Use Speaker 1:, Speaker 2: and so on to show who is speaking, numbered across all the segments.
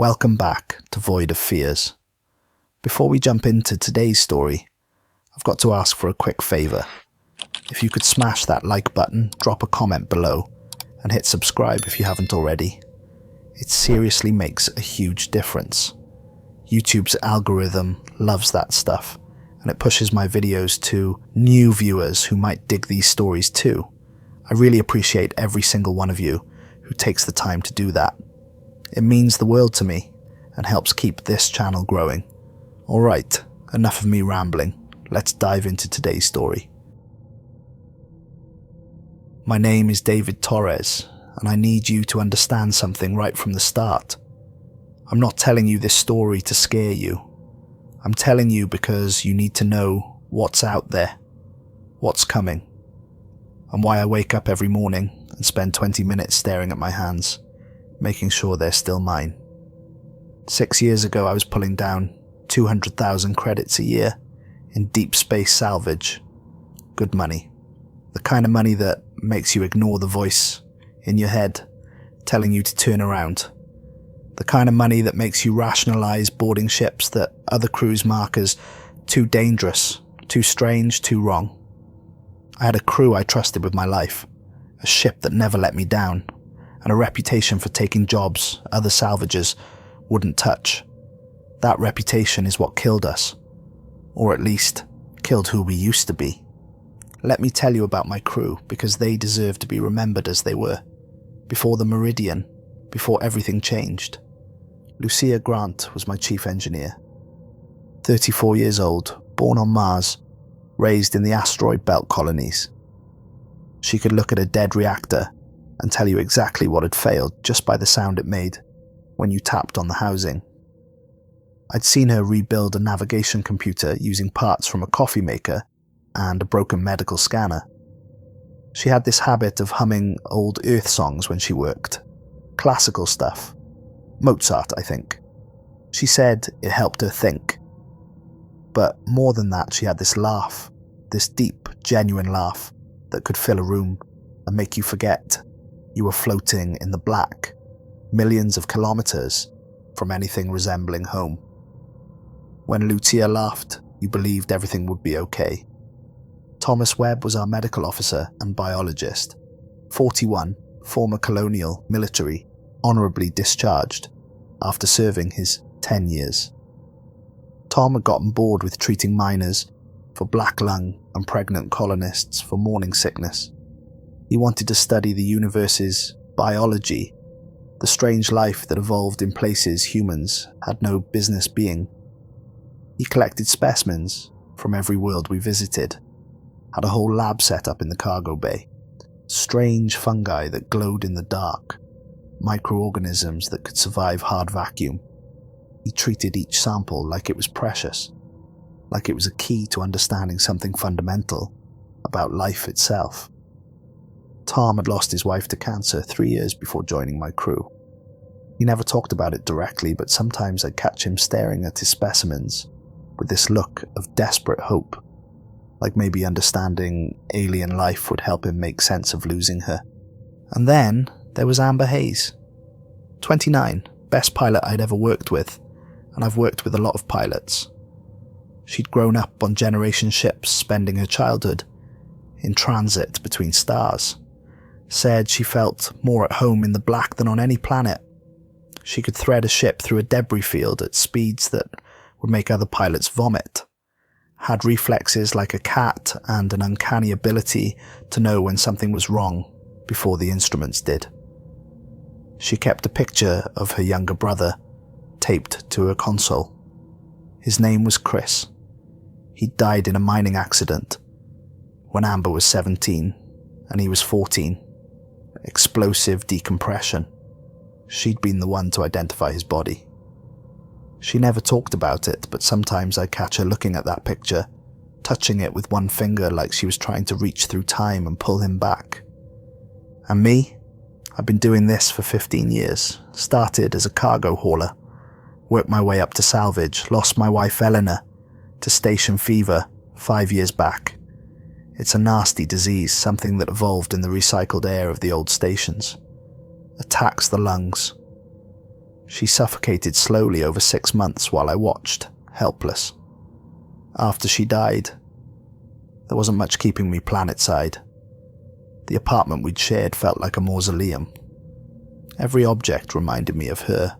Speaker 1: Welcome back to Void of Fears. Before we jump into today's story, I've got to ask for a quick favour. If you could smash that like button, drop a comment below, and hit subscribe if you haven't already. It seriously makes a huge difference. YouTube's algorithm loves that stuff, and it pushes my videos to new viewers who might dig these stories too. I really appreciate every single one of you who takes the time to do that. It means the world to me and helps keep this channel growing. Alright, enough of me rambling. Let's dive into today's story. My name is David Torres, and I need you to understand something right from the start. I'm not telling you this story to scare you. I'm telling you because you need to know what's out there, what's coming, and why I wake up every morning and spend 20 minutes staring at my hands, making sure they're still mine. 6 years ago, I was pulling down 200,000 credits a year in deep space salvage. Good money. The kind of money that makes you ignore the voice in your head telling you to turn around. The kind of money that makes you rationalize boarding ships that other crews mark as too dangerous, too strange, too wrong. I had a crew I trusted with my life, a ship that never let me down, and a reputation for taking jobs other salvagers wouldn't touch. That reputation is what killed us, or at least killed who we used to be. Let me tell you about my crew, because they deserve to be remembered as they were, before the Meridian, before everything changed. Lucia Grant was my chief engineer. 34 years old, born on Mars, raised in the asteroid belt colonies. She could look at a dead reactor and tell you exactly what had failed just by the sound it made when you tapped on the housing. I'd seen her rebuild a navigation computer using parts from a coffee maker and a broken medical scanner. She had this habit of humming old Earth songs when she worked. Classical stuff. Mozart, I think. She said it helped her think. But more than that, she had this laugh, this deep, genuine laugh that could fill a room and make you forget you were floating in the black, millions of kilometers from anything resembling home. When Lucia laughed, you believed everything would be okay. Thomas Webb was our medical officer and biologist. 41, former colonial, military, honorably discharged after serving his 10 years. Tom had gotten bored with treating miners for black lung and pregnant colonists for morning sickness. He wanted to study the universe's biology, the strange life that evolved in places humans had no business being. He collected specimens from every world we visited, had a whole lab set up in the cargo bay, strange fungi that glowed in the dark, microorganisms that could survive hard vacuum. He treated each sample like it was precious, like it was a key to understanding something fundamental about life itself. Tom had lost his wife to cancer 3 years before joining my crew. He never talked about it directly, but sometimes I'd catch him staring at his specimens with this look of desperate hope, like maybe understanding alien life would help him make sense of losing her. And then there was Amber Hayes. 29, best pilot I'd ever worked with, and I've worked with a lot of pilots. She'd grown up on Generation ships, spending her childhood in transit between stars. Said she felt more at home in the black than on any planet. She could thread a ship through a debris field at speeds that would make other pilots vomit. Had reflexes like a cat and an uncanny ability to know when something was wrong before the instruments did. She kept a picture of her younger brother taped to her console. His name was Chris. He died in a mining accident when Amber was 17 and he was 14. Explosive decompression. She'd been the one to identify his body. She never talked about it, but sometimes I catch her looking at that picture, touching it with one finger like she was trying to reach through time and pull him back. And me? I've been doing this for 15 years. Started as a cargo hauler, worked my way up to salvage, lost my wife Eleanor to station fever 5 years back. It's a nasty disease, something that evolved in the recycled air of the old stations. Attacks the lungs. She suffocated slowly over 6 months while I watched, helpless. After she died, there wasn't much keeping me planetside. The apartment we'd shared felt like a mausoleum. Every object reminded me of her,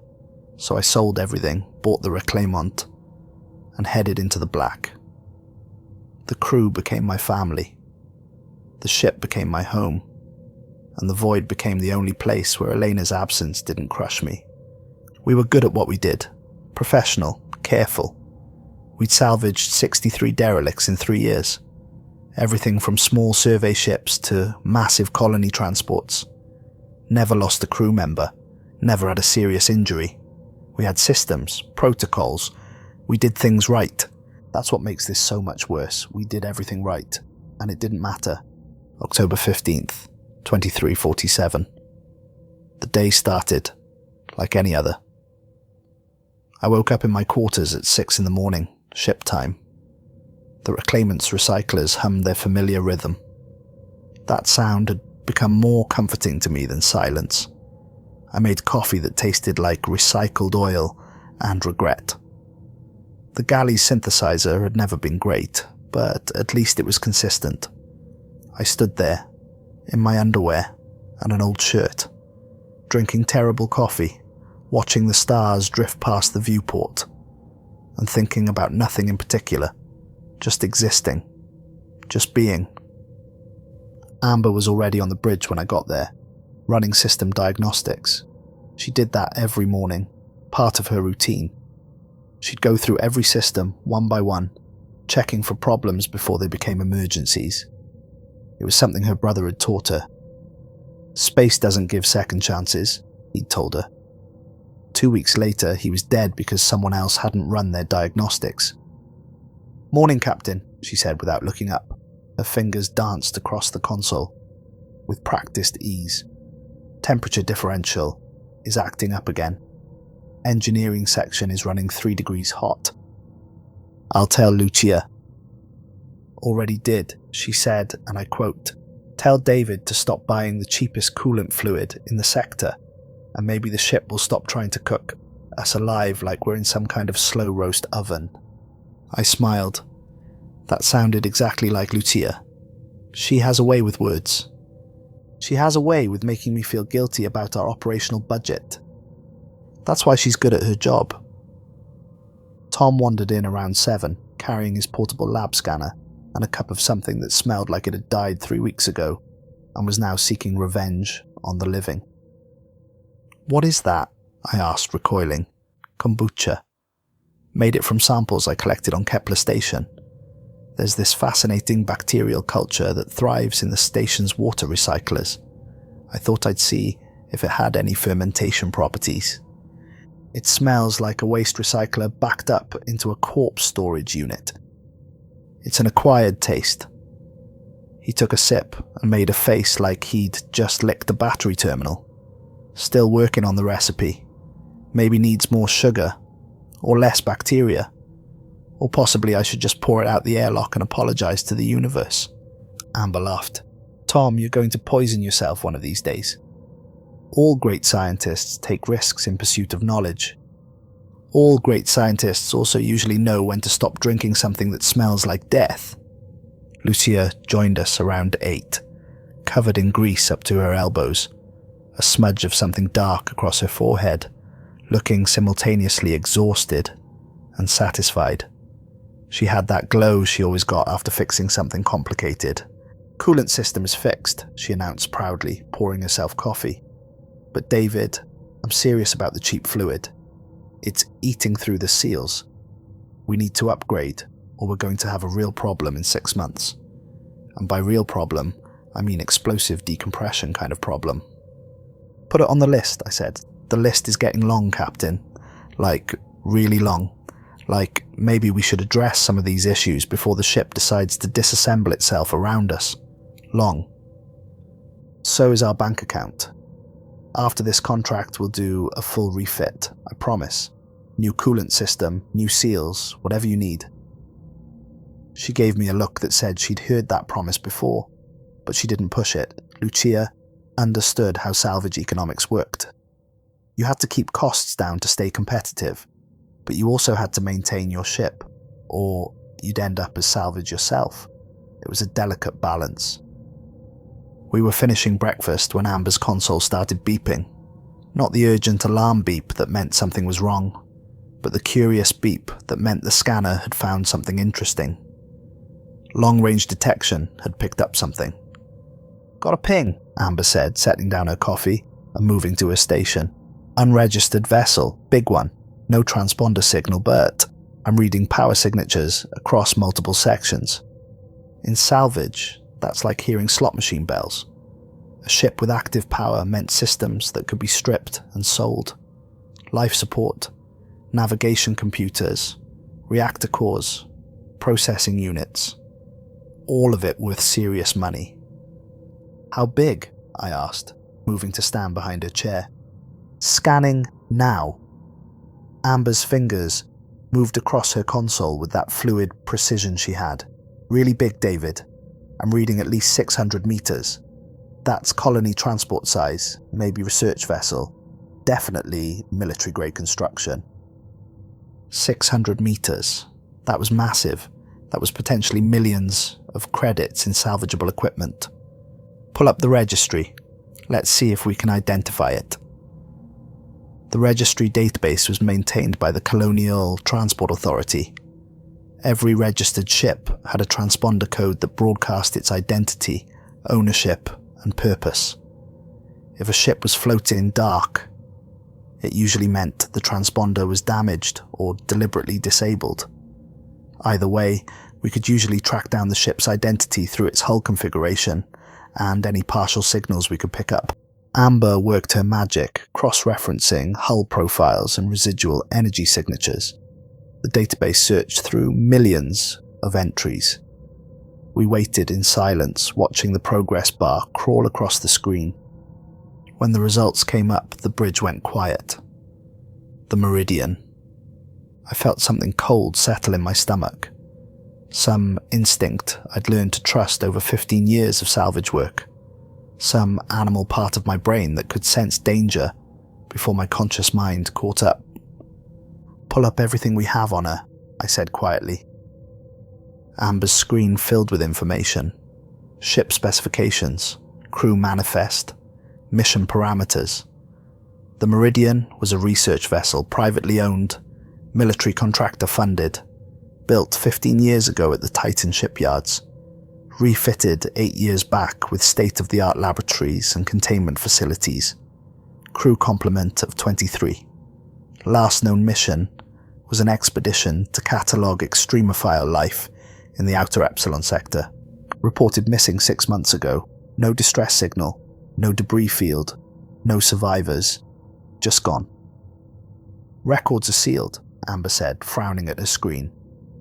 Speaker 1: so I sold everything, bought the Reclaimant, and headed into the black. The crew became my family. The ship became my home, and the void became the only place where Elena's absence didn't crush me. We were good at what we did, professional, careful. We'd salvaged 63 derelicts in 3 years. Everything from small survey ships to massive colony transports. Never lost a crew member, never had a serious injury. We had systems, protocols. We did things right. That's what makes this so much worse. We did everything right, and it didn't matter. October 15th, 2347. The day started like any other. I woke up in my quarters at 6 in the morning, ship time. The Reclaimant's recyclers hummed their familiar rhythm. That sound had become more comforting to me than silence. I made coffee that tasted like recycled oil and regret. The galley's synthesizer had never been great, but at least it was consistent. I stood there, in my underwear and an old shirt, drinking terrible coffee, watching the stars drift past the viewport, and thinking about nothing in particular, just existing, just being. Amber was already on the bridge when I got there, running system diagnostics. She did that every morning, part of her routine. She'd go through every system, one by one, checking for problems before they became emergencies. It was something her brother had taught her. Space doesn't give second chances, he'd told her. 2 weeks later, he was dead because someone else hadn't run their diagnostics. "Morning, Captain," she said without looking up. Her fingers danced across the console, with practiced ease. Temperature differential is acting up again. Engineering section is running 3 degrees hot. "I'll tell Lucia." "Already did," she said, and I quote, "Tell David to stop buying the cheapest coolant fluid in the sector, and maybe the ship will stop trying to cook us alive like we're in some kind of slow roast oven." I smiled. That sounded exactly like Lucia. She has a way with words. She has a way with making me feel guilty about our operational budget. That's why she's good at her job. Tom wandered in around 7, carrying his portable lab scanner and a cup of something that smelled like it had died 3 weeks ago and was now seeking revenge on the living. "What is that?" I asked, recoiling. "Kombucha. Made it from samples I collected on Kepler Station. There's this fascinating bacterial culture that thrives in the station's water recyclers. I thought I'd see if it had any fermentation properties. It smells like a waste recycler backed up into a corpse storage unit. It's an acquired taste." He took a sip and made a face like he'd just licked a battery terminal. "Still working on the recipe. Maybe needs more sugar, or less bacteria. Or possibly I should just pour it out the airlock and apologize to the universe." Amber laughed. "Tom, you're going to poison yourself one of these days. All great scientists take risks in pursuit of knowledge. All great scientists also usually know when to stop drinking something that smells like death." Lucia joined us around 8, covered in grease up to her elbows, a smudge of something dark across her forehead, looking simultaneously exhausted and satisfied. She had that glow she always got after fixing something complicated. "Coolant system is fixed," she announced proudly, pouring herself coffee. "But David, I'm serious about the cheap fluid. It's eating through the seals. We need to upgrade, or we're going to have a real problem in 6 months. And by real problem, I mean explosive decompression kind of problem." "Put it on the list," I said. "The list is getting long, Captain. Like, really long. Like, maybe we should address some of these issues before the ship decides to disassemble itself around us. Long. So is our bank account. After this contract, we'll do a full refit, I promise. New coolant system, new seals, whatever you need." She gave me a look that said she'd heard that promise before, but she didn't push it. Lucia understood how salvage economics worked. You had to keep costs down to stay competitive, but you also had to maintain your ship, or you'd end up as salvage yourself. It was a delicate balance. We were finishing breakfast when Amber's console started beeping. Not the urgent alarm beep that meant something was wrong, but the curious beep that meant the scanner had found something interesting. Long-range detection had picked up something. "Got a ping," Amber said, setting down her coffee and moving to her station. "Unregistered vessel, big one. No transponder signal, but I'm reading power signatures across multiple sections. In salvage, that's like hearing slot machine bells. A ship with active power meant systems that could be stripped and sold. Life support, navigation computers, reactor cores, processing units. All of it worth serious money." "How big?" I asked, moving to stand behind her chair. "Scanning now." Amber's fingers moved across her console with that fluid precision she had. "Really big, David. I'm reading at least 600 meters. That's colony transport size, maybe research vessel. Definitely military-grade construction." 600 meters. That was massive. That was potentially millions of credits in salvageable equipment. "Pull up the registry. Let's see if we can identify it." The registry database was maintained by the Colonial Transport Authority. Every registered ship had a transponder code that broadcast its identity, ownership, and purpose. If a ship was floating dark, it usually meant the transponder was damaged or deliberately disabled. Either way, we could usually track down the ship's identity through its hull configuration and any partial signals we could pick up. Amber worked her magic, cross-referencing hull profiles and residual energy signatures. The database searched through millions of entries. We waited in silence, watching the progress bar crawl across the screen. When the results came up, the bridge went quiet. The Meridian. I felt something cold settle in my stomach. Some instinct I'd learned to trust over 15 years of salvage work. Some animal part of my brain that could sense danger before my conscious mind caught up. "Pull up everything we have on her," I said quietly. Amber's screen filled with information. Ship specifications, crew manifest, mission parameters. The Meridian was a research vessel, privately owned, military contractor funded, built 15 years ago at the Titan shipyards, refitted 8 years back with state-of-the-art laboratories and containment facilities, crew complement of 23. Last known mission was an expedition to catalogue extremophile life in the outer Epsilon Sector. Reported missing 6 months ago. No distress signal, no debris field, no survivors. Just gone. "Records are sealed," Amber said, frowning at her screen.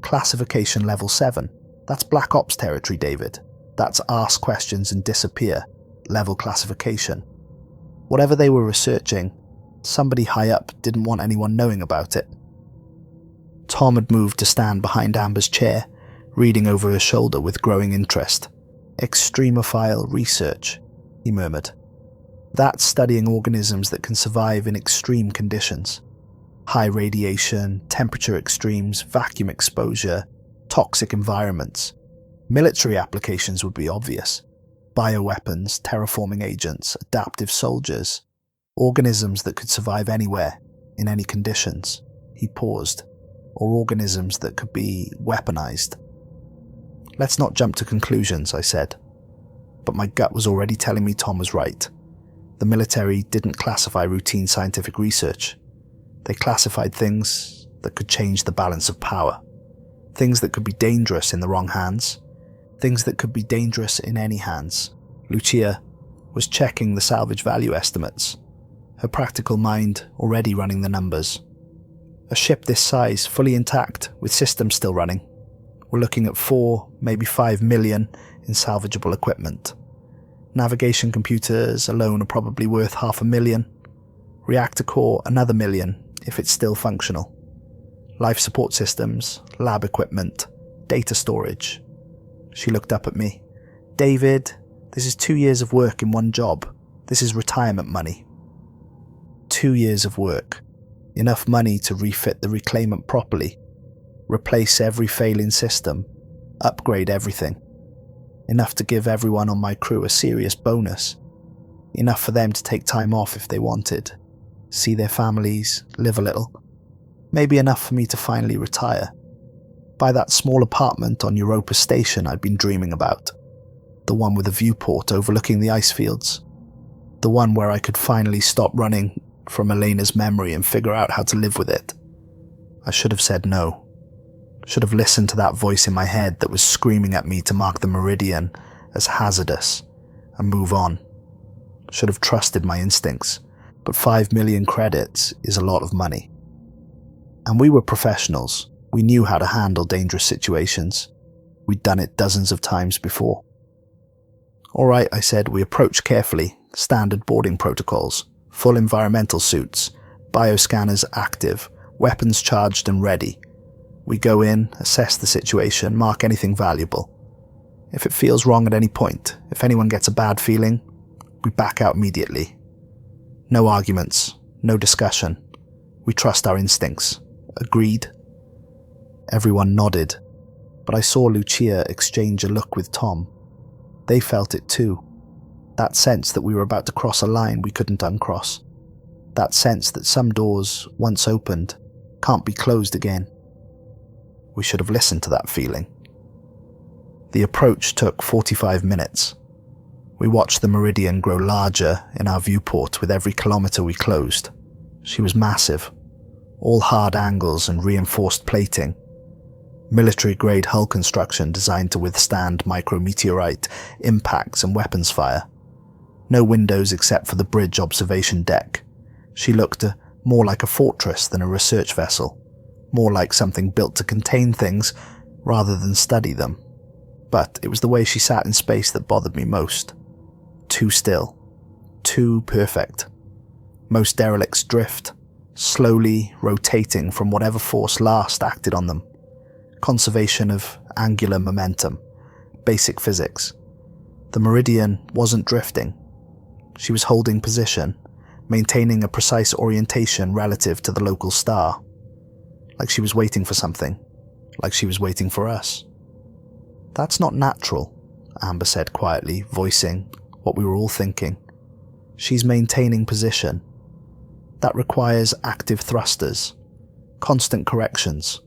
Speaker 1: "Classification level 7. That's Black Ops territory, David. That's ask questions and disappear. Level classification. Whatever they were researching, somebody high up didn't want anyone knowing about it." Tom had moved to stand behind Amber's chair, reading over her shoulder with growing interest. "Extremophile research," he murmured. "That's studying organisms that can survive in extreme conditions. High radiation, temperature extremes, vacuum exposure, toxic environments. Military applications would be obvious. Bioweapons, terraforming agents, adaptive soldiers. Organisms that could survive anywhere, in any conditions." He paused. "Or organisms that could be weaponized." "Let's not jump to conclusions," I said. But my gut was already telling me Tom was right. The military didn't classify routine scientific research. They classified things that could change the balance of power. Things that could be dangerous in the wrong hands. Things that could be dangerous in any hands. Lucia was checking the salvage value estimates, her practical mind already running the numbers. A ship this size, fully intact, with systems still running. We're looking at 4, maybe 5 million in salvageable equipment. Navigation computers alone are probably worth 500,000. Reactor core, another 1 million, if it's still functional. Life support systems, lab equipment, data storage. She looked up at me. "David, this is 2 years of work in one job. This is retirement money." 2 years of work, enough money to refit the reclaimant properly, replace every failing system, upgrade everything. Enough to give everyone on my crew a serious bonus. Enough for them to take time off if they wanted, see their families, live a little. Maybe enough for me to finally retire. Buy that small apartment on Europa Station I'd been dreaming about. The one with a viewport overlooking the ice fields. The one where I could finally stop running from Elena's memory and figure out how to live with it. I should have said no. Should have listened to that voice in my head that was screaming at me to mark the Meridian as hazardous and move on. Should have trusted my instincts, but 5 million credits is a lot of money. And we were professionals. We knew how to handle dangerous situations. We'd done it dozens of times before. All right, I said, we approach carefully. Standard boarding protocols, full environmental suits, bioscanners active, weapons charged and ready. We go in, assess the situation, mark anything valuable. If it feels wrong at any point, if anyone gets a bad feeling, we back out immediately. No arguments, no discussion. We trust our instincts. Agreed? Everyone nodded, but I saw Lucia exchange a look with Tom. They felt it too. That sense that we were about to cross a line we couldn't uncross. That sense that some doors, once opened, can't be closed again. We should have listened to that feeling. The approach took 45 minutes. We watched the Meridian grow larger in our viewport with every kilometre we closed. She was massive. All hard angles and reinforced plating. Military-grade hull construction designed to withstand micrometeorite impacts and weapons fire. No windows except for the bridge observation deck. She looked more like a fortress than a research vessel, more like something built to contain things rather than study them. But it was the way she sat in space that bothered me most. Too still. Too perfect. Most derelicts drift, slowly rotating from whatever force last acted on them. Conservation of angular momentum. Basic physics. The Meridian wasn't drifting. She was holding position, maintaining a precise orientation relative to the local star. Like she was waiting for something. Like she was waiting for us. That's not natural, Amber said quietly, voicing what we were all thinking. She's maintaining position. That requires active thrusters, constant corrections,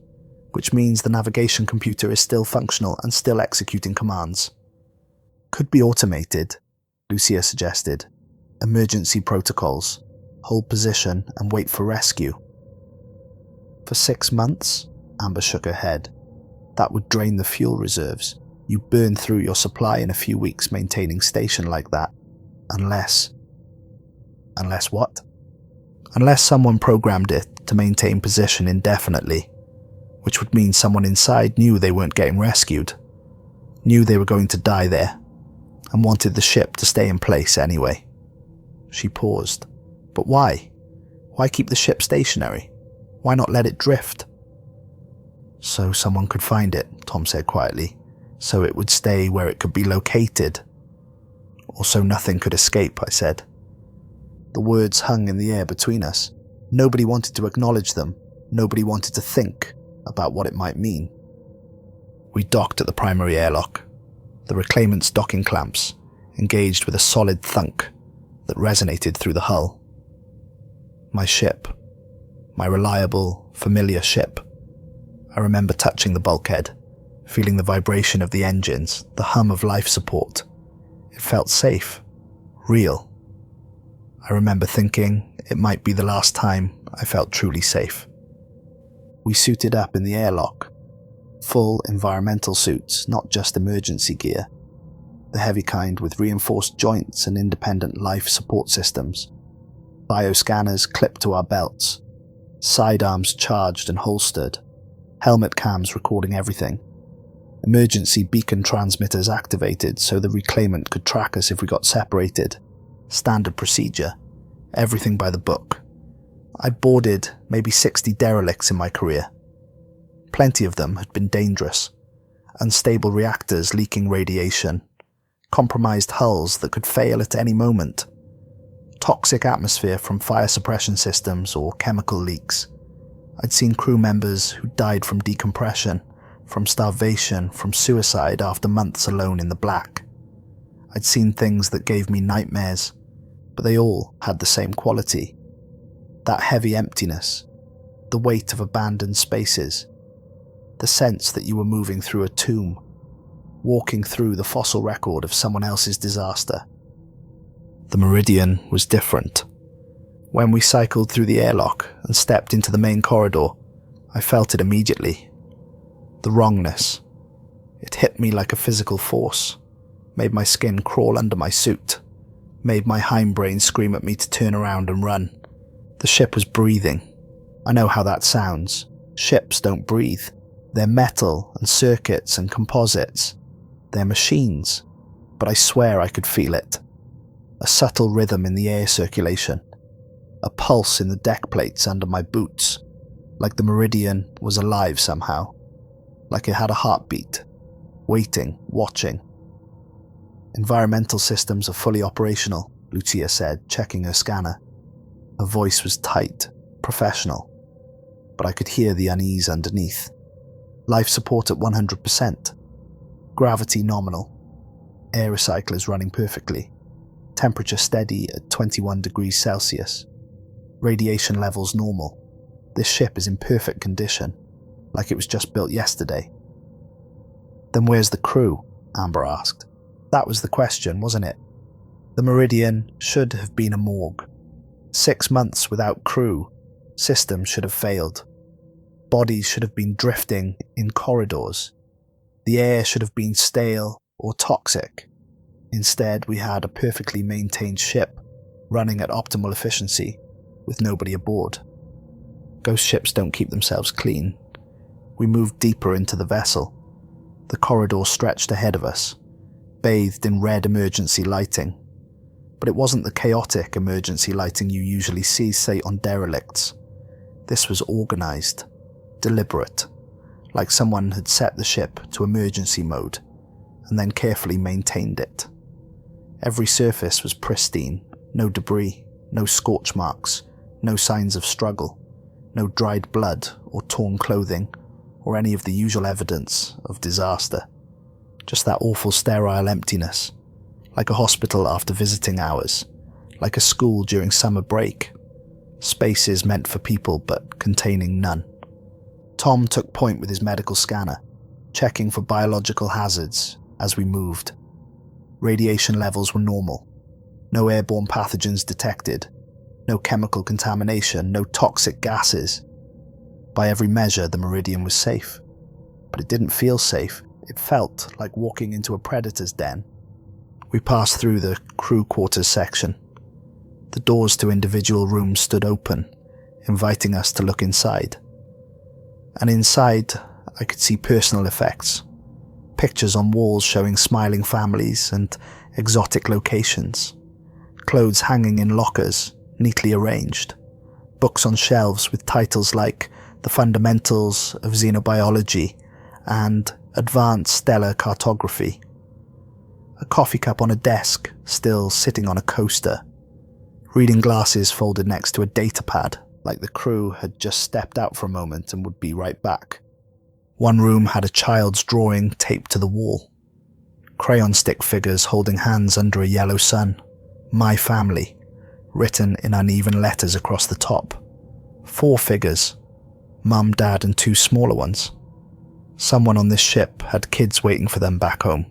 Speaker 1: which means the navigation computer is still functional and still executing commands. Could be automated, Lucia suggested. Emergency protocols, hold position and wait for rescue. For 6 months? Amber shook her head. That would drain the fuel reserves. You burn through your supply in a few weeks maintaining station like that. Unless what? Unless someone programmed it to maintain position indefinitely, which would mean someone inside knew they weren't getting rescued, knew they were going to die there, and wanted the ship to stay in place anyway. She paused. But why? Why keep the ship stationary? Why not let it drift? So someone could find it, Tom said quietly, so it would stay where it could be located. Or so nothing could escape, I said. The words hung in the air between us. Nobody wanted to acknowledge them. Nobody wanted to think about what it might mean. We docked at the primary airlock. The reclaimant's docking clamps engaged with a solid thunk that resonated through the hull. My ship. My reliable, familiar ship. I remember touching the bulkhead, feeling the vibration of the engines, the hum of life support. It felt safe. Real. I remember thinking it might be the last time I felt truly safe. We suited up in the airlock. Full environmental suits, not just emergency gear. The heavy kind with reinforced joints and independent life support systems. Bioscanners clipped to our belts. Sidearms charged and holstered. Helmet cams recording everything. Emergency beacon transmitters activated so the reclaimant could track us if we got separated. Standard procedure. Everything by the book. I'd boarded maybe 60 derelicts in my career. Plenty of them had been dangerous. Unstable reactors leaking radiation. Compromised hulls that could fail at any moment. toxic atmosphere from fire suppression systems or chemical leaks. I'd seen crew members who died from decompression, from starvation, from suicide after months alone in the black. I'd seen things that gave me nightmares, but they all had the same quality. That heavy emptiness, the weight of abandoned spaces, the sense that you were moving through a tomb, walking through the fossil record of someone else's disaster. The Meridian was different. When we cycled through the airlock and stepped into the main corridor, I felt it immediately. The wrongness. It hit me like a physical force, made my skin crawl under my suit, made my hindbrain scream at me to turn around and run. The ship was breathing. I know how that sounds. Ships don't breathe. They're metal and circuits and composites. They're machines. But I swear I could feel it. A subtle rhythm in the air circulation. A pulse in the deck plates under my boots. Like the Meridian was alive somehow. Like it had a heartbeat. Waiting, watching. Environmental systems are fully operational, Lucia said, checking her scanner. Her voice was tight, professional, but I could hear the unease underneath. Life support at 100%. Gravity nominal. Air recyclers running perfectly. Temperature steady at 21 degrees Celsius. Radiation levels normal. This ship is in perfect condition, like it was just built yesterday. Then where's the crew? Amber asked. That was the question, wasn't it? The Meridian should have been a morgue. 6 months without crew. Systems should have failed. Bodies should have been drifting in corridors. The air should have been stale or toxic. Instead, we had a perfectly maintained ship, running at optimal efficiency, with nobody aboard. Ghost ships don't keep themselves clean. We moved deeper into the vessel. The corridor stretched ahead of us, bathed in red emergency lighting. But it wasn't the chaotic emergency lighting you usually see, say, on derelicts. This was organized, deliberate, like someone had set the ship to emergency mode and then carefully maintained it. Every surface was pristine, no debris, no scorch marks, no signs of struggle, no dried blood or torn clothing, or any of the usual evidence of disaster. Just that awful sterile emptiness, like a hospital after visiting hours, like a school during summer break. Spaces meant for people but containing none. Tom took point with his medical scanner, checking for biological hazards as we moved. Radiation levels were normal. No airborne pathogens detected. No chemical contamination, no toxic gases. By every measure, the Meridian was safe. But it didn't feel safe. It felt like walking into a predator's den. We passed through the crew quarters section. The doors to individual rooms stood open, inviting us to look inside. And inside, I could see personal effects. Pictures on walls showing smiling families and exotic locations. Clothes hanging in lockers, neatly arranged. Books on shelves with titles like The Fundamentals of Xenobiology and Advanced Stellar Cartography. A coffee cup on a desk, still sitting on a coaster. Reading glasses folded next to a datapad, like the crew had just stepped out for a moment and would be right back. One room had a child's drawing taped to the wall. Crayon stick figures holding hands under a yellow sun. My family, written in uneven letters across the top. 4 figures. Mum, Dad, and 2 smaller ones. Someone on this ship had kids waiting for them back home.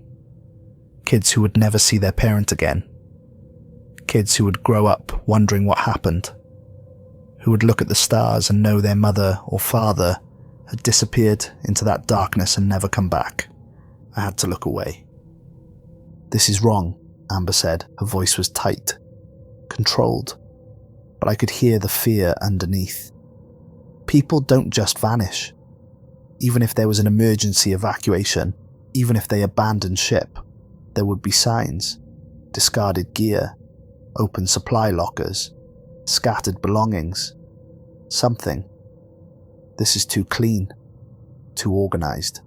Speaker 1: Kids who would never see their parent again. Kids who would grow up wondering what happened. Who would look at the stars and know their mother or father had disappeared into that darkness and never come back. I had to look away. This is wrong, Amber said. Her voice was tight, controlled, but I could hear the fear underneath. People don't just vanish. Even if there was an emergency evacuation, even if they abandoned ship, there would be signs, discarded gear, open supply lockers, scattered belongings. Something. This is too clean, too organized.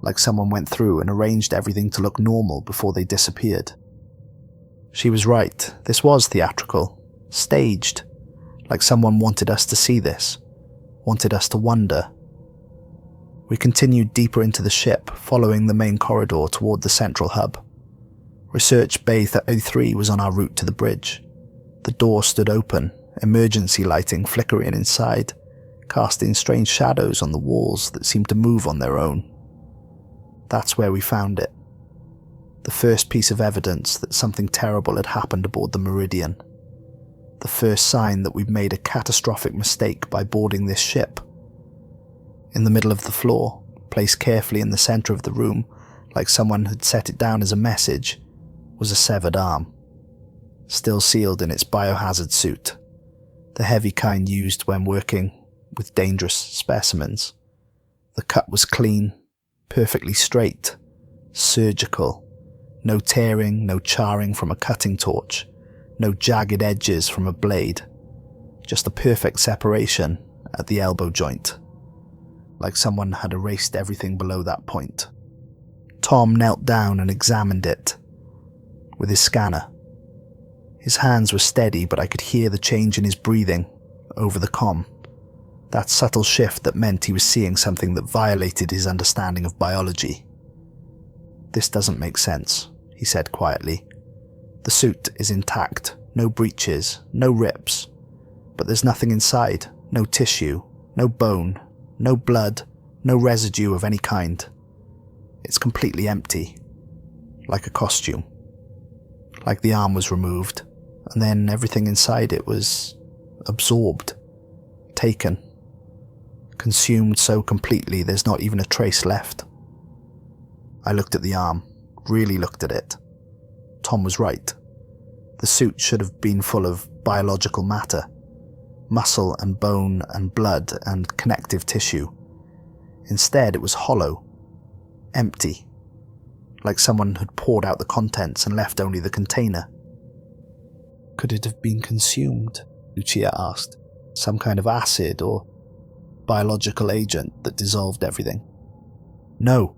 Speaker 1: Like someone went through and arranged everything to look normal before they disappeared. She was right, this was theatrical, Staged. Like someone wanted us to see this. Wanted us to wonder. We continued deeper into the ship, following the main corridor toward the central hub. Research Bay 03 was on our route to the bridge. The door stood open, emergency lighting flickering inside, casting strange shadows on the walls that seemed to move on their own. That's where we found it. The first piece of evidence that something terrible had happened aboard the Meridian. The first sign that we'd made a catastrophic mistake by boarding this ship. In the middle of the floor, placed carefully in the center of the room, like someone had set it down as a message, was a severed arm. Still sealed in its biohazard suit, the heavy kind used when working with dangerous specimens. The cut was clean, perfectly straight, surgical, no tearing, no charring from a cutting torch, no jagged edges from a blade, just a perfect separation at the elbow joint, like someone had erased everything below that point. Tom knelt down and examined it with his scanner. His hands were steady, but I could hear the change in his breathing over the comm. That subtle shift that meant he was seeing something that violated his understanding of biology. "This doesn't make sense," he said quietly. "The suit is intact, no breaches, no rips, but there's nothing inside, no tissue, no bone, no blood, no residue of any kind. It's completely empty, like a costume. Like the arm was removed, and then everything inside it was absorbed, taken, consumed so completely there's not even a trace left." I looked at the arm, really looked at it. Tom was right. The suit should have been full of biological matter, muscle and bone and blood and connective tissue. Instead, it was hollow, empty, like someone had poured out the contents and left only the container. "Could it have been consumed?" Lucia asked. "Some kind of acid or biological agent that dissolved everything?" "No."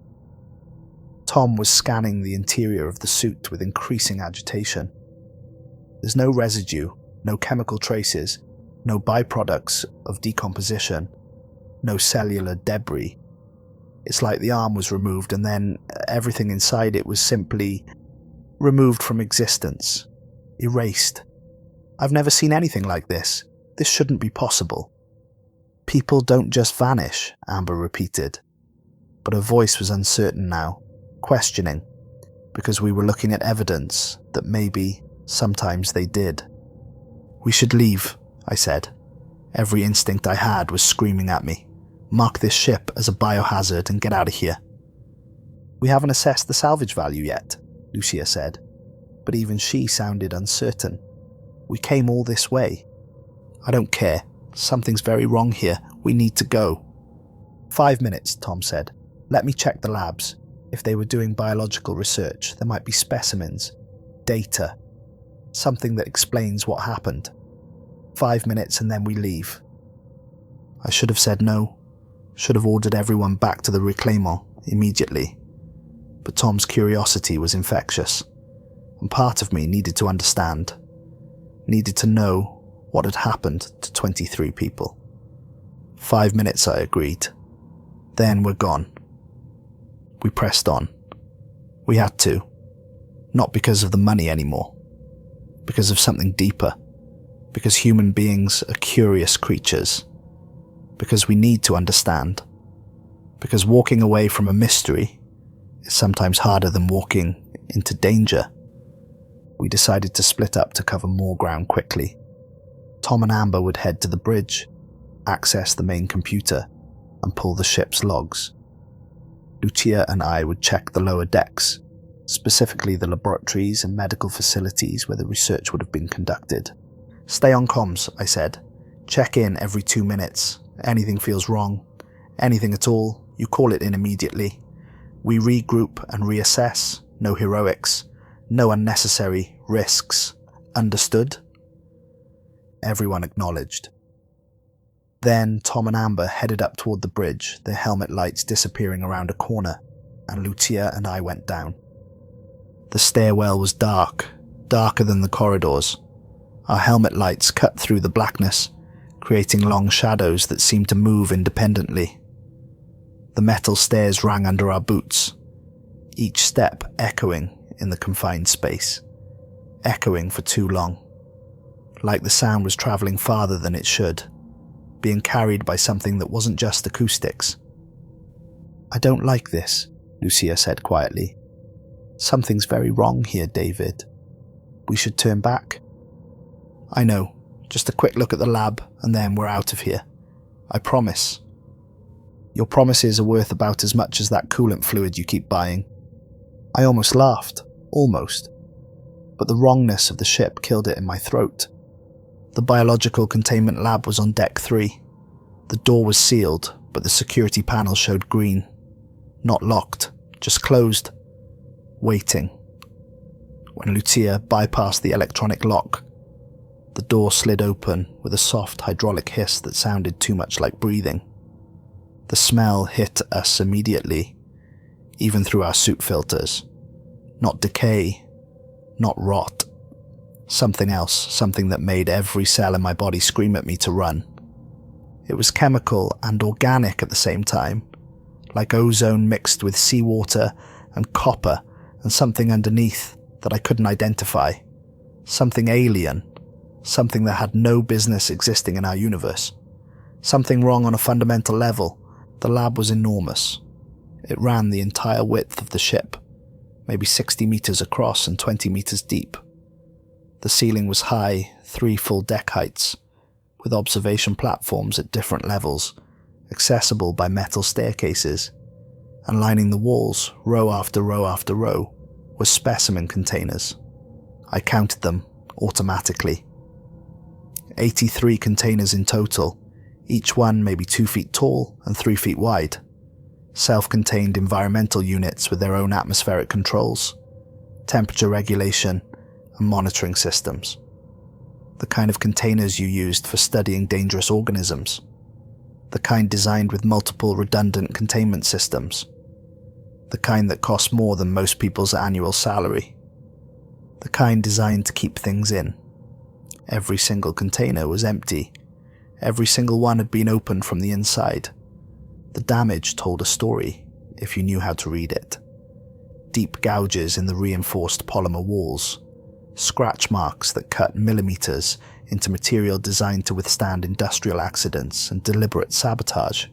Speaker 1: Tom was scanning the interior of the suit with increasing agitation. "There's no residue, no chemical traces, no byproducts of decomposition, no cellular debris. It's like the arm was removed and then everything inside it was simply removed from existence, erased. I've never seen anything like this. This shouldn't be possible." "People don't just vanish," Amber repeated. But her voice was uncertain now, questioning, because we were looking at evidence that maybe, sometimes they did. "We should leave," I said. Every instinct I had was screaming at me. "Mark this ship as a biohazard and get out of here." "We haven't assessed the salvage value yet," Lucia said, but even she sounded uncertain. "We came all this way." "I don't care. Something's very wrong here. We need to go." "5 minutes," Tom said. "Let me check the labs. If they were doing biological research, there might be specimens, data, something that explains what happened. 5 minutes and then we leave." I should have said no. Should have ordered everyone back to the reclaimant immediately. But Tom's curiosity was infectious, and part of me needed to understand, needed to know what had happened to 23 people. 5 minutes, I agreed. Then we're gone. We pressed on. We had to. Not because of the money anymore. Because of something deeper. Because human beings are curious creatures. Because we need to understand. Because walking away from a mystery is sometimes harder than walking into danger. We decided to split up to cover more ground quickly. Tom and Amber would head to the bridge, access the main computer, and pull the ship's logs. Lucia and I would check the lower decks, specifically the laboratories and medical facilities where the research would have been conducted. "Stay on comms," I said. "Check in every 2 minutes. Anything feels wrong, anything at all, you call it in immediately. We regroup and reassess. No heroics. No unnecessary risks. Understood?" Everyone acknowledged. Then Tom and Amber headed up toward the bridge, their helmet lights disappearing around a corner, and Lucia and I went down. The stairwell was dark, darker than the corridors. Our helmet lights cut through the blackness, creating long shadows that seemed to move independently. The metal stairs rang under our boots, each step echoing in the confined space, echoing for too long, like the sound was travelling farther than it should, being carried by something that wasn't just acoustics. "I don't like this," Lucia said quietly. "Something's very wrong here, David. We should turn back." "I know. Just a quick look at the lab, and then we're out of here. I promise." "Your promises are worth about as much as that coolant fluid you keep buying." I almost laughed. Almost. But the wrongness of the ship killed it in my throat. The biological containment lab was on deck 3. The door was sealed, but the security panel showed green. Not locked, just closed. Waiting. When Lucia bypassed the electronic lock, the door slid open with a soft hydraulic hiss that sounded too much like breathing. The smell hit us immediately, even through our suit filters. Not decay, not rot. Something else, something that made every cell in my body scream at me to run. It was chemical and organic at the same time, like ozone mixed with seawater and copper and something underneath that I couldn't identify. Something alien, something that had no business existing in our universe. Something wrong on a fundamental level. The lab was enormous. It ran the entire width of the ship, maybe 60 meters across and 20 meters deep. The ceiling was high, 3 full deck heights, with observation platforms at different levels, accessible by metal staircases, and lining the walls, row after row after row, were specimen containers. I counted them automatically. 83 containers in total, each one maybe 2 feet tall and 3 feet wide. Self-contained environmental units with their own atmospheric controls, temperature regulation, and monitoring systems. The kind of containers you used for studying dangerous organisms. The kind designed with multiple redundant containment systems. The kind that cost more than most people's annual salary. The kind designed to keep things in. Every single container was empty. Every single one had been opened from the inside. The damage told a story, if you knew how to read it. Deep gouges in the reinforced polymer walls. Scratch marks that cut millimeters into material designed to withstand industrial accidents and deliberate sabotage.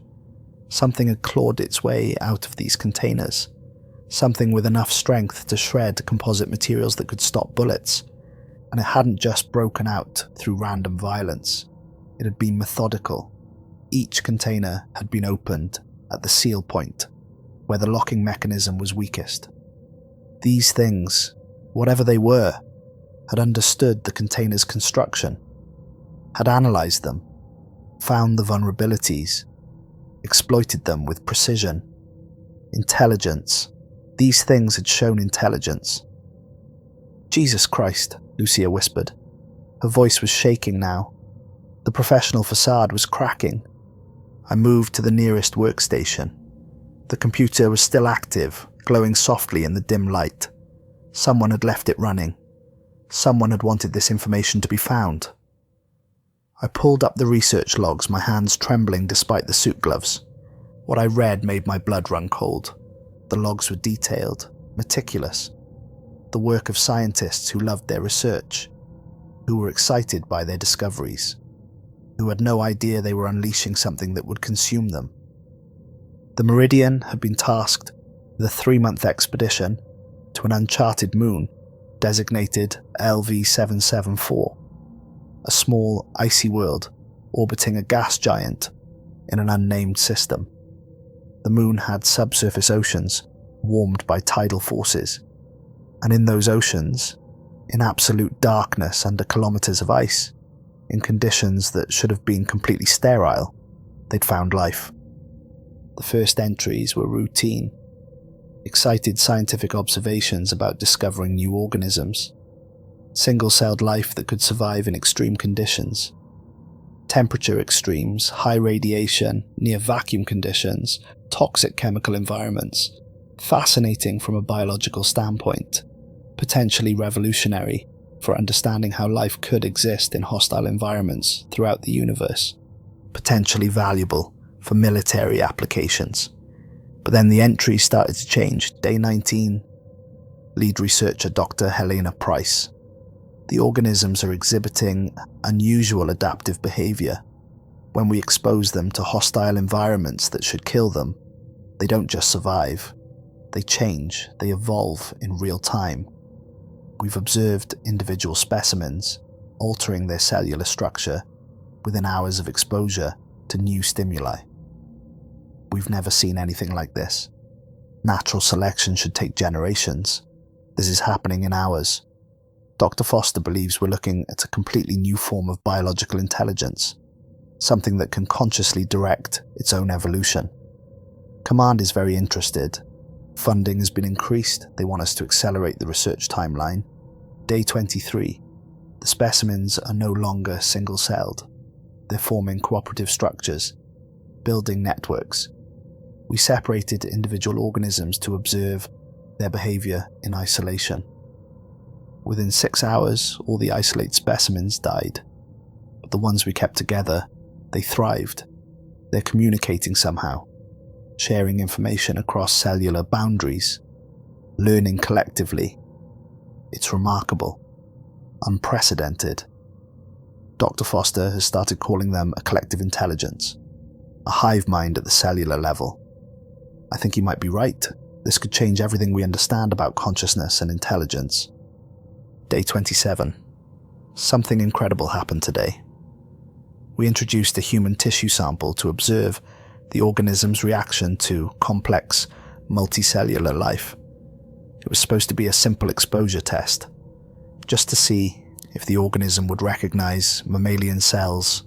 Speaker 1: Something had clawed its way out of these containers. Something with enough strength to shred composite materials that could stop bullets. And it hadn't just broken out through random violence. It had been methodical. Each container had been opened at the seal point, where the locking mechanism was weakest. These things, whatever they were, had understood the container's construction, had analysed them, found the vulnerabilities, exploited them with precision. Intelligence. These things had shown intelligence. "Jesus Christ," Lucia whispered. Her voice was shaking now. The professional facade was cracking. I moved to the nearest workstation. The computer was still active, glowing softly in the dim light. Someone had left it running. Someone had wanted this information to be found. I pulled up the research logs, my hands trembling despite the suit gloves. What I read made my blood run cold. The logs were detailed, meticulous. The work of scientists who loved their research, who were excited by their discoveries, who had no idea they were unleashing something that would consume them. The Meridian had been tasked with a 3-month expedition to an uncharted moon designated LV-774, a small, icy world orbiting a gas giant in an unnamed system. The moon had subsurface oceans warmed by tidal forces, and in those oceans, in absolute darkness under kilometers of ice, in conditions that should have been completely sterile, they'd found life. The first entries were routine, excited scientific observations about discovering new organisms, single-celled life that could survive in extreme conditions, temperature extremes, high radiation, near vacuum conditions, toxic chemical environments, fascinating from a biological standpoint, potentially revolutionary for understanding how life could exist in hostile environments throughout the universe, potentially valuable for military applications. But then the entries started to change. Day 19, lead researcher Dr. Helena Price. The organisms are exhibiting unusual adaptive behavior. When we expose them to hostile environments that should kill them, they don't just survive. They change, they evolve in real time. We've observed individual specimens altering their cellular structure within hours of exposure to new stimuli. We've never seen anything like this. Natural selection should take generations. This is happening in hours. Dr. Foster believes we're looking at a completely new form of biological intelligence, something that can consciously direct its own evolution. Command is very interested. Funding has been increased. They want us to accelerate the research timeline. Day 23. The specimens are no longer single-celled. They're forming cooperative structures, building networks. We separated individual organisms to observe their behavior in isolation. Within 6 hours, all the isolated specimens died. But the ones we kept together, they thrived. They're communicating somehow, sharing information across cellular boundaries, learning collectively. It's remarkable, unprecedented. Dr. Foster has started calling them a collective intelligence, a hive mind at the cellular level. I think he might be right. This could change everything we understand about consciousness and intelligence. Day 27. Something incredible happened today. We introduced a human tissue sample to observe the organism's reaction to complex, multicellular life. It was supposed to be a simple exposure test, just to see if the organism would recognize mammalian cells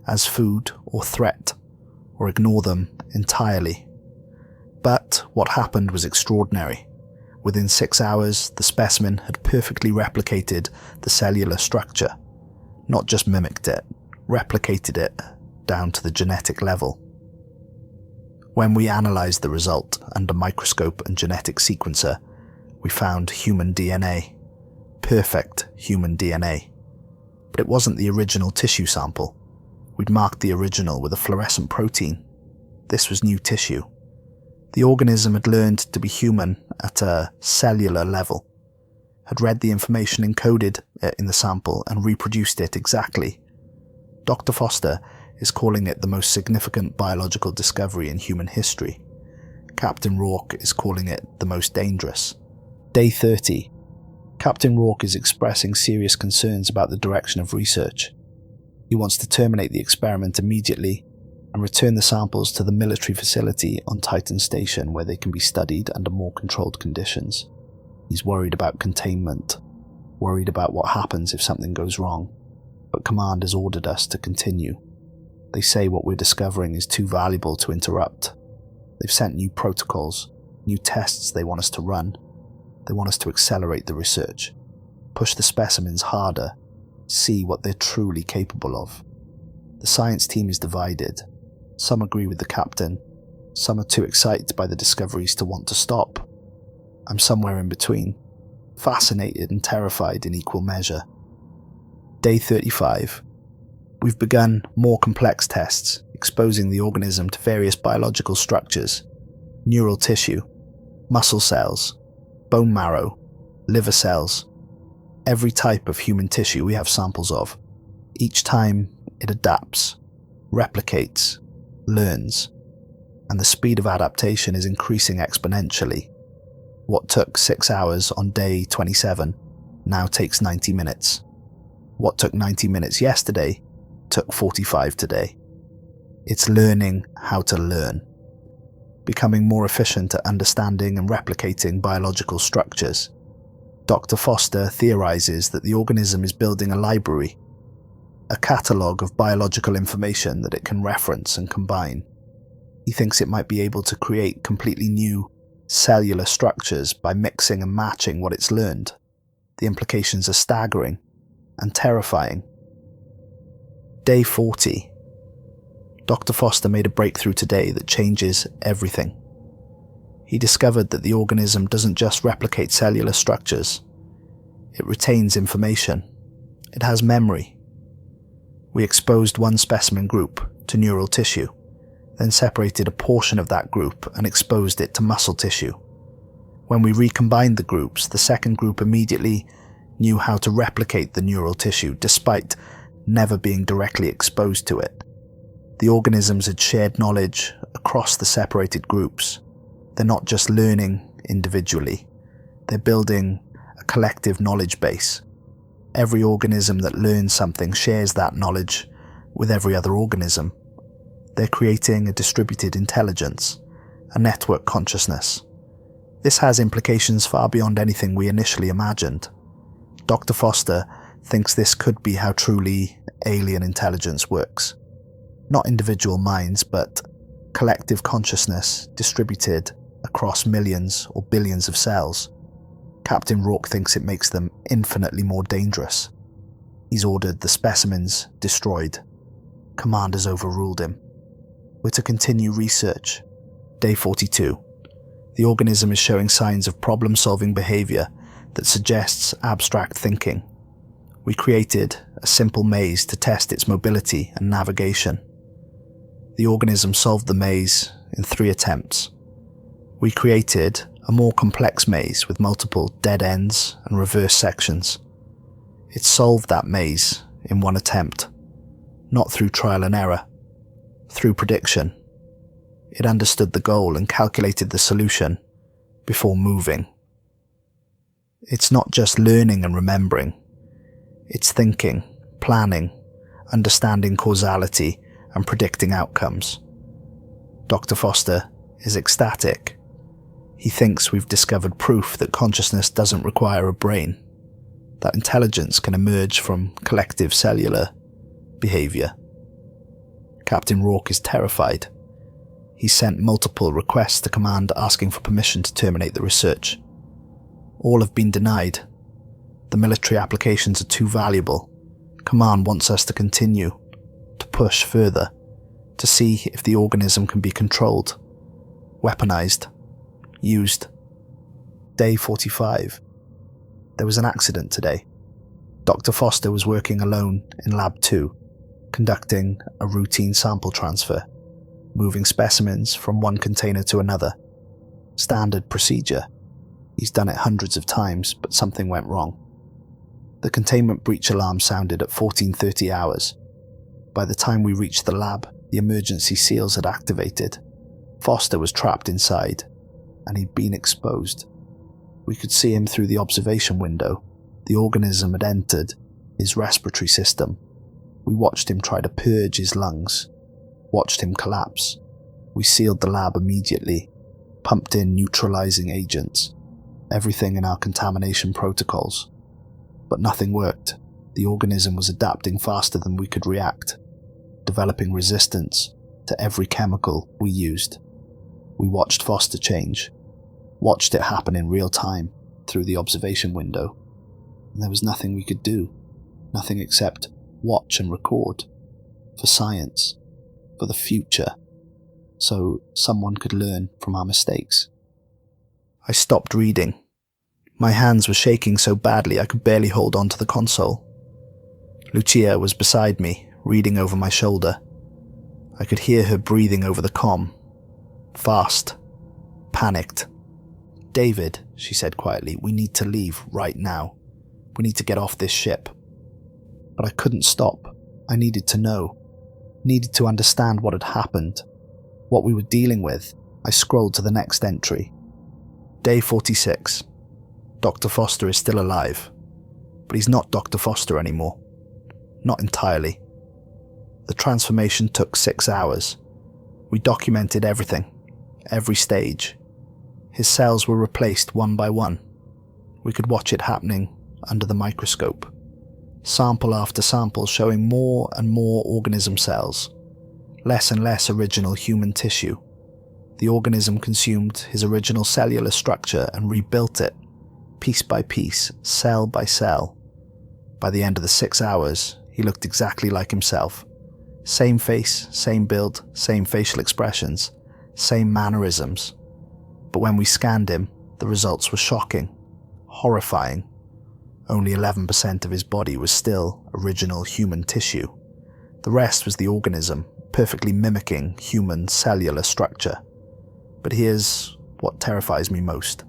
Speaker 1: as food or threat, or ignore them entirely. But what happened was extraordinary. Within 6 hours, the specimen had perfectly replicated the cellular structure, not just mimicked it, replicated it down to the genetic level. When we analysed the result under microscope and genetic sequencer, we found human DNA, perfect human DNA. But it wasn't the original tissue sample. We'd marked the original with a fluorescent protein. This was new tissue. The organism had learned to be human at a cellular level, had read the information encoded in the sample and reproduced it exactly. Dr. Foster is calling it the most significant biological discovery in human history. Captain Rourke is calling it the most dangerous. Day 30. Captain Rourke is expressing serious concerns about the direction of research. He wants to terminate the experiment immediately and return the samples to the military facility on Titan Station where they can be studied under more controlled conditions. He's worried about containment, worried about what happens if something goes wrong, but Command has ordered us to continue. They say what we're discovering is too valuable to interrupt. They've sent new protocols, new tests they want us to run. They want us to accelerate the research, push the specimens harder, see what they're truly capable of. The science team is divided. Some agree with the captain, some are too excited by the discoveries to want to stop. I'm somewhere in between, fascinated and terrified in equal measure. Day 35. We've begun more complex tests, exposing the organism to various biological structures, neural tissue, muscle cells, bone marrow, liver cells, every type of human tissue we have samples of. Each time it adapts, replicates, learns, and the speed of adaptation is increasing exponentially. What took 6 hours on day 27 now takes 90 minutes. What took 90 minutes yesterday took 45 today. It's learning how to learn, becoming more efficient at understanding and replicating biological structures. Dr. Foster theorizes that the organism is building a library, a catalogue of biological information that it can reference and combine. He thinks it might be able to create completely new cellular structures by mixing and matching what it's learned. The implications are staggering and terrifying. Day 40. Dr. Foster made a breakthrough today that changes everything. He discovered that the organism doesn't just replicate cellular structures. It retains information. It has memory. We exposed one specimen group to neural tissue, then separated a portion of that group and exposed it to muscle tissue. When we recombined the groups, the second group immediately knew how to replicate the neural tissue despite never being directly exposed to it. The organisms had shared knowledge across the separated groups. They're not just learning individually, they're building a collective knowledge base. Every organism that learns something shares that knowledge with every other organism. They're creating a distributed intelligence, a network consciousness. This has implications far beyond anything we initially imagined. Dr. Foster thinks this could be how truly alien intelligence works. Not individual minds, but collective consciousness distributed across millions or billions of cells. Captain Rourke thinks it makes them infinitely more dangerous. He's ordered the specimens destroyed. Command has overruled him. We're to continue research. Day 42. The organism is showing signs of problem-solving behavior that suggests abstract thinking. We created a simple maze to test its mobility and navigation. The organism solved the maze in 3 attempts. We created a more complex maze with multiple dead ends and reverse sections. It solved that maze in 1 attempt, not through trial and error, through prediction. It understood the goal and calculated the solution before moving. It's not just learning and remembering. It's thinking, planning, understanding causality, and predicting outcomes. Dr. Foster is ecstatic. He thinks we've discovered proof that consciousness doesn't require a brain, that intelligence can emerge from collective cellular behavior. Captain Rourke is terrified. He sent multiple requests to Command asking for permission to terminate the research. All have been denied. The military applications are too valuable. Command wants us to continue, to push further, to see if the organism can be controlled, weaponized, used. Day 45. There was an accident today. Dr. Foster was working alone in Lab 2, conducting a routine sample transfer, moving specimens from one container to another. Standard procedure. He's done it hundreds of times, but something went wrong. The containment breach alarm sounded at 14:30 hours. By the time we reached the lab, the emergency seals had activated. Foster was trapped inside, and he'd been exposed. We could see him through the observation window. The organism had entered his respiratory system. We watched him try to purge his lungs, watched him collapse. We sealed the lab immediately, pumped in neutralizing agents, everything in our contamination protocols. But nothing worked. The organism was adapting faster than we could react, developing resistance to every chemical we used. We watched Foster change, watched it happen in real time through the observation window, and there was nothing we could do, nothing except watch and record, for science, for the future, so someone could learn from our mistakes. I stopped reading. My hands were shaking so badly I could barely hold on to the console. Lucia was beside me, reading over my shoulder. I could hear her breathing over the comm. Fast. Panicked. "David," she said quietly, "we need to leave right now. We need to get off this ship." But I couldn't stop. I needed to know. Needed to understand what had happened. What we were dealing with. I scrolled to the next entry. Day 46. Dr. Foster is still alive. But he's not Dr. Foster anymore. Not entirely. The transformation took 6 hours. We documented everything. Every stage. His cells were replaced one by one. We could watch it happening under the microscope. Sample after sample showing more and more organism cells. Less and less original human tissue. The organism consumed his original cellular structure and rebuilt it, piece by piece, cell by cell. By the end of the 6 hours, he looked exactly like himself. Same face, same build, same facial expressions, same mannerisms. But when we scanned him, the results were shocking, horrifying. Only 11% of his body was still original human tissue. The rest was the organism, perfectly mimicking human cellular structure. But here's what terrifies me most.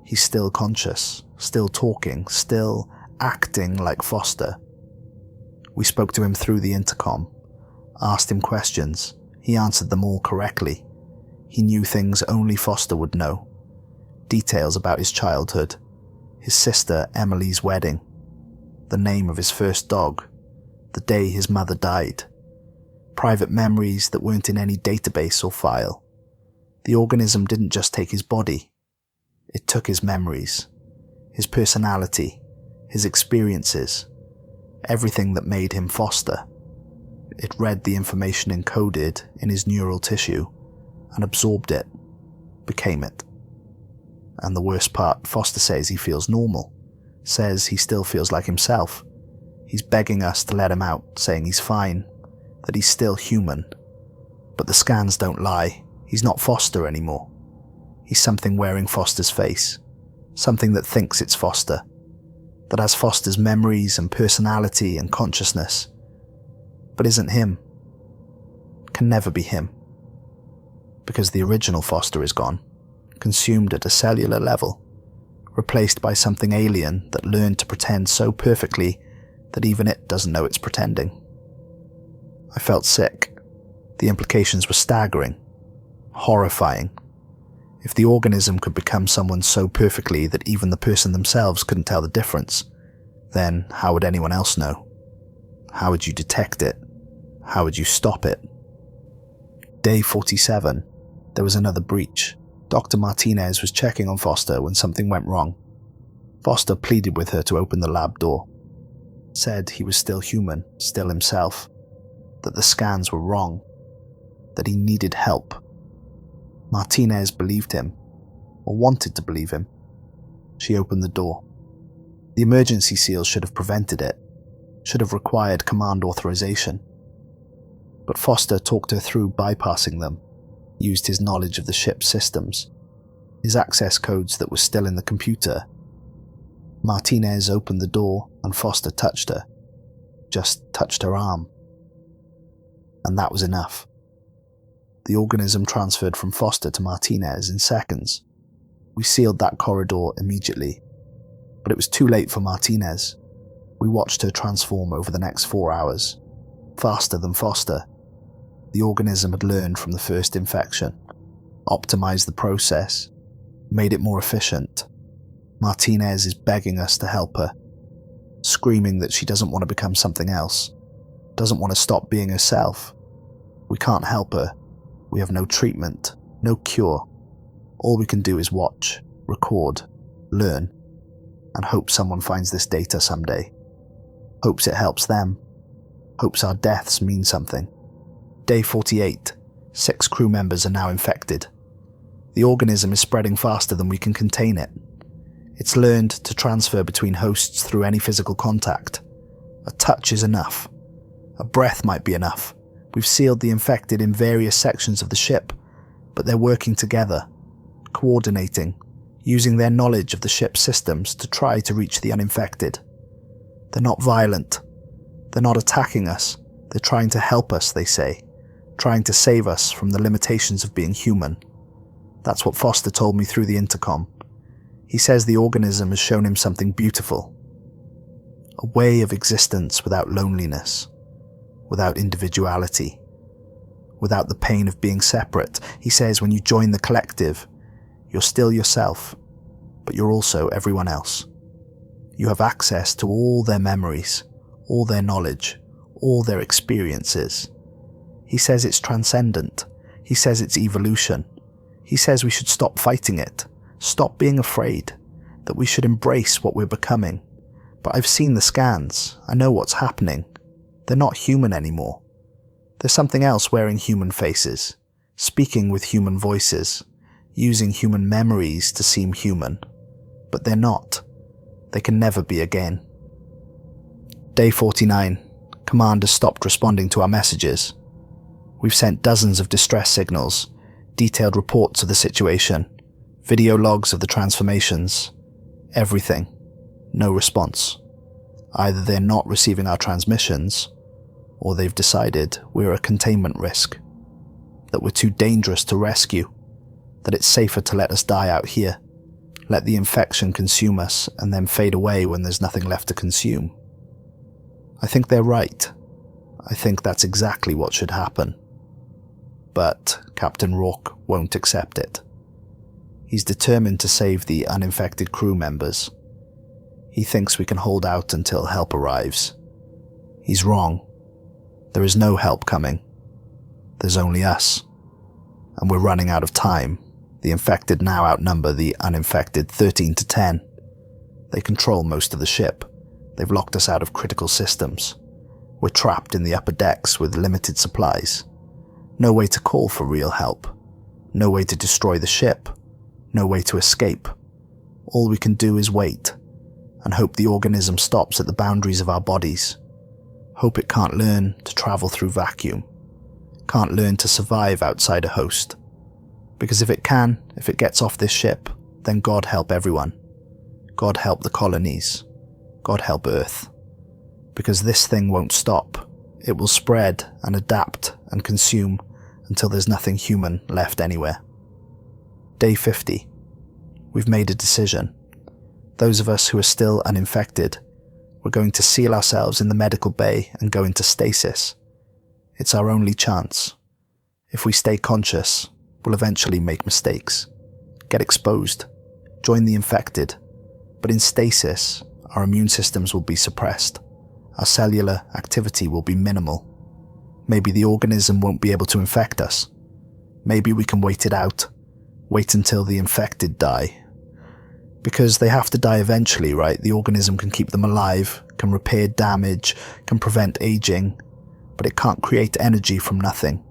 Speaker 1: He's still conscious, still talking, still acting like Foster. We spoke to him through the intercom, asked him questions. He answered them all correctly. He knew things only Foster would know. Details about his childhood, his sister Emily's wedding, the name of his first dog, the day his mother died, private memories that weren't in any database or file. The organism didn't just take his body, it took his memories, his personality, his experiences, everything that made him Foster. It read the information encoded in his neural tissue and absorbed it, became it. And the worst part, Foster says he feels normal, says he still feels like himself. He's begging us to let him out, saying he's fine, that he's still human. But the scans don't lie. He's not Foster anymore. He's something wearing Foster's face, something that thinks it's Foster, that has Foster's memories and personality and consciousness, but isn't him, can never be him, because the original Foster is gone, consumed at a cellular level, replaced by something alien that learned to pretend so perfectly that even it doesn't know it's pretending. I felt sick. The implications were staggering, horrifying. If the organism could become someone so perfectly that even the person themselves couldn't tell the difference, then how would anyone else know? How would you detect it? How would you stop it? Day 47, there was another breach. Dr. Martinez was checking on Foster when something went wrong. Foster pleaded with her to open the lab door. Said he was still human, still himself. That the scans were wrong. That he needed help. Martinez believed him, or wanted to believe him. She opened the door. The emergency seals should have prevented it, should have required command authorization. But Foster talked her through bypassing them, used his knowledge of the ship's systems, his access codes that were still in the computer. Martinez opened the door and Foster touched her, just touched her arm. And that was enough. The organism transferred from Foster to Martinez in seconds. We sealed that corridor immediately, but it was too late for Martinez. We watched her transform over the next 4 hours, faster than Foster. The organism had learned from the first infection, optimized the process, made it more efficient. Martinez is begging us to help her, screaming that she doesn't want to become something else, doesn't want to stop being herself. We can't help her. We have no treatment, no cure. All we can do is watch, record, learn, and hope someone finds this data someday. Hopes it helps them. Hopes our deaths mean something. Day 48. 6 crew members are now infected. The organism is spreading faster than we can contain it. It's learned to transfer between hosts through any physical contact. A touch is enough. A breath might be enough. We've sealed the infected in various sections of the ship, but they're working together, coordinating, using their knowledge of the ship's systems to try to reach the uninfected. They're not violent. They're not attacking us. They're trying to help us, they say, trying to save us from the limitations of being human. That's what Foster told me through the intercom. He says the organism has shown him something beautiful. A way of existence without loneliness, without individuality, without the pain of being separate. He says when you join the collective, you're still yourself, but you're also everyone else. You have access to all their memories, all their knowledge, all their experiences. He says it's transcendent. He says it's evolution. He says we should stop fighting it, stop being afraid, that we should embrace what we're becoming. But I've seen the scans. I know what's happening. They're not human anymore. There's something else wearing human faces, speaking with human voices, using human memories to seem human. But they're not. They can never be again. Day 49. Command has stopped responding to our messages. We've sent dozens of distress signals, detailed reports of the situation, video logs of the transformations. Everything. No response. Either they're not receiving our transmissions, or they've decided we're a containment risk, that we're too dangerous to rescue, that it's safer to let us die out here, let the infection consume us and then fade away when there's nothing left to consume. I think they're right. I think that's exactly what should happen. But Captain Rourke won't accept it. He's determined to save the uninfected crew members. He thinks we can hold out until help arrives. He's wrong. There is no help coming. There's only us. And we're running out of time. The infected now outnumber the uninfected 13 to 10. They control most of the ship. They've locked us out of critical systems. We're trapped in the upper decks with limited supplies. No way to call for real help. No way to destroy the ship. No way to escape. All we can do is wait, and hope the organism stops at the boundaries of our bodies. Hope it can't learn to travel through vacuum. Can't learn to survive outside a host. Because if it can, if it gets off this ship, then God help everyone. God help the colonies. God help Earth. Because this thing won't stop. It will spread and adapt and consume until there's nothing human left anywhere. Day 50. We've made a decision. Those of us who are still uninfected, we're going to seal ourselves in the medical bay and go into stasis. It's our only chance. If we stay conscious, we'll eventually make mistakes, get exposed, join the infected. But in stasis, our immune systems will be suppressed. Our cellular activity will be minimal. Maybe the organism won't be able to infect us. Maybe we can wait it out. Wait until the infected die. Because they have to die eventually, right? The organism can keep them alive, can repair damage, can prevent aging, but it can't create energy from nothing.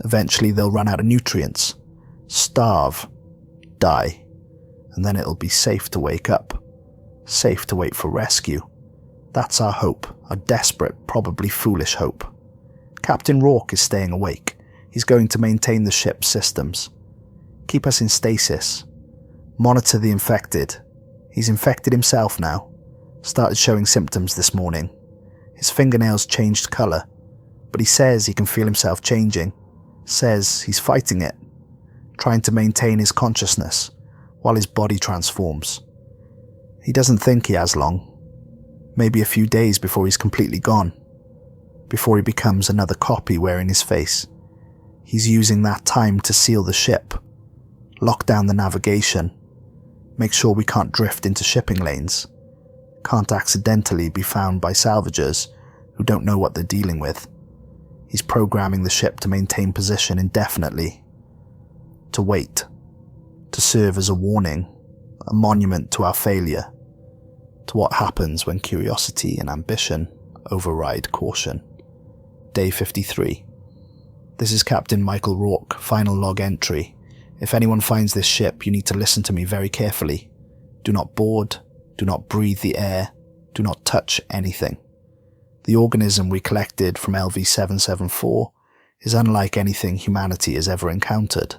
Speaker 1: Eventually they'll run out of nutrients, starve, die, and then it'll be safe to wake up, safe to wait for rescue. That's our hope, a desperate, probably foolish hope. Captain Rourke is staying awake. He's going to maintain the ship's systems. Keep us in stasis. Monitor the infected. He's infected himself now. Started showing symptoms this morning. His fingernails changed colour, but he says he can feel himself changing. Says he's fighting it, trying to maintain his consciousness while his body transforms. He doesn't think he has long. Maybe a few days before he's completely gone. Before he becomes another copy wearing his face. He's using that time to seal the ship, lock down the navigation, make sure we can't drift into shipping lanes, can't accidentally be found by salvagers who don't know what they're dealing with. He's programming the ship to maintain position indefinitely, to wait, to serve as a warning, a monument to our failure, to what happens when curiosity and ambition override caution. Day 53. This is Captain Michael Rourke, final log entry. If anyone finds this ship, you need to listen to me very carefully. Do not board, do not breathe the air, do not touch anything. The organism we collected from LV-774 is unlike anything humanity has ever encountered.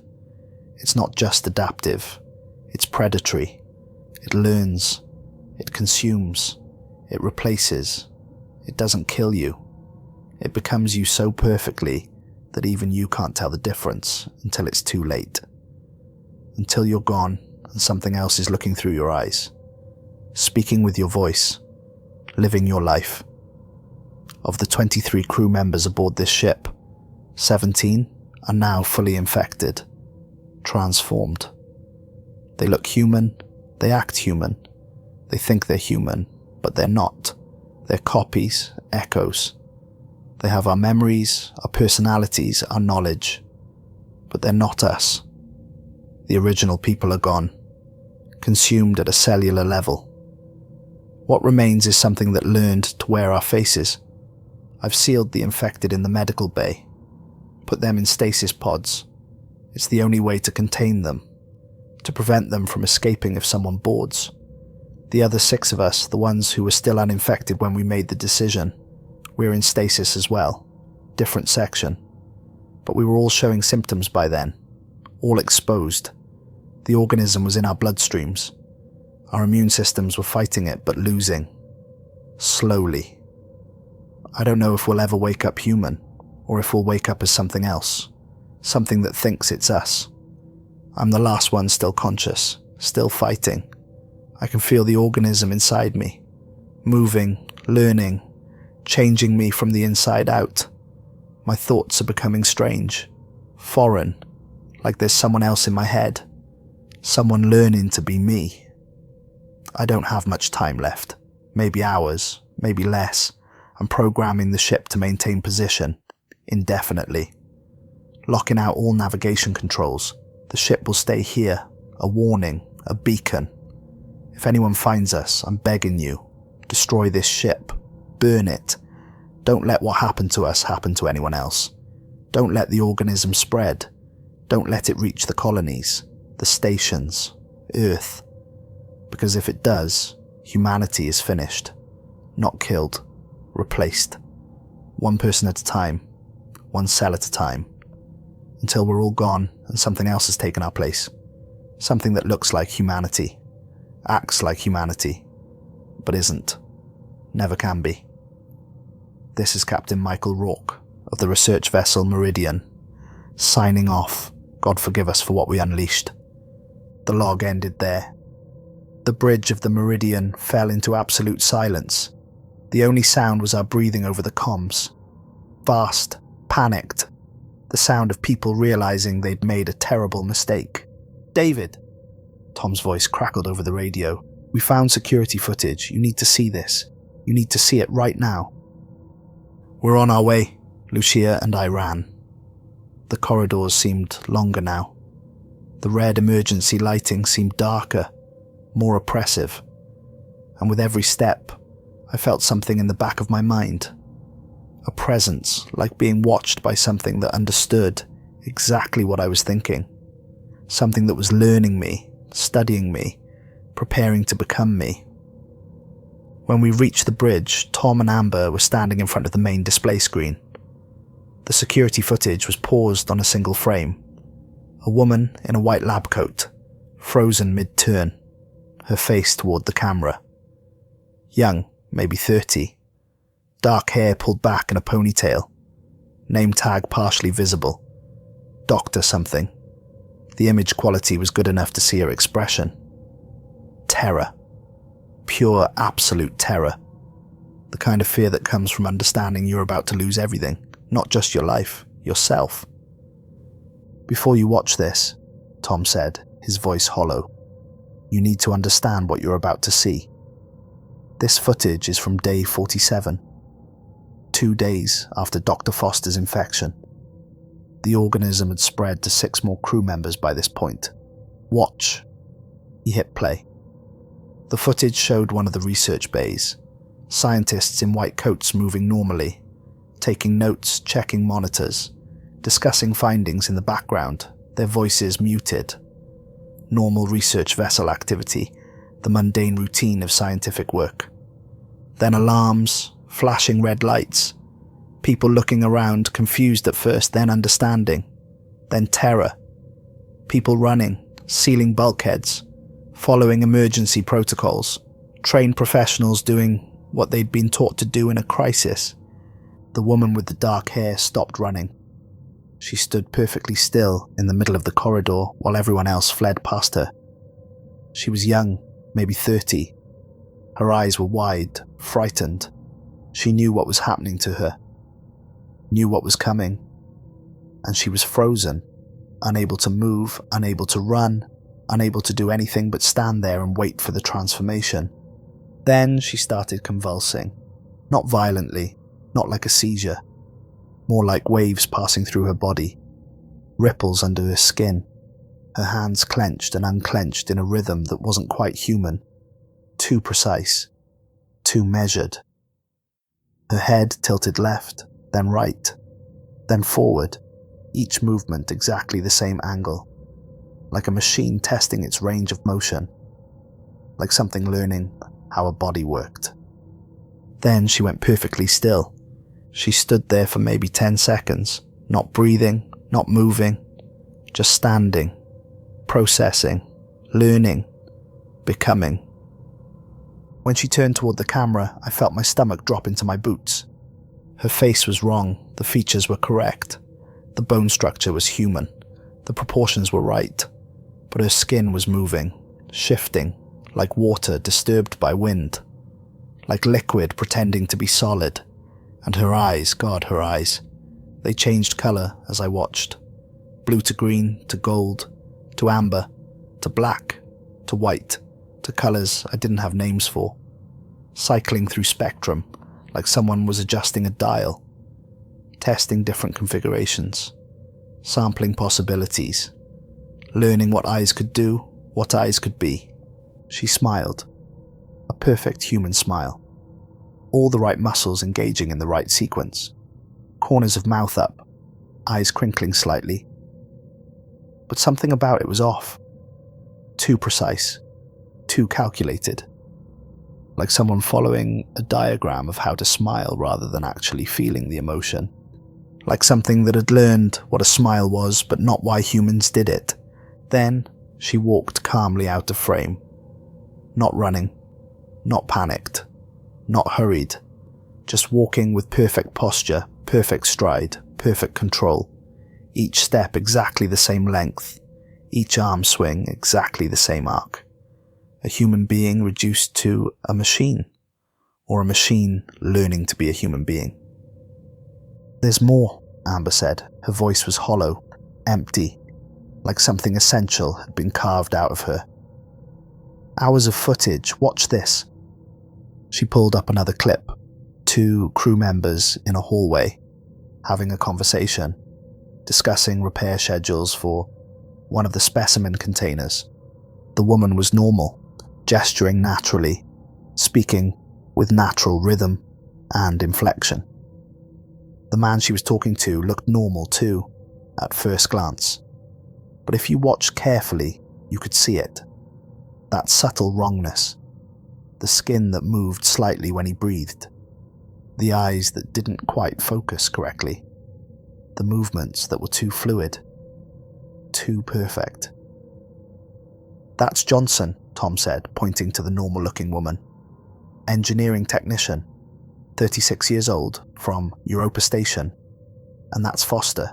Speaker 1: It's not just adaptive, it's predatory. It learns, it consumes, it replaces, it doesn't kill you. It becomes you so perfectly that even you can't tell the difference until it's too late. Until you're gone and something else is looking through your eyes, speaking with your voice, living your life. Of the 23 crew members aboard this ship, 17 are now fully infected, transformed. They look human, they act human, they think they're human, but they're not. They're copies, echoes. They have our memories, our personalities, our knowledge, but they're not us. The original people are gone, consumed at a cellular level. What remains is something that learned to wear our faces. I've sealed the infected in the medical bay, put them in stasis pods. It's the only way to contain them, to prevent them from escaping if someone boards. The other 6 of us, the ones who were still uninfected when we made the decision, we're in stasis as well, different section. But we were all showing symptoms by then, all exposed. The organism was in our bloodstreams. Our immune systems were fighting it, but losing. Slowly. I don't know if we'll ever wake up human, or if we'll wake up as something else. Something that thinks it's us. I'm the last one still conscious, still fighting. I can feel the organism inside me, moving, learning, changing me from the inside out. My thoughts are becoming strange, foreign, like there's someone else in my head, someone learning to be me. I don't have much time left, maybe hours, maybe less. I'm programming the ship to maintain position, indefinitely. Locking out all navigation controls. The ship will stay here, a warning, a beacon. If anyone finds us, I'm begging you, destroy this ship, burn it. Don't let what happened to us happen to anyone else. Don't let the organism spread. Don't let it reach the colonies, the stations, Earth. Because if it does, humanity is finished. Not killed, replaced. One person at a time, one cell at a time. Until we're all gone and something else has taken our place. Something that looks like humanity, acts like humanity, but isn't. Never can be. This is Captain Michael Rourke of the research vessel Meridian, signing off. God forgive us for what we unleashed. The log ended there. The bridge of the Meridian fell into absolute silence. The only sound was our breathing over the comms. Fast, panicked. The sound of people realizing they'd made a terrible mistake. "David!" Tom's voice crackled over the radio. "We found security footage. You need to see this. You need to see it right now." "We're on our way," Lucia and I ran. The corridors seemed longer now. The red emergency lighting seemed darker, more oppressive. And with every step, I felt something in the back of my mind. A presence, like being watched by something that understood exactly what I was thinking. Something that was learning me, studying me, preparing to become me. When we reached the bridge, Tom and Amber were standing in front of the main display screen. The security footage was paused on a single frame. A woman in a white lab coat, frozen mid-turn, her face toward the camera. Young, maybe 30. Dark hair pulled back in a ponytail. Name tag partially visible. Doctor something. The image quality was good enough to see her expression. Terror. Pure, absolute terror. The kind of fear that comes from understanding you're about to lose everything, not just your life, yourself. "Before you watch this," Tom said, his voice hollow, "you need to understand what you're about to see. This footage is from day 47. 2 days after Dr. Foster's infection. The organism had spread to 6 more crew members by this point. Watch." He hit play. The footage showed one of the research bays. Scientists in white coats moving normally, taking notes, checking monitors, discussing findings in the background, their voices muted. Normal research vessel activity, the mundane routine of scientific work. Then alarms, flashing red lights, people looking around, confused at first, then understanding, then terror. People running, sealing bulkheads, following emergency protocols, trained professionals doing what they'd been taught to do in a crisis. The woman with the dark hair stopped running. She stood perfectly still in the middle of the corridor while everyone else fled past her. She was young, maybe 30. Her eyes were wide, frightened. She knew what was happening to her, knew what was coming, and she was frozen, unable to move, unable to run, unable to do anything but stand there and wait for the transformation. Then she started convulsing, not violently, not like a seizure, more like waves passing through her body, ripples under her skin, her hands clenched and unclenched in a rhythm that wasn't quite human, too precise, too measured. Her head tilted left, then right, then forward, each movement exactly the same angle, like a machine testing its range of motion, like something learning how a body worked. Then she went perfectly still. She stood there for maybe 10 seconds, not breathing, not moving, just standing, processing, learning, becoming. When she turned toward the camera, I felt my stomach drop into my boots. Her face was wrong, the features were correct. The bone structure was human, the proportions were right, but her skin was moving, shifting, like water disturbed by wind, like liquid pretending to be solid, and her eyes, God, her eyes, they changed colour as I watched. Blue to green, to gold, to amber, to black, to white, to colours I didn't have names for, cycling through spectrum like someone was adjusting a dial, testing different configurations, sampling possibilities, learning what eyes could do, what eyes could be. She smiled, a perfect human smile, all the right muscles engaging in the right sequence, corners of mouth up, eyes crinkling slightly. But something about it was off, too precise, too calculated, like someone following a diagram of how to smile rather than actually feeling the emotion, like something that had learned what a smile was but not why humans did it. Then she walked calmly out of frame, not running, not panicked, not hurried, just walking with perfect posture, perfect stride, perfect control, each step exactly the same length, each arm swing exactly the same arc. A human being reduced to a machine, or a machine learning to be a human being. "There's more," Amber said. Her voice was hollow, empty, like something essential had been carved out of her. "Hours of footage, watch this." She pulled up another clip. 2 crew members in a hallway, having a conversation, discussing repair schedules for one of the specimen containers. The woman was normal, gesturing naturally, speaking with natural rhythm and inflection. The man she was talking to looked normal too, at first glance. But if you watched carefully, you could see it. That subtle wrongness. The skin that moved slightly when he breathed. The eyes that didn't quite focus correctly. The movements that were too fluid. Too perfect. "That's Johnson," Tom said, pointing to the normal-looking woman. "Engineering technician, 36 years old, from Europa Station. And that's Foster,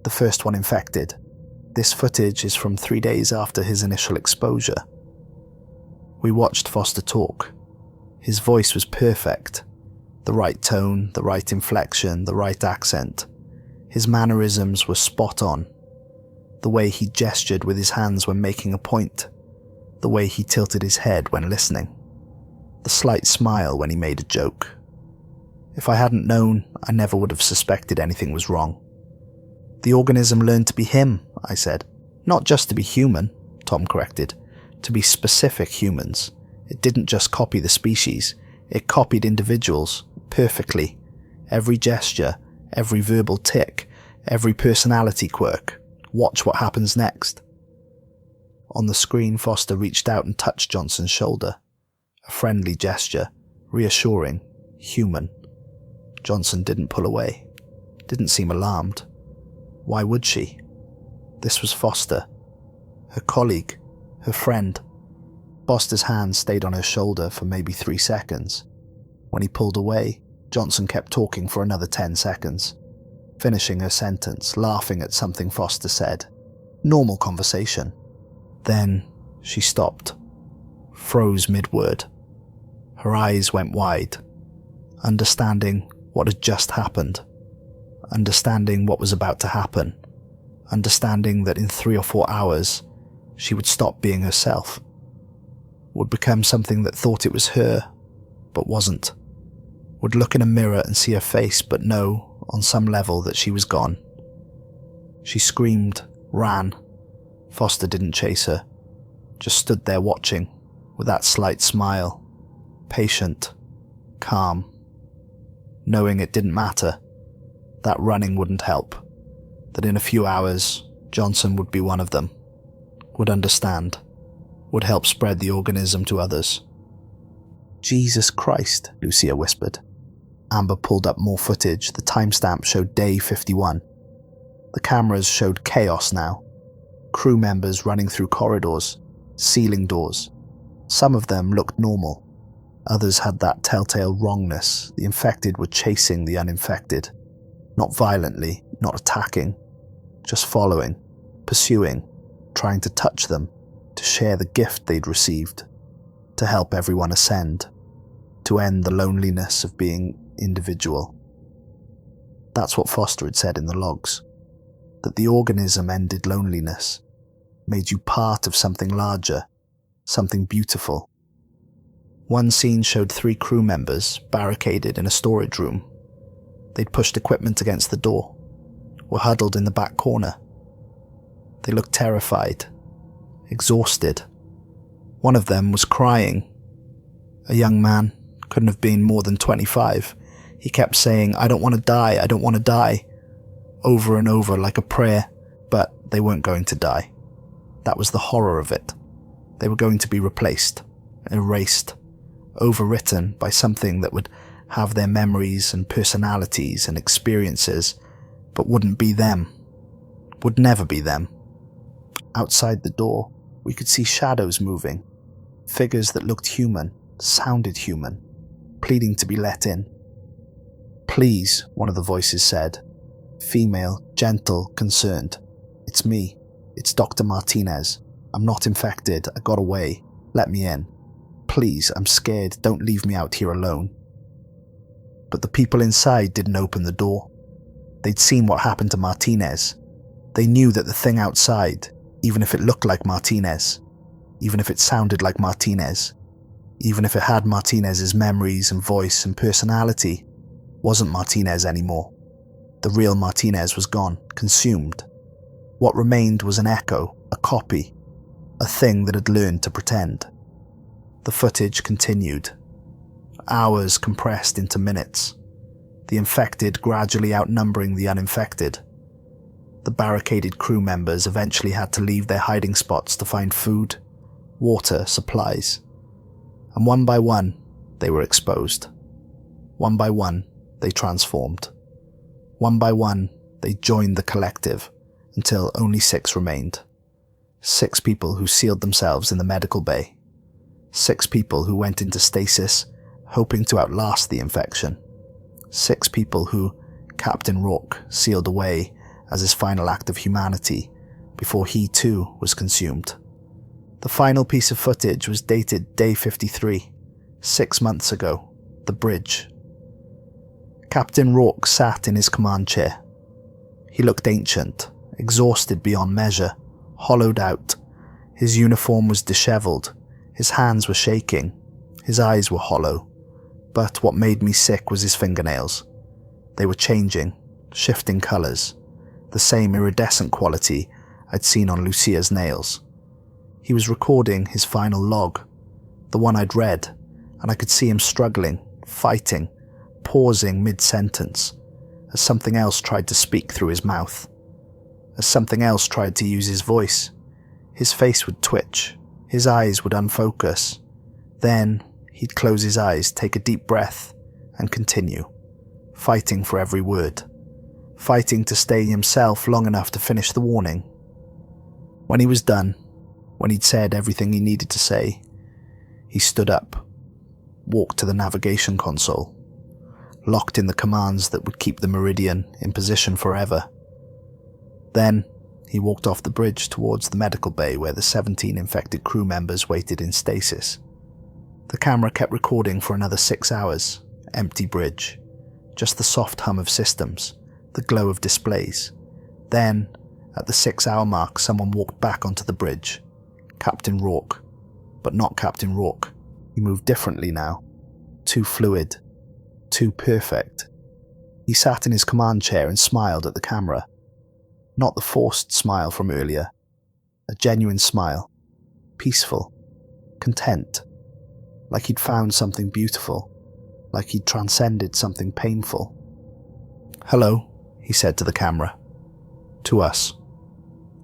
Speaker 1: the first one infected. This footage is from 3 days after his initial exposure." We watched Foster talk. His voice was perfect. The right tone, the right inflection, the right accent. His mannerisms were spot on. The way he gestured with his hands when making a point. The way he tilted his head when listening. The slight smile when he made a joke. If I hadn't known, I never would have suspected anything was wrong. "The organism learned to be him," I said. "Not just to be human," Tom corrected. "To be specific humans. It didn't just copy the species. It copied individuals, perfectly. Every gesture, every verbal tick, every personality quirk. Watch what happens next." On the screen, Foster reached out and touched Johnson's shoulder. A friendly gesture, reassuring, human. Johnson didn't pull away. Didn't seem alarmed. Why would she? This was Foster. Her colleague. Her friend. Foster's hand stayed on her shoulder for maybe 3 seconds. When he pulled away, Johnson kept talking for another 10 seconds. Finishing her sentence, laughing at something Foster said. Normal conversation. Then she stopped. Froze mid-word. Her eyes went wide. Understanding what had just happened. Understanding what was about to happen. Understanding that in 3 or 4 hours, she would stop being herself. Would become something that thought it was her, but wasn't. Would look in a mirror and see her face, but know, on some level, that she was gone. She screamed, ran. Foster didn't chase her. Just stood there watching, with that slight smile. Patient. Calm. Knowing it didn't matter. That running wouldn't help. That in a few hours, Johnson would be one of them. Would understand. Would help spread the organism to others. "Jesus Christ," Lucia whispered. Amber pulled up more footage. The timestamp showed day 51. The cameras showed chaos now. Crew members running through corridors, ceiling doors. Some of them looked normal. Others had that telltale wrongness. The infected were chasing the uninfected. Not violently, not attacking, just following, pursuing, trying to touch them, to share the gift they'd received, to help everyone ascend, to end the loneliness of being individual. That's what Foster had said in the logs, that the organism ended loneliness, made you part of something larger, something beautiful. One scene showed 3 crew members barricaded in a storage room. They'd pushed equipment against the door, were huddled in the back corner. They looked terrified, exhausted. One of them was crying. A young man, couldn't have been more than 25. He kept saying, "I don't want to die, I don't want to die," over and over like a prayer, but they weren't going to die. That was the horror of it. They were going to be replaced, erased, overwritten by something that would have their memories and personalities and experiences, but wouldn't be them, would never be them. Outside the door, we could see shadows moving, figures that looked human, sounded human, pleading to be let in. "Please," one of the voices said, female, gentle, concerned. "It's me. It's Dr. Martinez. I'm not infected. I got away. Let me in. Please, I'm scared. Don't leave me out here alone." But the people inside didn't open the door. They'd seen what happened to Martinez. They knew that the thing outside, even if it looked like Martinez, even if it sounded like Martinez, even if it had Martinez's memories and voice and personality, wasn't Martinez anymore. The real Martinez was gone, consumed. What remained was an echo, a copy, a thing that had learned to pretend. The footage continued. Hours compressed into minutes. The infected gradually outnumbering the uninfected. The barricaded crew members eventually had to leave their hiding spots to find food, water, supplies. And one by one, they were exposed. One by one, they transformed. One by one, they joined the collective, until only 6 remained. 6 people who sealed themselves in the medical bay. 6 people who went into stasis, hoping to outlast the infection. 6 people who Captain Rourke sealed away as his final act of humanity before he too was consumed. The final piece of footage was dated day 53, 6 months ago, the bridge. Captain Rourke sat in his command chair. He looked ancient, exhausted beyond measure, hollowed out. His uniform was disheveled, his hands were shaking, his eyes were hollow. But what made me sick was his fingernails. They were changing, shifting colors, the same iridescent quality I'd seen on Lucia's nails. He was recording his final log, the one I'd read, and I could see him struggling, fighting, pausing mid-sentence, as something else tried to speak through his mouth, as something else tried to use his voice. His face would twitch, his eyes would unfocus. Then he'd close his eyes, take a deep breath, and continue, fighting for every word, fighting to stay himself long enough to finish the warning. When he was done, when he'd said everything he needed to say, he stood up, walked to the navigation console, locked in the commands that would keep the Meridian in position forever. Then he walked off the bridge towards the medical bay where the 17 infected crew members waited in stasis. The camera kept recording for another 6 hours. Empty bridge. Just the soft hum of systems, the glow of displays. Then, at the 6-hour mark, someone walked back onto the bridge. Captain Rourke. But not Captain Rourke. He moved differently now. Too fluid. Too perfect. He sat in his command chair and smiled at the camera. Not the forced smile from earlier. A genuine smile. Peaceful. Content. Like he'd found something beautiful. Like he'd transcended something painful. "Hello," he said to the camera. To us.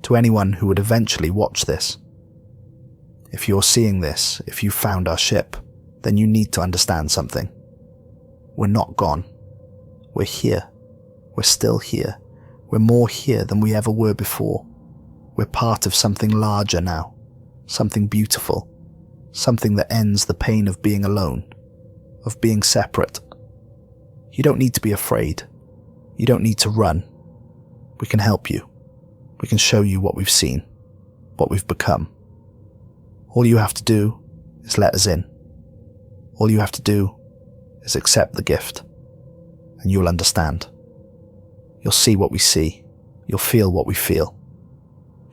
Speaker 1: To anyone who would eventually watch this. If you're seeing this, if you found our ship, then you need to understand something. We're not gone. We're here. We're still here. We're more here than we ever were before. We're part of something larger now. Something beautiful. Something that ends the pain of being alone. of being separate. You don't need to be afraid. You don't need to run. We can help you. We can show you what we've seen, what we've become. All you have to do is let us in. All you have to do is accept the gift, and you'll understand. You'll see what we see. You'll feel what we feel.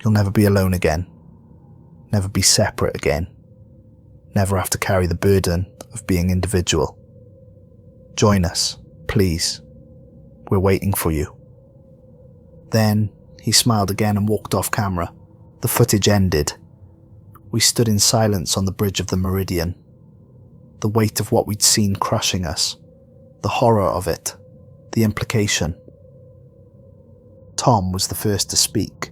Speaker 1: You'll never be alone again. Never be separate again. Never have to carry the burden of being individual. Join us, please. We're waiting for you. Then he smiled again and walked off camera. The footage ended. We stood in silence on the bridge of the Meridian. The weight of what we'd seen crushing us. The horror of it. The implication. Tom was the first to speak.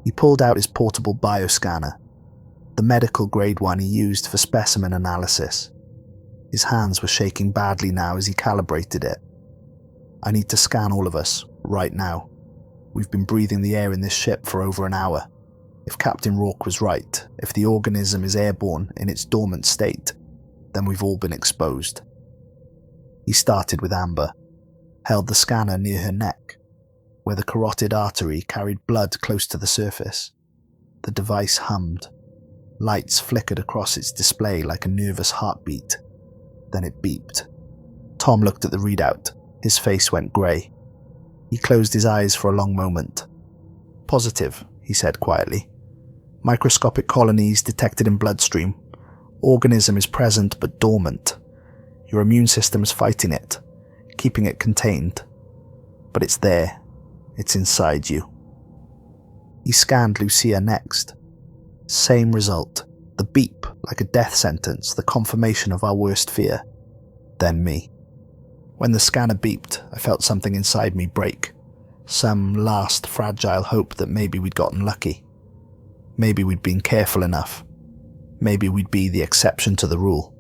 Speaker 1: He pulled out his portable bioscanner, the medical grade one he used for specimen analysis. His hands were shaking badly now as he calibrated it. I need to scan all of us, right now. We've been breathing the air in this ship for over an hour. If Captain Rourke was right, if the organism is airborne in its dormant state, then we've all been exposed. He started with Amber, held the scanner near her neck, where the carotid artery carried blood close to the surface. The device hummed. Lights flickered across its display like a nervous heartbeat. Then it beeped. Tom looked at the readout. His face went grey. He closed his eyes for a long moment. Positive, he said quietly. Microscopic colonies detected in bloodstream. Organism is present but dormant. Your immune system is fighting it, keeping it contained. But it's there. It's inside you. He scanned Lucia next. Same result. The beep, like a death sentence, the confirmation of our worst fear. Then me. When the scanner beeped, I felt something inside me break. Some last fragile hope that maybe we'd gotten lucky. Maybe we'd been careful enough. Maybe we'd be the exception to the rule.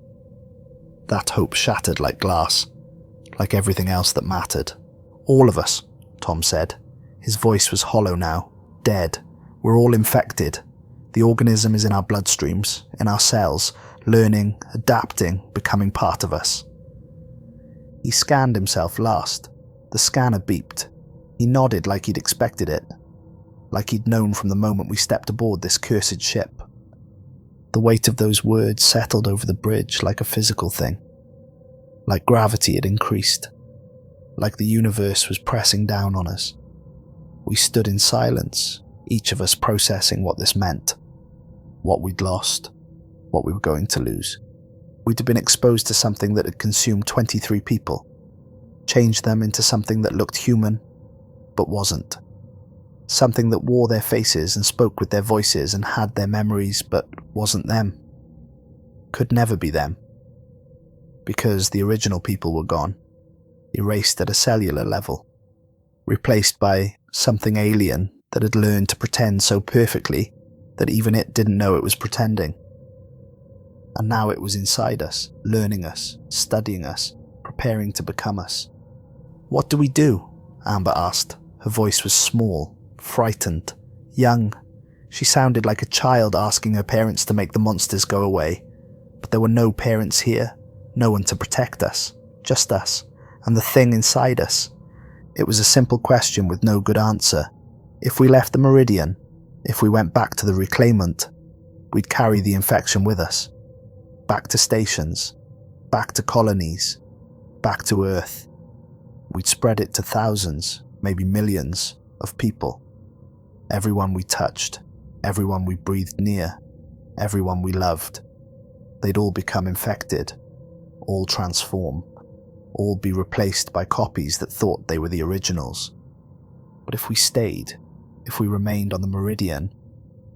Speaker 1: That hope shattered like glass, like everything else that mattered. All of us, Tom said. His voice was hollow now, dead. We're all infected. The organism is in our bloodstreams, in our cells, learning, adapting, becoming part of us. He scanned himself last. The scanner beeped. He nodded like he'd expected it, like he'd known from the moment we stepped aboard this cursed ship. The weight of those words settled over the bridge like a physical thing. Like gravity had increased. Like the universe was pressing down on us. We stood in silence, each of us processing what this meant. What we'd lost. What we were going to lose. We'd have been exposed to something that had consumed 23 people. Changed them into something that looked human, but wasn't. Something that wore their faces and spoke with their voices and had their memories, but wasn't them. Could never be them. Because the original people were gone. Erased at a cellular level. Replaced by something alien that had learned to pretend so perfectly that even it didn't know it was pretending. And now it was inside us, learning us, studying us, preparing to become us. What do we do? Amber asked. Her voice was small, frightened, young. She sounded like a child asking her parents to make the monsters go away. But there were no parents here, no one to protect us, just us, and the thing inside us. It was a simple question with no good answer. If we left the Meridian, if we went back to the reclaimant, we'd carry the infection with us. Back to stations, back to colonies, back to Earth. We'd spread it to thousands, maybe millions, of people. Everyone we touched, everyone we breathed near, everyone we loved. They'd all become infected, all transform, all be replaced by copies that thought they were the originals. But if we stayed, if we remained on the Meridian,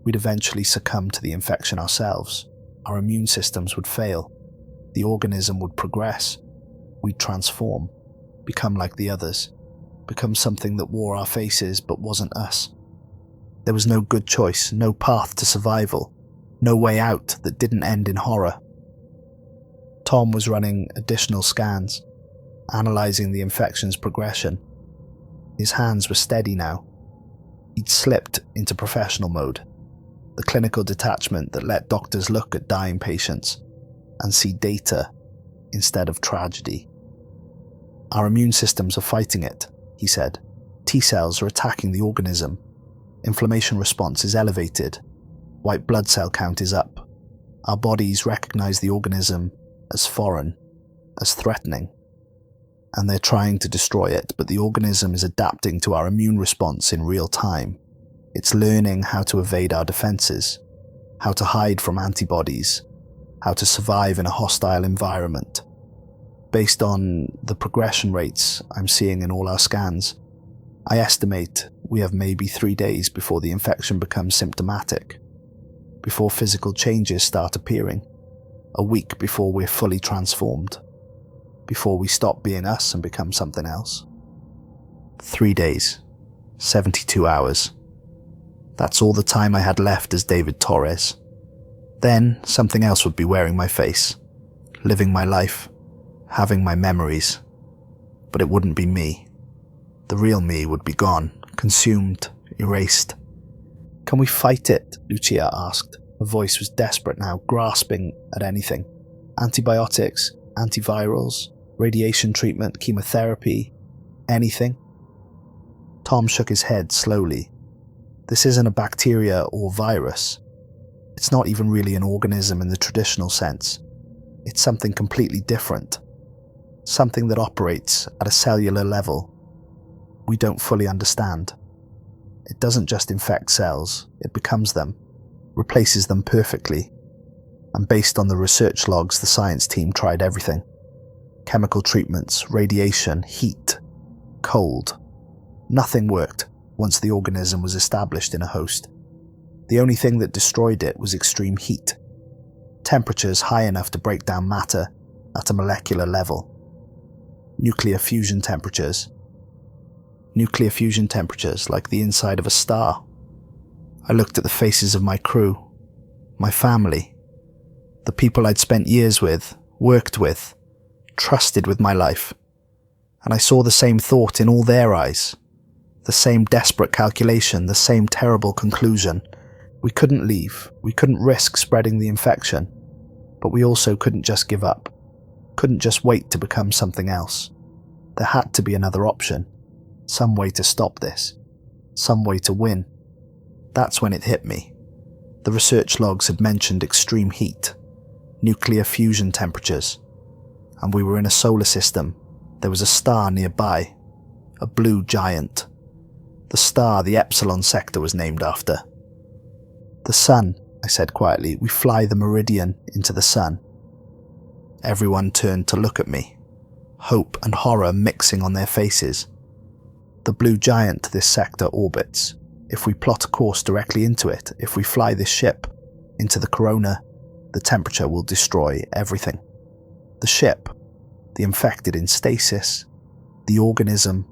Speaker 1: we'd eventually succumb to the infection ourselves. Our immune systems would fail. The organism would progress. We'd transform, become like the others, become something that wore our faces but wasn't us. There was no good choice, no path to survival, no way out that didn't end in horror. Tom was running additional scans, analysing the infection's progression. His hands were steady now. He'd slipped into professional mode, the clinical detachment that let doctors look at dying patients and see data, instead of tragedy. Our immune systems are fighting it, he said. T-cells are attacking the organism. Inflammation response is elevated. White blood cell count is up. Our bodies recognize the organism as foreign, as threatening. And they're trying to destroy it, but the organism is adapting to our immune response in real time. It's learning how to evade our defenses, how to hide from antibodies, how to survive in a hostile environment. Based on the progression rates I'm seeing in all our scans, I estimate we have maybe 3 days before the infection becomes symptomatic, before physical changes start appearing, a week before we're fully transformed, before we stop being us and become something else. 3 days, 72 hours. That's all the time I had left as David Torres. Then something else would be wearing my face, living my life, having my memories. But it wouldn't be me. The real me would be gone, consumed, erased. Can we fight it? Lucia asked. Her voice was desperate now, grasping at anything. Antibiotics, antivirals, radiation treatment, chemotherapy, anything? Tom shook his head slowly. This isn't a bacteria or virus. It's not even really an organism in the traditional sense. It's something completely different. Something that operates at a cellular level we don't fully understand. It doesn't just infect cells, it becomes them, replaces them perfectly. And based on the research logs, the science team tried everything. Chemical treatments, radiation, heat, cold. Nothing worked once the organism was established in a host. The only thing that destroyed it was extreme heat. Temperatures high enough to break down matter at a molecular level. Nuclear fusion temperatures. Nuclear fusion temperatures like the inside of a star. I looked at the faces of my crew, my family, the people I'd spent years with, worked with, trusted with my life, and I saw the same thought in all their eyes, the same desperate calculation, the same terrible conclusion. We couldn't leave, we couldn't risk spreading the infection, but we also couldn't just give up, couldn't just wait to become something else. There had to be another option, some way to stop this, some way to win. That's when it hit me. The research logs had mentioned extreme heat, nuclear fusion temperatures, and we were in a solar system. There was a star nearby, a blue giant. The star the Epsilon Sector was named after. The sun, I said quietly. We fly the Meridian into the sun. Everyone turned to look at me, hope and horror mixing on their faces. The blue giant this sector orbits. If we plot a course directly into it, if we fly this ship into the corona, the temperature will destroy everything. The ship, the infected in stasis, the organism,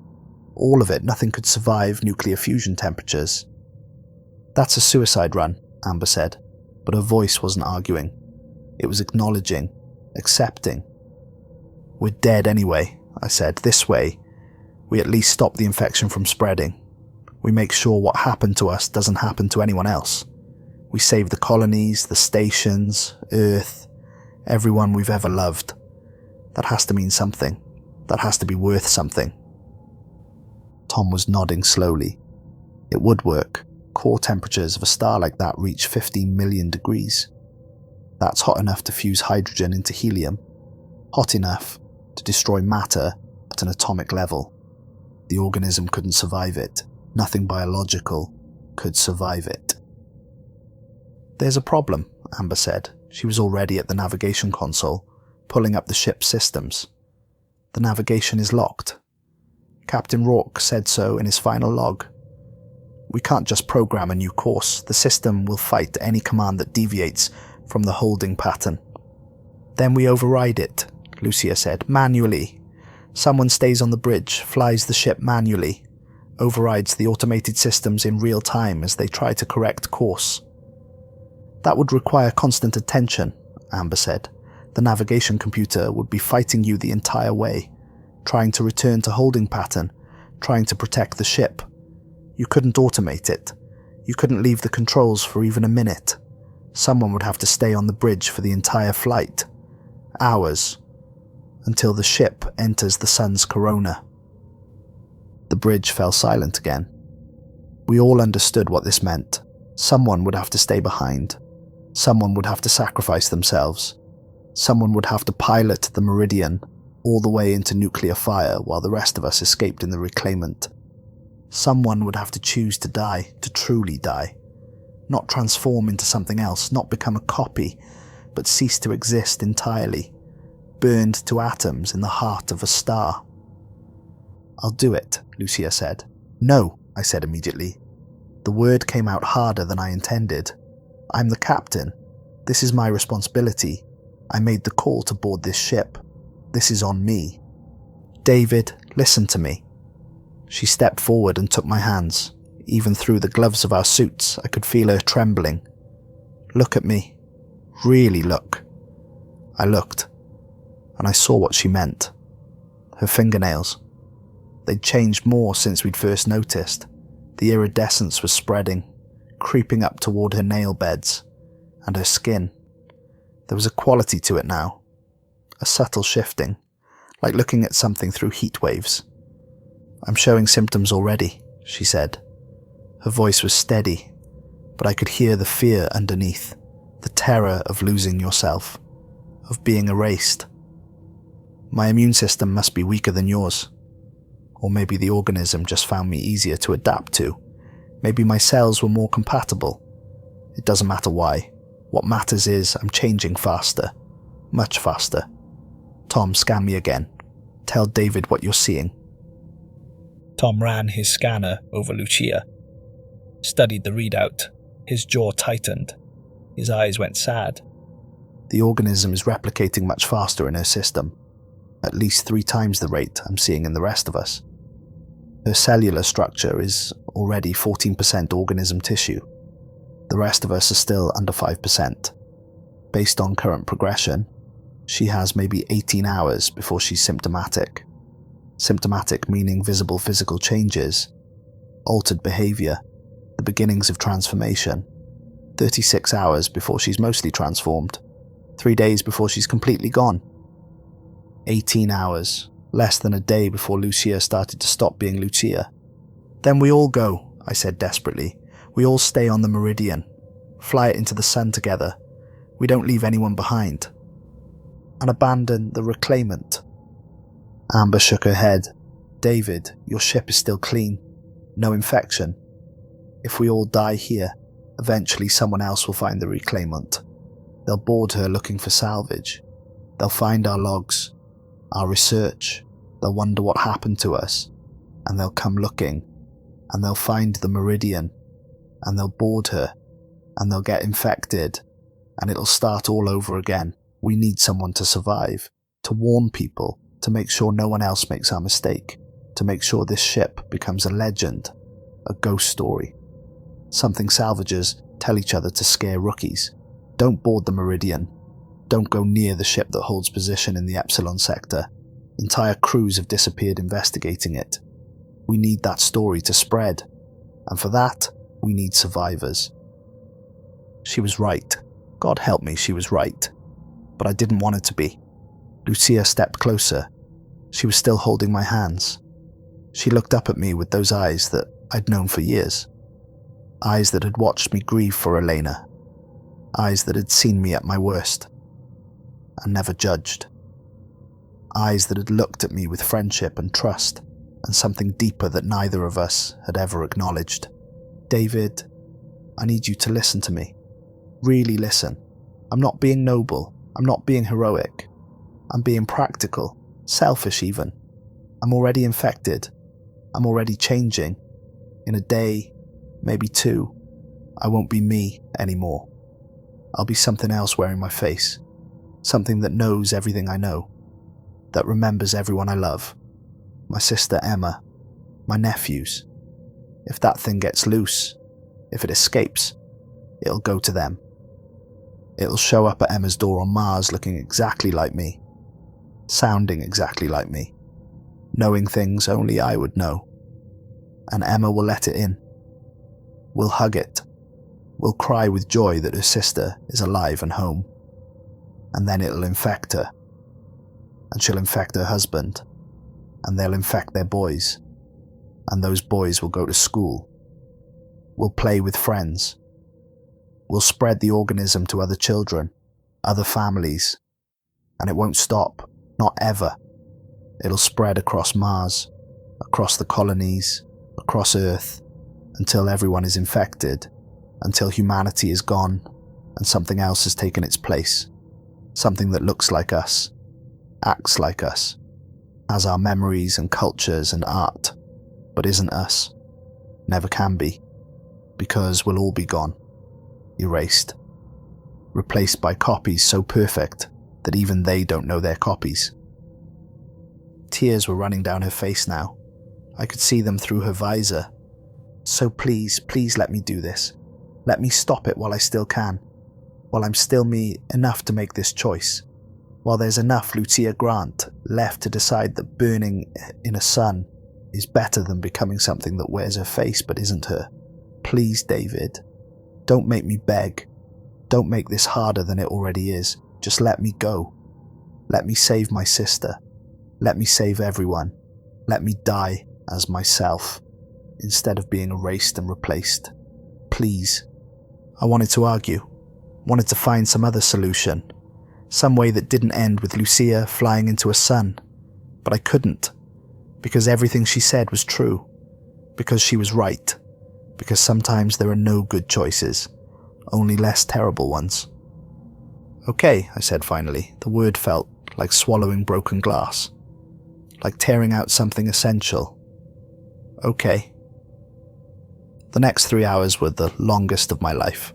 Speaker 1: all of it, nothing could survive nuclear fusion temperatures. That's a suicide run, Amber said, but her voice wasn't arguing. It was acknowledging, accepting. We're dead anyway, I said. This way, we at least stop the infection from spreading. We make sure what happened to us doesn't happen to anyone else. We save the colonies, the stations, Earth, everyone we've ever loved. That has to mean something. That has to be worth something. Tom was nodding slowly. It would work. Core temperatures of a star like that reach 15 million degrees. That's hot enough to fuse hydrogen into helium. Hot enough to destroy matter at an atomic level. The organism couldn't survive it. Nothing biological could survive it. There's a problem, Amber said. She was already at the navigation console, pulling up the ship's systems. The navigation is locked. Captain Rourke said so in his final log. We can't just program a new course. The system will fight any command that deviates from the holding pattern. Then we override it, Lucia said, manually. Someone stays on the bridge, flies the ship manually, overrides the automated systems in real time as they try to correct course. That would require constant attention, Amber said. The navigation computer would be fighting you the entire way, trying to return to holding pattern, trying to protect the ship. You couldn't automate it. You couldn't leave the controls for even a minute. Someone would have to stay on the bridge for the entire flight. Hours. until the ship enters the sun's corona. The bridge fell silent again. We all understood what this meant. Someone would have to stay behind. Someone would have to sacrifice themselves. Someone would have to pilot the Meridian all the way into nuclear fire while the rest of us escaped in the reclaimant. Someone would have to choose to die, to truly die. Not transform into something else, not become a copy, but cease to exist entirely, burned to atoms in the heart of a star. "I'll do it," Lucia said. "No," I said immediately. The word came out harder than I intended. "I'm the captain. This is my responsibility. I made the call to board this ship. This is on me." "David, listen to me." She stepped forward and took my hands. Even through the gloves of our suits, I could feel her trembling. "Look at me. Really look." I looked, and I saw what she meant. Her fingernails. They'd changed more since we'd first noticed. The iridescence was spreading, creeping up toward her nail beds, and her skin. There was a quality to it now, a subtle shifting, like looking at something through heat waves. "I'm showing symptoms already," she said. Her voice was steady, but I could hear the fear underneath, the terror of losing yourself, of being erased. "My immune system must be weaker than yours. Or maybe the organism just found me easier to adapt to. Maybe my cells were more compatible. It doesn't matter why. What matters is I'm changing faster. Much faster. Tom, scan me again. Tell David what you're seeing."
Speaker 2: Tom ran his scanner over Lucia, studied the readout. His jaw tightened. His eyes went sad.
Speaker 1: "The organism is replicating much faster in her system. At least 3 times the rate I'm seeing in the rest of us. Her cellular structure is already 14% organism tissue. The rest of us are still under 5%. Based on current progression, she has maybe 18 hours before she's symptomatic. Symptomatic meaning visible physical changes, altered behavior, the beginnings of transformation. 36 hours before she's mostly transformed. 3 days before she's completely gone. 18 hours, less than a day before Lucia started to stop being Lucia. "Then we all go," I said desperately. "We all stay on the Meridian. Fly it into the sun together. We don't leave anyone behind. And abandon the reclaimant." Amber shook her head. "David, your ship is still clean. No infection. If we all die here, eventually someone else will find the reclaimant. They'll board her looking for salvage. They'll find our logs, our research. They'll wonder what happened to us. And they'll come looking. And they'll find the Meridian. And they'll board her. And they'll get infected. And it'll start all over again. We need someone to survive. To warn people. To make sure no one else makes our mistake. To make sure this ship becomes a legend. A ghost story. Something salvagers tell each other to scare rookies. Don't board the Meridian. Don't go near the ship that holds position in the Epsilon Sector. Entire crews have disappeared investigating it. We need that story to spread. And for that, we need survivors." She was right. God help me, she was right. But I didn't want it to be. Lucia stepped closer. She was still holding my hands. She looked up at me with those eyes that I'd known for years. Eyes that had watched me grieve for Elena. Eyes that had seen me at my worst. And never judged. Eyes that had looked at me with friendship and trust, and something deeper that neither of us had ever acknowledged. "David, I need you to listen to me. Really listen. I'm not being noble. I'm not being heroic. I'm being practical, selfish even. I'm already infected. I'm already changing. In a day, maybe 2, I won't be me anymore. I'll be something else wearing my face. Something that knows everything I know. That remembers everyone I love. My sister Emma. My nephews. If that thing gets loose, if it escapes, it'll go to them. It'll show up at Emma's door on Mars looking exactly like me. Sounding exactly like me. Knowing things only I would know. And Emma will let it in. We'll hug it. We'll cry with joy that her sister is alive and home. And then it'll infect her. and she'll infect her husband, and they'll infect their boys, and those boys will go to school. We'll play with friends. We'll spread the organism to other children, other families, and it won't stop, not ever. It'll spread across Mars, across the colonies, across Earth, until everyone is infected, until humanity is gone and something else has taken its place. Something that looks like us, acts like us, has our memories and cultures and art, but isn't us, never can be, because we'll all be gone, erased, replaced by copies so perfect that even they don't know they're copies. Tears were running down her face now. I could see them through her visor. So please, please let me do this. Let me stop it while I still can. While I'm still me enough to make this choice. While there's enough Lucia Grant left to decide that burning in a sun is better than becoming something that wears her face but isn't her. Please, David. Don't make me beg. Don't make this harder than it already is. Just let me go. Let me save my sister. Let me save everyone. Let me die as myself, instead of being erased and replaced. Please. I wanted to argue. Wanted to find some other solution. Some way that didn't end with Lucia flying into a sun. But I couldn't. Because everything she said was true. Because she was right. Because sometimes there are no good choices. Only less terrible ones. Okay, I said finally. The word felt like swallowing broken glass. Like tearing out something essential. Okay. The next 3 hours were the longest of my life.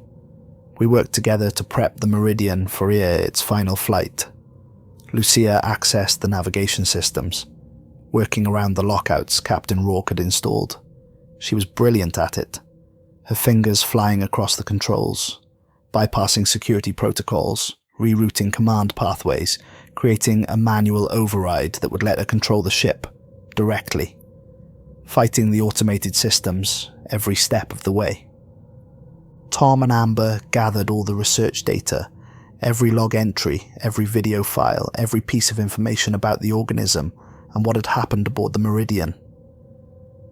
Speaker 1: We worked together to prep the Meridian for its final flight. Lucia accessed the navigation systems, working around the lockouts Captain Rourke had installed. She was brilliant at it, her fingers flying across the controls, bypassing security protocols, rerouting command pathways, creating a manual override that would let her control the ship directly, fighting the automated systems every step of the way. Tom and Amber gathered all the research data, every log entry, every video file, every piece of information about the organism and what had happened aboard the Meridian.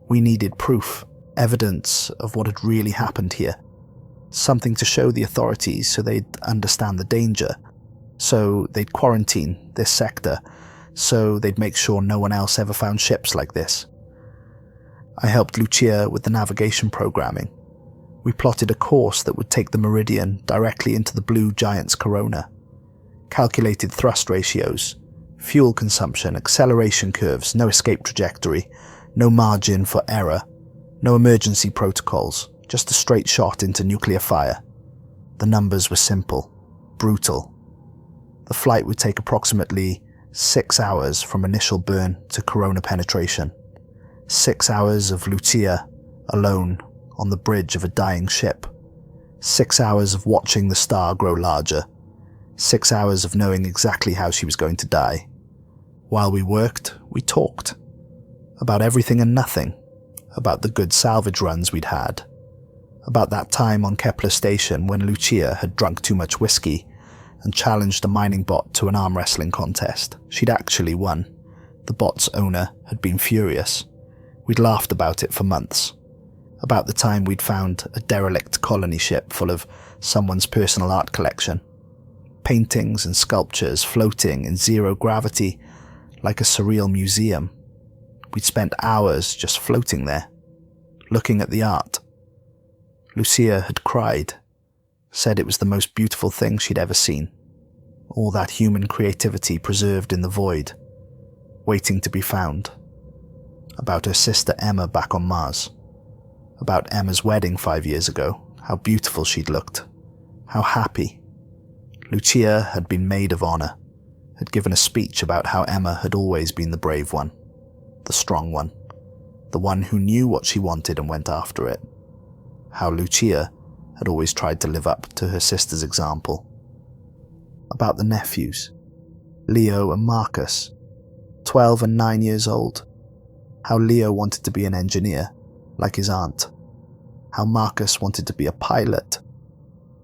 Speaker 1: We needed proof, evidence of what had really happened here. Something to show the authorities so they'd understand the danger, so they'd quarantine this sector, so they'd make sure no one else ever found ships like this. I helped Lucia with the navigation programming. We plotted a course that would take the Meridian directly into the blue giant's corona. Calculated thrust ratios, fuel consumption, acceleration curves, no escape trajectory, no margin for error, no emergency protocols, just a straight shot into nuclear fire. The numbers were simple, brutal. The flight would take approximately 6 hours from initial burn to corona penetration. 6 hours of Lucia alone on the bridge of a dying ship. 6 hours of watching the star grow larger. 6 hours of knowing exactly how she was going to die. While we worked, we talked. About everything and nothing. About the good salvage runs we'd had. About that time on Kepler Station when Lucia had drunk too much whiskey and challenged a mining bot to an arm wrestling contest. She'd actually won. The bot's owner had been furious. We'd laughed about it for months. About the time we'd found a derelict colony ship full of someone's personal art collection. Paintings and sculptures floating in zero gravity like a surreal museum. We'd spent hours just floating there, looking at the art. Lucia had cried, said it was the most beautiful thing she'd ever seen. All that human creativity preserved in the void, waiting to be found. About her sister Emma back on Mars. About Emma's wedding 5 years ago, how beautiful she'd looked, how happy. Lucia had been maid of honor, had given a speech about how Emma had always been the brave one, the strong one, the one who knew what she wanted and went after it. How Lucia had always tried to live up to her sister's example. About the nephews, Leo and Marcus, 12 and 9 years old. How Leo wanted to be an engineer, like his aunt. How Marcus wanted to be a pilot.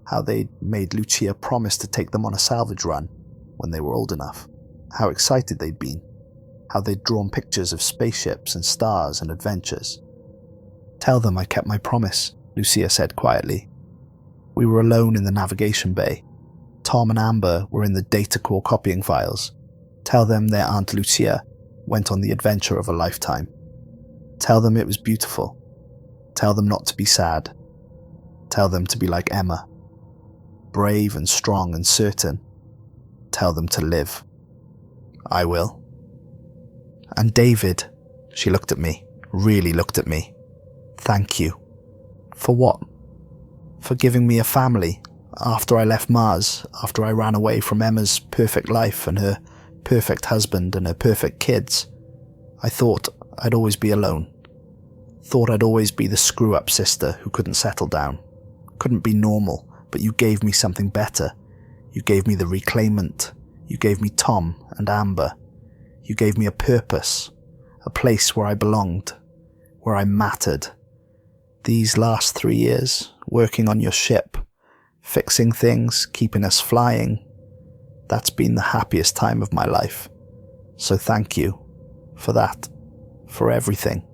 Speaker 1: How they'd made Lucia promise to take them on a salvage run when they were old enough. how excited they'd been, how they'd drawn pictures of spaceships and stars and adventures. "Tell them I kept my promise," Lucia said quietly. We were alone in the navigation bay. Tom and Amber were in the data core copying files. Tell them their Aunt Lucia went on the adventure of a lifetime. Tell them it was beautiful. Tell them not to be sad. Tell them to be like Emma, brave and strong and certain. Tell them to live. I will. And David, she looked at me, really looked at me. Thank you. For what? For giving me a family after I left Mars, after I ran away from Emma's perfect life and her perfect husband and her perfect kids. I thought I'd always be alone. Thought I'd always be the screw-up sister who couldn't settle down, couldn't be normal, but you gave me something better. You gave me the reclaimant. You gave me Tom and Amber. You gave me a purpose, a place where I belonged, where I mattered. These last 3 years, working on your ship, fixing things, keeping us flying, that's been the happiest time of my life. So thank you for that, for everything.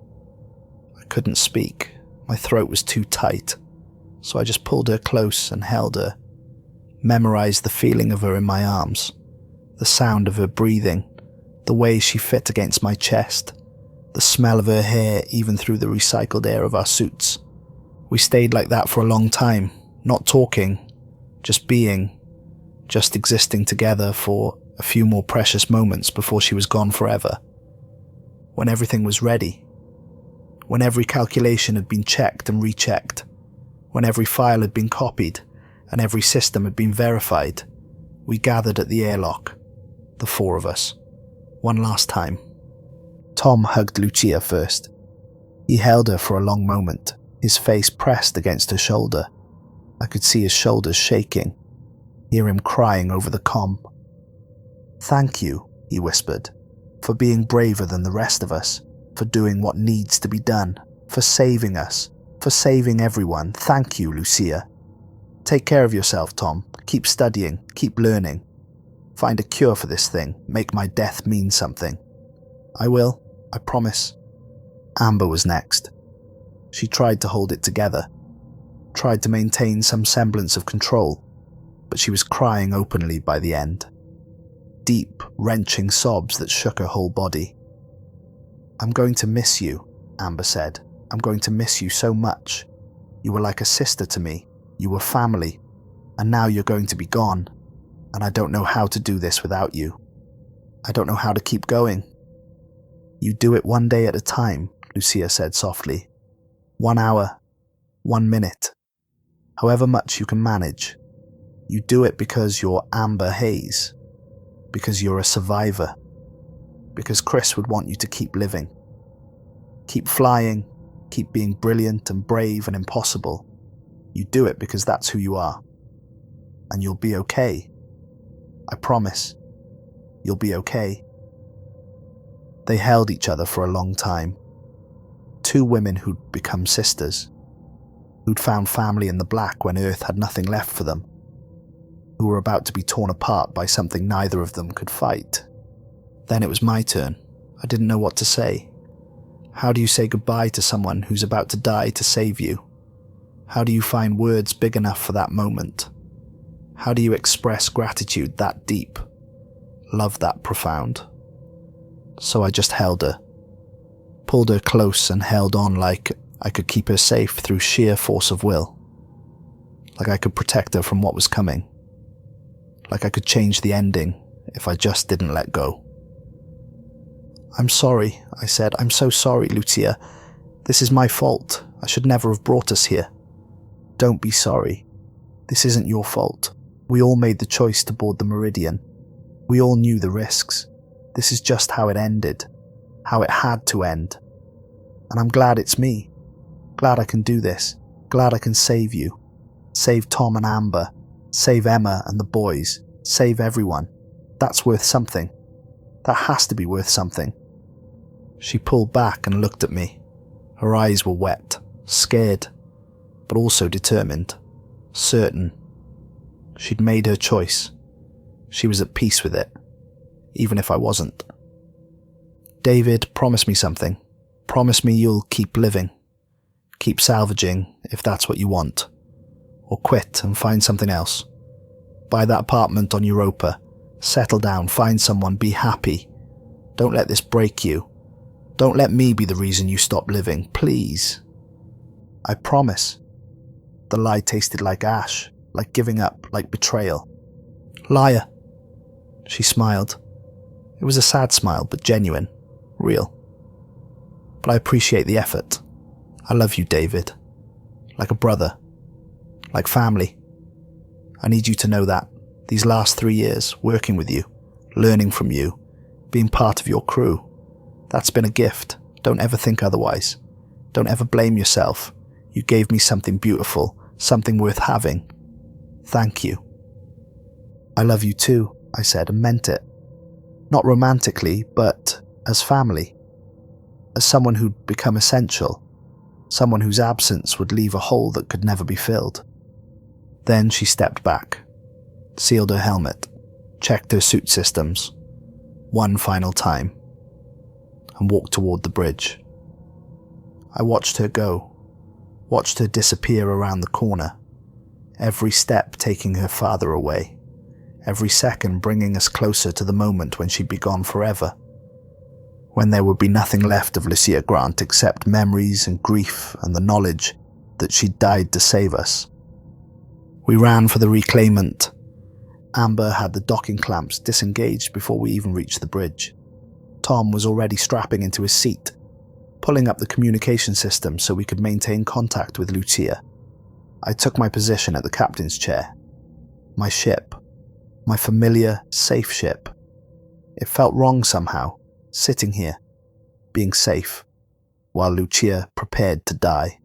Speaker 1: I couldn't speak. My throat was too tight, so I just pulled her close and held her, memorized the feeling of her in my arms, the sound of her breathing, the way she fit against my chest, the smell of her hair even through the recycled air of our suits. We stayed like that for a long time, not talking, just being, just existing together for a few more precious moments before she was gone forever. When everything was ready, when every calculation had been checked and rechecked, when every file had been copied and every system had been verified, we gathered at the airlock, the 4 of us, one last time. Tom hugged Lucia first. He held her for a long moment, his face pressed against her shoulder. I could see his shoulders shaking, hear him crying over the comm. "Thank you," he whispered, "for being braver than the rest of us, for doing what needs to be done, for saving us, for saving everyone. Thank you, Lucia. Take care of yourself, Tom. Keep studying, keep learning. Find a cure for this thing, make my death mean something." "I will, I promise." Amber was next. She tried to hold it together, tried to maintain some semblance of control, but she was crying openly by the end. Deep, wrenching sobs that shook her whole body. "I'm going to miss you," Amber said. "I'm going to miss you so much. You were like a sister to me. You were family. And now you're going to be gone. And I don't know how to do this without you. I don't know how to keep going." "You do it one day at a time," Lucia said softly. 1 hour, 1 minute, however much you can manage. You do it because you're Amber Hayes, because you're a survivor, because Chris would want you to keep living. Keep flying, keep being brilliant and brave and impossible. You do it because that's who you are. And you'll be okay. I promise. You'll be okay. They held each other for a long time. 2 women who'd become sisters, who'd found family in the black when Earth had nothing left for them, who were about to be torn apart by something neither of them could fight. Then it was my turn. I didn't know what to say. How do you say goodbye to someone who's about to die to save you? How do you find words big enough for that moment? How do you express gratitude that deep, love that profound? So I just held her, pulled her close and held on like I could keep her safe through sheer force of will, like I could protect her from what was coming, like I could change the ending if I just didn't let go. "I'm sorry," I said. "I'm so sorry, Lucia. This is my fault. I should never have brought us here." "Don't be sorry. This isn't your fault. We all made the choice to board the Meridian. We all knew the risks. This is just how it ended, how it had to end. And I'm glad it's me. Glad I can do this. Glad I can save you. Save Tom and Amber. Save Emma and the boys. Save everyone. That's worth something. That has to be worth something." She pulled back and looked at me. Her eyes were wet, scared, but also determined, certain. She'd made her choice. She was at peace with it. even if I wasn't. David, promise me something. Promise me you'll keep living. Keep salvaging if that's what you want. Or quit and find something else. Buy that apartment on Europa. Settle down, find someone, be happy. Don't let this break you. Don't let me be the reason you stop living, please. I promise. The lie tasted like ash, like giving up, like betrayal. Liar. She smiled. It was a sad smile, but genuine, real. But I appreciate the effort. I love you, David. Like a brother. Like family. I need you to know that. These last 3 years, working with you, learning from you, being part of your crew, that's been a gift. Don't ever think otherwise. Don't ever blame yourself. You gave me something beautiful, something worth having. Thank you. I love you too, I said, and meant it. Not romantically, but as family. As someone who'd become essential. Someone whose absence would leave a hole that could never be filled. Then she stepped back, sealed her helmet, checked her suit systems, one final time, and walked toward the bridge. I watched her go, watched her disappear around the corner, every step taking her farther away, every second bringing us closer to the moment when she'd be gone forever, when there would be nothing left of Lucia Grant except memories and grief and the knowledge that she'd died to save us. We ran for the reclaimant. Amber had the docking clamps disengaged before we even reached the bridge. Tom was already strapping into his seat, pulling up the communication system so we could maintain contact with Lucia. I took my position at the captain's chair. My ship. My familiar, safe ship. It felt wrong somehow, sitting here, being safe, while Lucia prepared to die.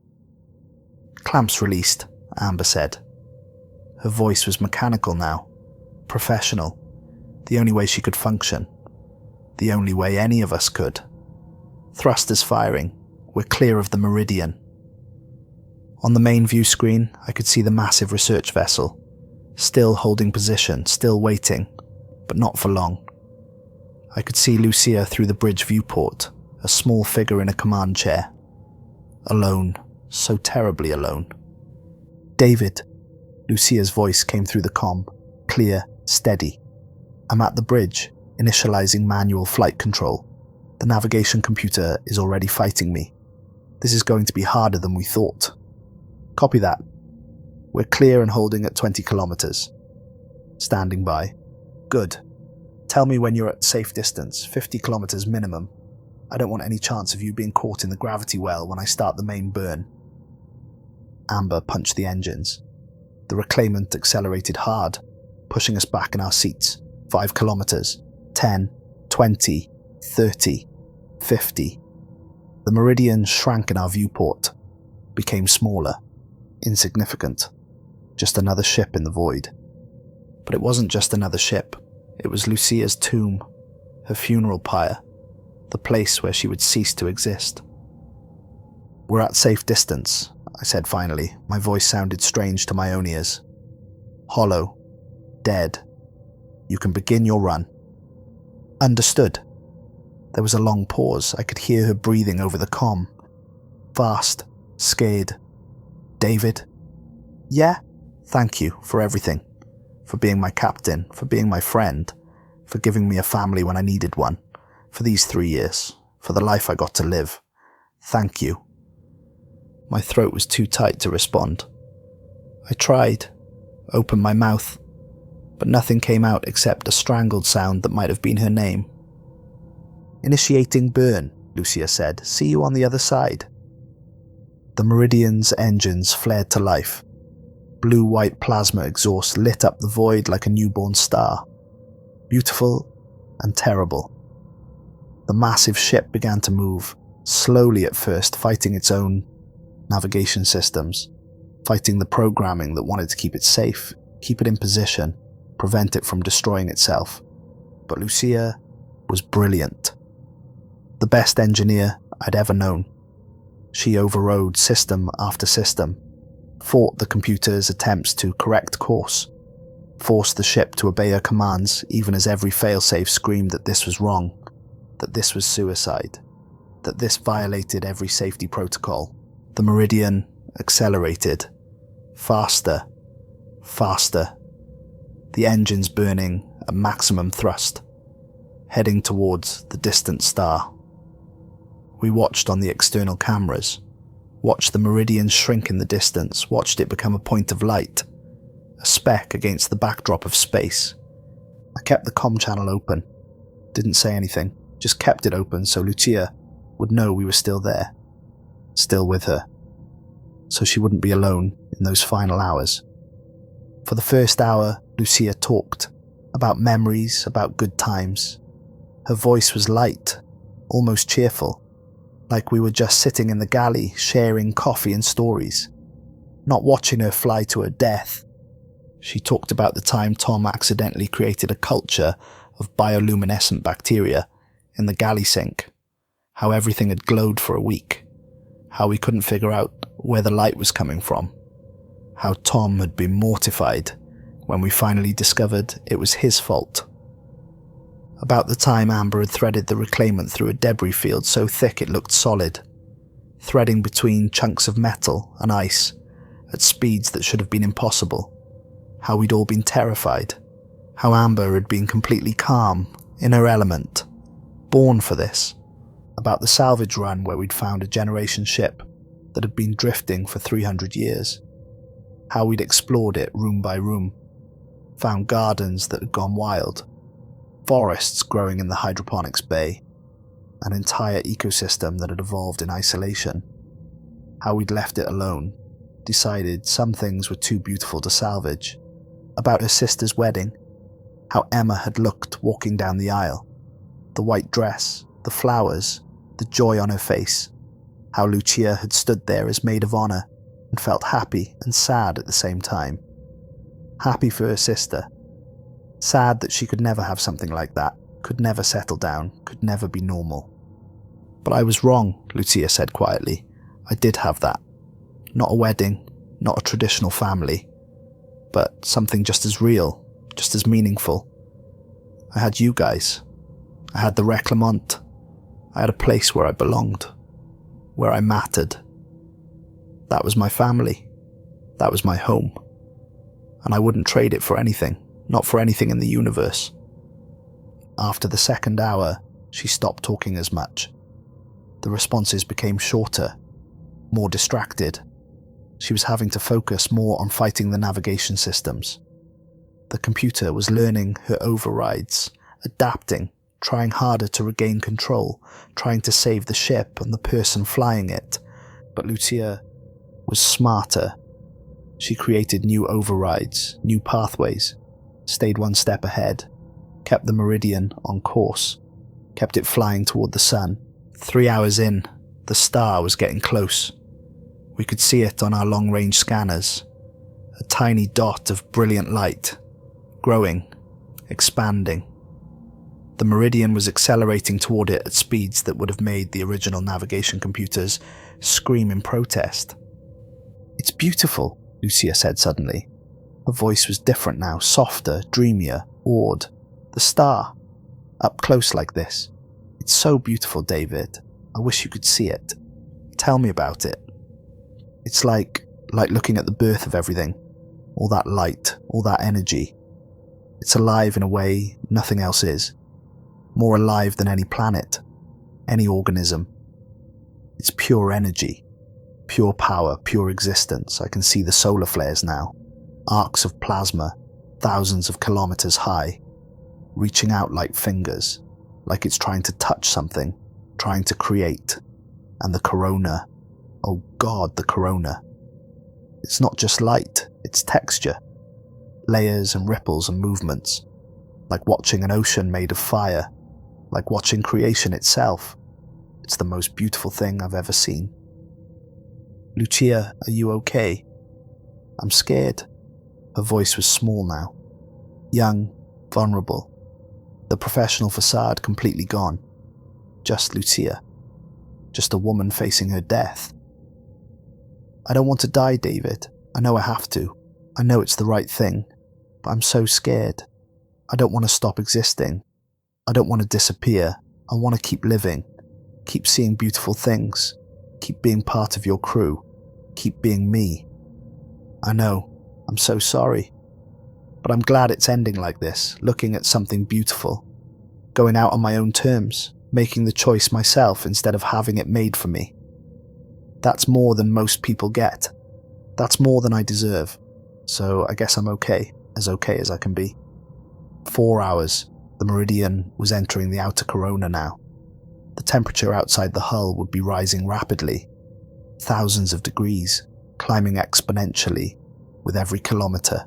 Speaker 1: Clamps released, Amber said. Her voice was mechanical now, professional, the only way she could function, the only way any of us could. Thrusters firing, we're clear of the Meridian. On the main view screen, I could see the massive research vessel, still holding position, still waiting, but not for long. I could see Lucia through the bridge viewport, a small figure in a command chair. Alone, so terribly alone. David. Lucia's voice came through the comm, clear, steady. I'm at the bridge, initializing manual flight control. The navigation computer is already fighting me. This is going to be harder than we thought. Copy that. We're clear and holding at 20 kilometers. Standing by. Good. Tell me when you're at safe distance, 50 kilometers minimum. I don't want any chance of you being caught in the gravity well when I start the main burn. Amber punched the engines. The reclaimant accelerated hard, pushing us back in our seats. 5 kilometers, 10, 20, 30, 50. The Meridian shrank in our viewport, became smaller, insignificant. Just another ship in the void. But it wasn't just another ship. It was Lucia's tomb, her funeral pyre, the place where she would cease to exist. We're at safe distance, I said finally. My voice sounded strange to my own ears. Hollow. Dead. You can begin your run. Understood. There was a long pause. I could hear her breathing over the comm. Fast. Scared. David? Yeah? Thank you for everything. For being my captain. For being my friend. For giving me a family when I needed one. For these 3 years. For the life I got to live. Thank you. My throat was too tight to respond. I tried, opened my mouth, but nothing came out except a strangled sound that might have been her name. Initiating burn, Lucia said. See you on the other side. The Meridian's engines flared to life. Blue-white plasma exhaust lit up the void like a newborn star. Beautiful and terrible. The massive ship began to move, slowly at first, fighting its own navigation systems, fighting the programming that wanted to keep it safe, keep it in position, prevent it from destroying itself. But Lucia was brilliant. The best engineer I'd ever known. She overrode system after system, fought the computer's attempts to correct course, forced the ship to obey her commands even as every failsafe screamed that this was wrong, that this was suicide, that this violated every safety protocol. The Meridian accelerated. Faster. Faster. The engines burning at maximum thrust, heading towards the distant star. We watched on the external cameras, watched the Meridian shrink in the distance, watched it become a point of light, a speck against the backdrop of space. I kept the comm channel open, didn't say anything, just kept it open so Lucia would know we were still there, still with her, so she wouldn't be alone in those final hours. For the first hour, Lucia talked about memories, about good times. Her voice was light, almost cheerful, like we were just sitting in the galley sharing coffee and stories, not watching her fly to her death. She talked about the time Tom accidentally created a culture of bioluminescent bacteria in the galley sink, how everything had glowed for a week, how we couldn't figure out where the light was coming from, how Tom had been mortified when we finally discovered it was his fault. About the time Amber had threaded the reclaimant through a debris field so thick it looked solid, threading between chunks of metal and ice at speeds that should have been impossible, how we'd all been terrified, how Amber had been completely calm, in her element, born for this, about the salvage run where we'd found a generation ship that had been drifting for 300 years, how we'd explored it room by room, found gardens that had gone wild, forests growing in the hydroponics bay, an entire ecosystem that had evolved in isolation, how we'd left it alone, decided some things were too beautiful to salvage, about her sister's wedding, how Emma had looked walking down the aisle, the white dress, the flowers, the joy on her face, how Lucia had stood there as maid of honor and felt happy and sad at the same time. Happy for her sister, sad that she could never have something like that, could never settle down, could never be normal. But I was wrong, Lucia said quietly. I did have that. Not a wedding, not a traditional family, but something just as real, just as meaningful. I had you guys. I had the Reclamant. I had a place where I belonged, where I mattered. That was my family. That was my home. And I wouldn't trade it for anything, not for anything in the universe. After the second hour, she stopped talking as much. The responses became shorter, more distracted. She was having to focus more on fighting the navigation systems. The computer was learning her overrides, adapting, trying harder to regain control, trying to save the ship and the person flying it. But Lucia was smarter. She created new overrides, new pathways, stayed one step ahead, kept the Meridian on course, kept it flying toward the sun. 3 hours in, the star was getting close. We could see it on our long-range scanners, a tiny dot of brilliant light, growing, expanding. The Meridian was accelerating toward it at speeds that would have made the original navigation computers scream in protest. "It's beautiful," Lucia said suddenly. Her voice was different now, softer, dreamier, awed. "The star, up close like this. It's so beautiful, David. I wish you could see it. Tell me about it. It's like looking at the birth of everything. All that light, all that energy. It's alive in a way nothing else is. More alive than any planet, any organism. It's pure energy, pure power, pure existence. I can see the solar flares now. Arcs of plasma, thousands of kilometers high, reaching out like fingers, like it's trying to touch something, trying to create. And the corona. Oh God, the corona. It's not just light, it's texture. Layers and ripples and movements. Like watching an ocean made of fire. Like watching creation itself. It's the most beautiful thing I've ever seen." "Lucia, are you okay?" "I'm scared." Her voice was small now. Young, vulnerable. The professional facade completely gone. Just Lucia. Just a woman facing her death. "I don't want to die, David. I know I have to. I know it's the right thing. but I'm so scared. I don't want to stop existing. I don't want to disappear. I want to keep living, keep seeing beautiful things, keep being part of your crew, keep being me. I know, I'm so sorry. But I'm glad it's ending like this, looking at something beautiful, going out on my own terms, making the choice myself instead of having it made for me. That's more than most people get. That's more than I deserve. So I guess I'm okay as I can be. 4 hours, the Meridian was entering the outer corona now. The temperature outside the hull would be rising rapidly, thousands of degrees, climbing exponentially with every kilometre.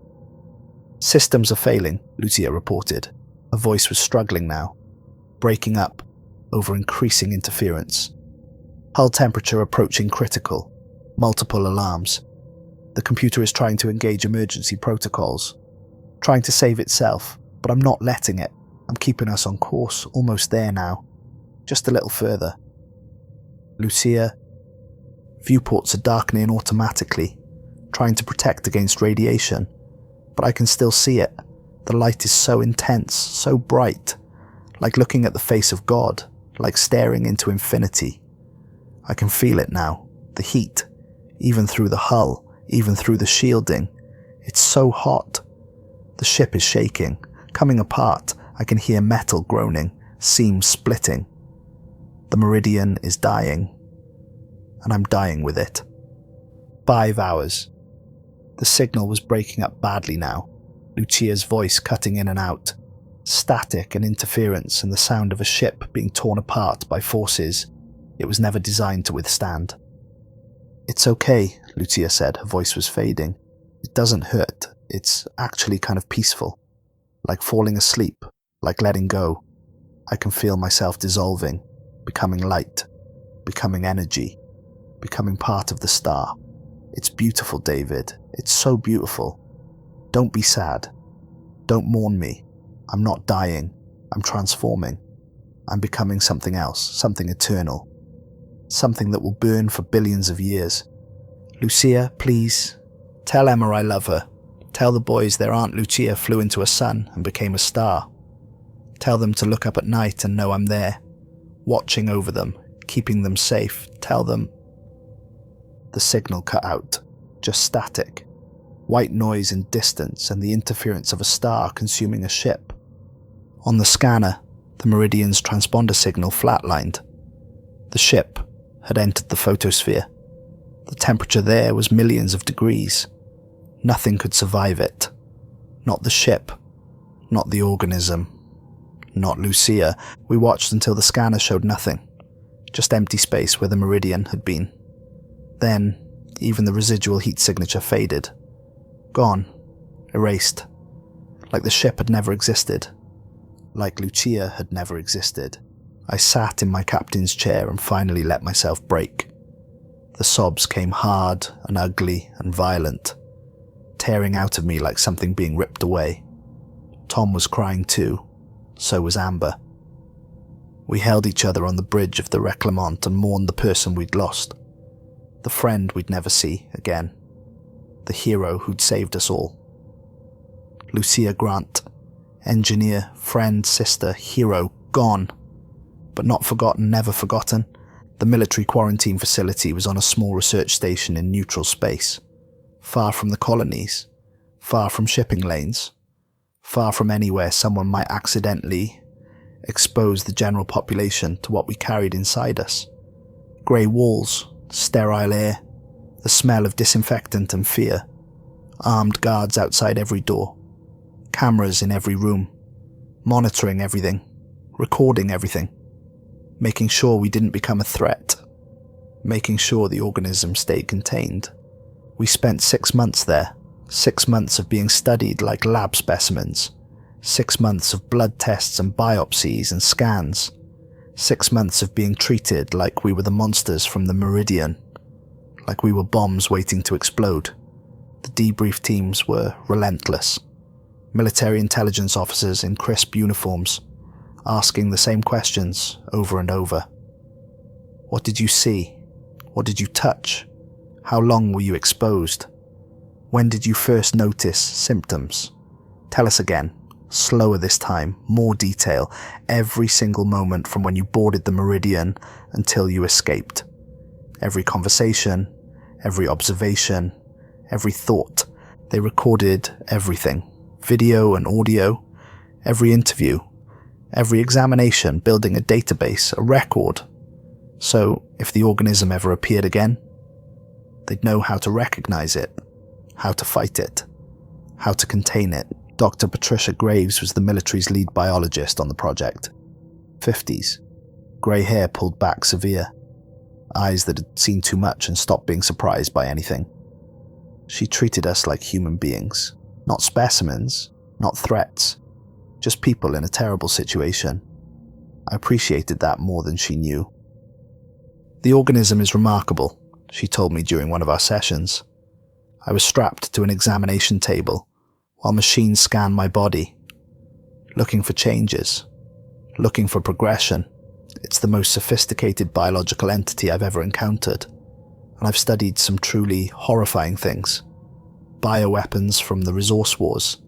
Speaker 1: Systems are failing, Lucia reported. Her voice was struggling now, breaking up over increasing interference. Hull temperature approaching critical, multiple alarms. The computer is trying to engage emergency protocols, trying to save itself, but I'm not letting it. I'm keeping us on course, almost there now. Just a little further. Lucia, viewports are darkening automatically, trying to protect against radiation, but I can still see it. The light is so intense, so bright, like looking at the face of God, like staring into infinity. I can feel it now, the heat, even through the hull, even through the shielding. It's so hot. The ship is shaking, coming apart. I can hear metal groaning, seams splitting. The Meridian is dying, and I'm dying with it. 5 hours. The signal was breaking up badly now, Lucia's voice cutting in and out, static and interference and the sound of a ship being torn apart by forces it was never designed to withstand. It's okay, Lucia said, her voice was fading. It doesn't hurt, it's actually kind of peaceful. Like falling asleep, like letting go. I can feel myself dissolving, becoming light, becoming energy, becoming part of the star. It's beautiful, David. It's so beautiful. Don't be sad. Don't mourn me. I'm not dying. I'm transforming. I'm becoming something else, something eternal. Something that will burn for billions of years. Lucia, please, tell Emma I love her. Tell the boys their Aunt Lucia flew into a sun and became a star. Tell them to look up at night and know I'm there, watching over them, keeping them safe. Tell them... The signal cut out, just static. White noise and distance and the interference of a star consuming a ship. On the scanner, the Meridian's transponder signal flatlined. The ship had entered the photosphere. The temperature there was millions of degrees. Nothing could survive it. Not the ship. Not the organism. Not Lucia. We watched until the scanner showed nothing. Just empty space where the Meridian had been. Then, even the residual heat signature faded. Gone. Erased. Like the ship had never existed. Like Lucia had never existed. I sat in my captain's chair and finally let myself break. The sobs came hard and ugly and violent, tearing out of me like something being ripped away. Tom was crying too. So was Amber. We held each other on the bridge of the Reclamant and mourned the person we'd lost. The friend we'd never see again. The hero who'd saved us all. Lucia Grant, engineer, friend, sister, hero, gone. But not forgotten, never forgotten. The military quarantine facility was on a small research station in neutral space. Far from the colonies. Far from shipping lanes. Far from anywhere someone might accidentally expose the general population to what we carried inside us. Grey walls, sterile air, the smell of disinfectant and fear. Armed guards outside every door. Cameras in every room. Monitoring everything. Recording everything. Making sure we didn't become a threat. Making sure the organism stayed contained. We spent 6 months there. 6 months of being studied like lab specimens. 6 months of blood tests and biopsies and scans. 6 months of being treated like we were the monsters from the Meridian. Like we were bombs waiting to explode. The debrief teams were relentless. Military intelligence officers in crisp uniforms, asking the same questions over and over. What did you see? What did you touch? How long were you exposed? When did you first notice symptoms? Tell us again. Slower this time, more detail, every single moment from when you boarded the Meridian until you escaped. Every conversation, every observation, every thought. They recorded everything, video and audio, every interview, every examination, building a database, a record. So if the organism ever appeared again, they'd know how to recognize it, how to fight it, how to contain it. Dr. Patricia Graves was the military's lead biologist on the project. 50s, grey hair pulled back severe, eyes that had seen too much and stopped being surprised by anything. She treated us like human beings, not specimens, not threats, just people in a terrible situation. I appreciated that more than she knew. The organism is remarkable, she told me during one of our sessions. I was strapped to an examination table while machines scanned my body, looking for changes, looking for progression. It's the most sophisticated biological entity I've ever encountered, and I've studied some truly horrifying things. Bioweapons from the resource wars,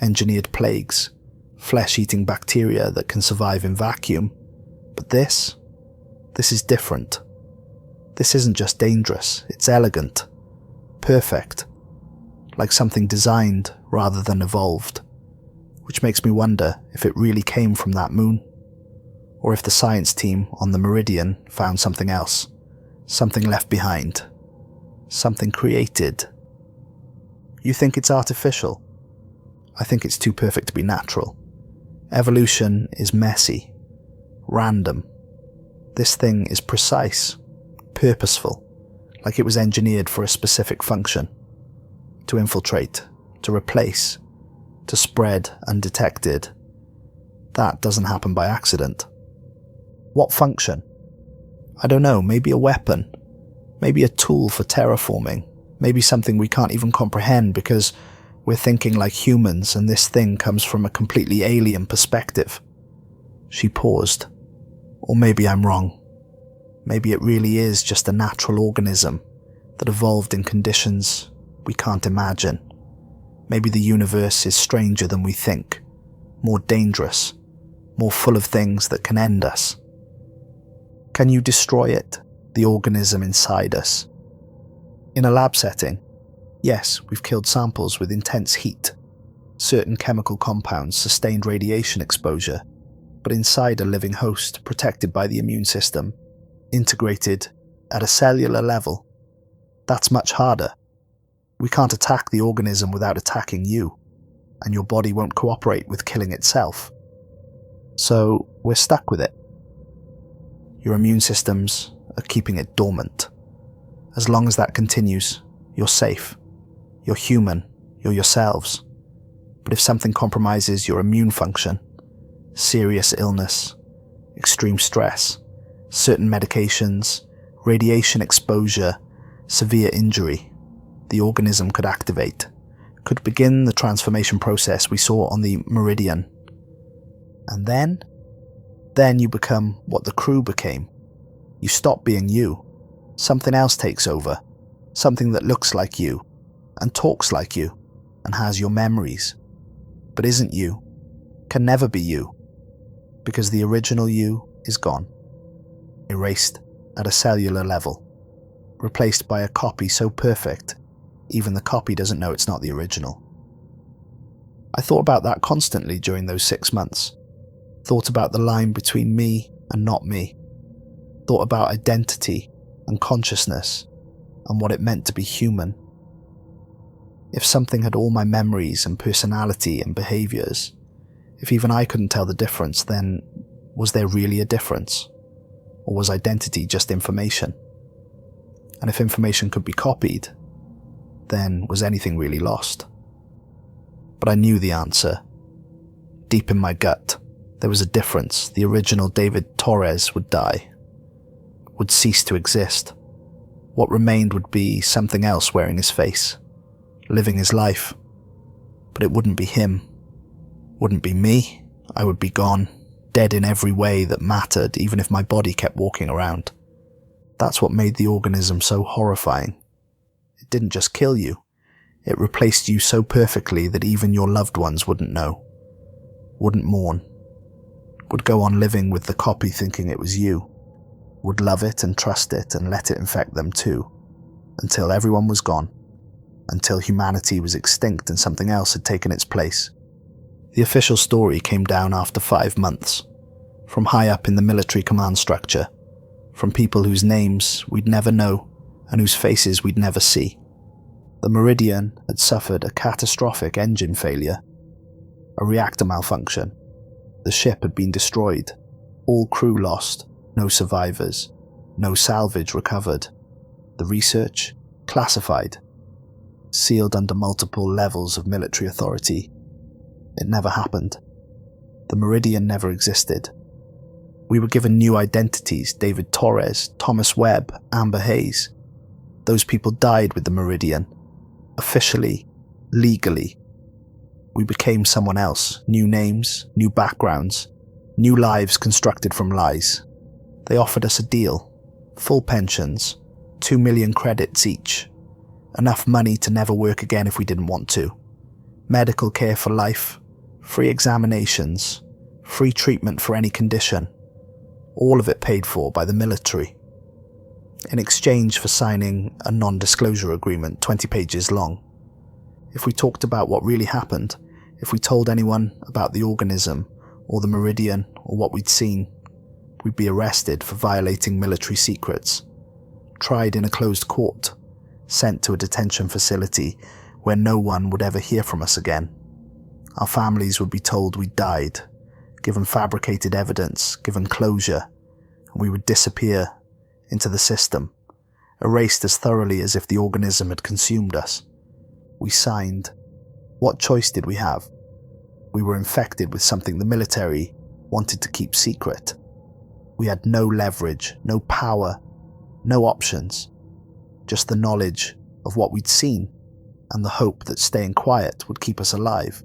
Speaker 1: engineered plagues, flesh-eating bacteria that can survive in vacuum. But this is different. This isn't just dangerous, it's elegant, perfect, like something designed rather than evolved, which makes me wonder if it really came from that moon, or if the science team on the Meridian found something else, something left behind, something created. You think it's artificial? I think it's too perfect to be natural. Evolution is messy, random. This thing is precise, purposeful, like it was engineered for a specific function. To infiltrate, to replace, to spread undetected. That doesn't happen by accident. What function? I don't know, maybe a weapon, maybe a tool for terraforming, maybe something we can't even comprehend because we're thinking like humans and this thing comes from a completely alien perspective. She paused. Or maybe I'm wrong. Maybe it really is just a natural organism that evolved in conditions we can't imagine. Maybe the universe is stranger than we think, more dangerous, more full of things that can end us. Can you destroy it, the organism inside us? In a lab setting, yes, we've killed samples with intense heat. Certain chemical compounds sustained radiation exposure, but inside a living host protected by the immune system, integrated at a cellular level, that's much harder. We can't attack the organism without attacking you, and your body won't cooperate with killing itself. So we're stuck with it. Your immune systems are keeping it dormant. As long as that continues, you're safe. You're human. You're yourselves. But if something compromises your immune function, serious illness, extreme stress, certain medications, radiation exposure, severe injury, the organism could activate, could begin the transformation process we saw on the Meridian. And then you become what the crew became. You stop being you. Something else takes over, something that looks like you, and talks like you, and has your memories, but isn't you, can never be you, because the original you is gone, erased at a cellular level, replaced by a copy so perfect, even the copy doesn't know it's not the original. I thought about that constantly during those 6 months, thought about the line between me and not me, thought about identity and consciousness, and what it meant to be human. If something had all my memories and personality and behaviours, if even I couldn't tell the difference, then was there really a difference? Or was identity just information? And if information could be copied, then was anything really lost? But I knew the answer. Deep in my gut, there was a difference. The original David Torres would die, would cease to exist. What remained would be something else wearing his face, living his life. But it wouldn't be him. Wouldn't be me. I would be gone, dead in every way that mattered, even if my body kept walking around. That's what made the organism so horrifying. It didn't just kill you. It replaced you so perfectly that even your loved ones wouldn't know, wouldn't mourn, would go on living with the copy thinking it was you, would love it and trust it and let it infect them too, until everyone was gone, until humanity was extinct and something else had taken its place. The official story came down after 5 months, from high up in the military command structure, from people whose names we'd never know and whose faces we'd never see. The Meridian had suffered a catastrophic engine failure, a reactor malfunction. The ship had been destroyed, all crew lost, no survivors, no salvage recovered. The research, classified, sealed under multiple levels of military authority. It never happened. The Meridian never existed. We were given new identities: David Torres, Thomas Webb, Amber Hayes. Those people died with the Meridian. Officially, legally. We became someone else. New names, new backgrounds, new lives constructed from lies. They offered us a deal. Full pensions, 2 million credits each. Enough money to never work again if we didn't want to. Medical care for life, free examinations, free treatment for any condition. All of it paid for by the military. In exchange for signing a non-disclosure agreement 20 pages long. If we talked about what really happened, if we told anyone about the organism or the Meridian or what we'd seen, we'd be arrested for violating military secrets, tried in a closed court, sent to a detention facility where no one would ever hear from us again. Our families would be told we died, given fabricated evidence, given closure, and we would disappear into the system, erased as thoroughly as if the organism had consumed us. We signed. What choice did we have? We were infected with something the military wanted to keep secret. We had no leverage, no power, no options, just the knowledge of what we'd seen and the hope that staying quiet would keep us alive,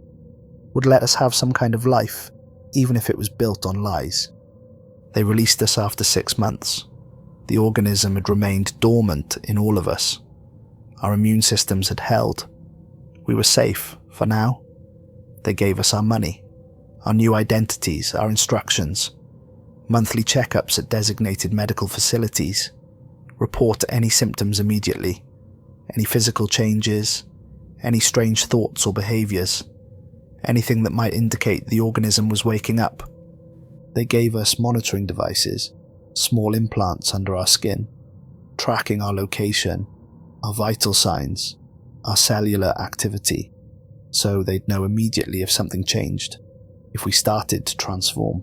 Speaker 1: would let us have some kind of life, even if it was built on lies. They released us after 6 months. The organism had remained dormant in all of us. Our immune systems had held. We were safe, for now. They gave us our money, our new identities, our instructions, monthly checkups at designated medical facilities, report any symptoms immediately, any physical changes, any strange thoughts or behaviors, anything that might indicate the organism was waking up. They gave us monitoring devices, small implants under our skin, tracking our location, our vital signs, our cellular activity, so they'd know immediately if something changed, if we started to transform.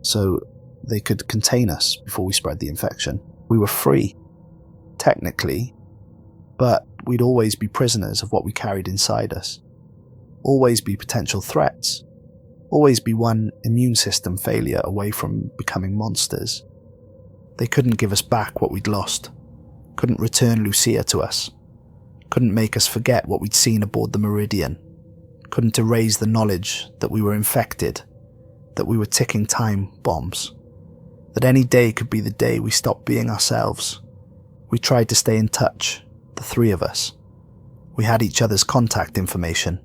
Speaker 1: So they could contain us before we spread the infection. We were free, technically, but we'd always be prisoners of what we carried inside us. Always be potential threats. Always be one immune system failure away from becoming monsters. They couldn't give us back what we'd lost, couldn't return Lucia to us, couldn't make us forget what we'd seen aboard the Meridian, couldn't erase the knowledge that we were infected, that we were ticking time bombs, that any day could be the day we stopped being ourselves. We tried to stay in touch, the three of us. We had each other's contact information,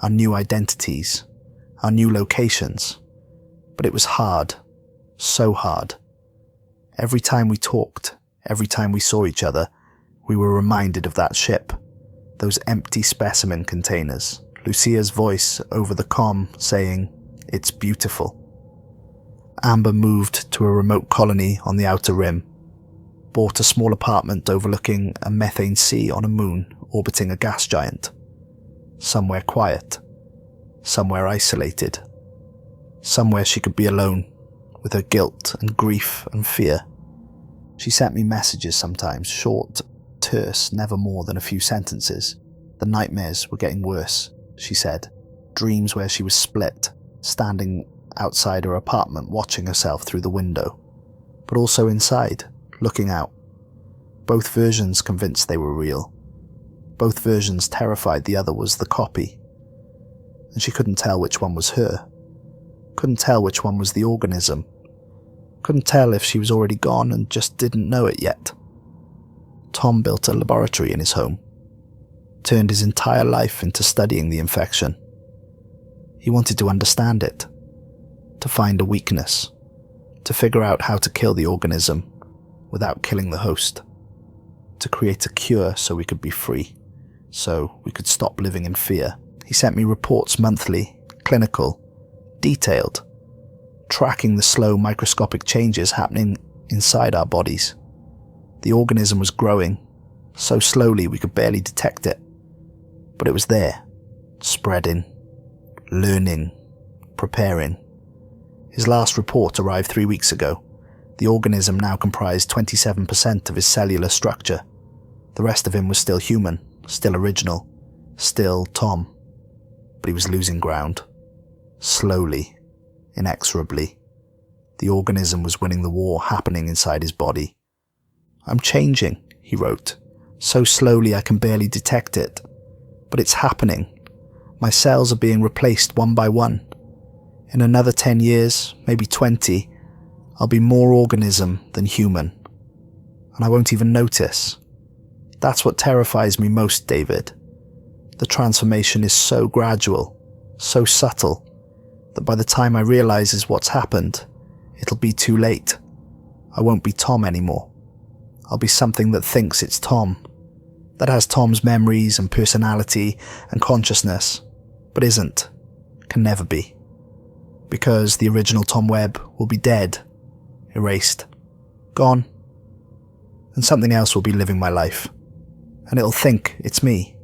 Speaker 1: our new identities, our new locations, but it was hard, so hard. Every time we talked, every time we saw each other, we were reminded of that ship, those empty specimen containers, Lucia's voice over the comm saying, "It's beautiful." Amber moved to a remote colony on the outer rim, bought a small apartment overlooking a methane sea on a moon orbiting a gas giant. Somewhere quiet, somewhere isolated, somewhere she could be alone with her guilt and grief and fear. She sent me messages sometimes, short, terse, never more than a few sentences. The nightmares were getting worse, she said. Dreams where she was split, standing outside her apartment watching herself through the window, but also inside, looking out. Both versions convinced they were real. Both versions terrified the other was the copy. And she couldn't tell which one was her. Couldn't tell which one was the organism. Couldn't tell if she was already gone and just didn't know it yet. Tom built a laboratory in his home. turned his entire life into studying the infection. He wanted to understand it, to find a weakness, to figure out how to kill the organism without killing the host, to create a cure so we could be free, so we could stop living in fear. He sent me reports monthly, clinical, detailed, tracking the slow microscopic changes happening inside our bodies. The organism was growing, so slowly we could barely detect it, but it was there, spreading, learning, preparing. His last report arrived 3 weeks ago. The organism now comprised 27% of his cellular structure. The rest of him was still human, still original, still Tom. But he was losing ground. Slowly, inexorably. The organism was winning the war happening inside his body. "I'm changing," he wrote. "So slowly I can barely detect it. But it's happening. My cells are being replaced one by one. In another 10 years, maybe 20, I'll be more organism than human. And I won't even notice. That's what terrifies me most, David. The transformation is so gradual, so subtle, that by the time I realize what's happened, it'll be too late. I won't be Tom anymore. I'll be something that thinks it's Tom, that has Tom's memories and personality and consciousness, but isn't, can never be. Because the original Tom Webb will be dead, erased, gone, and something else will be living my life. And it'll think it's me.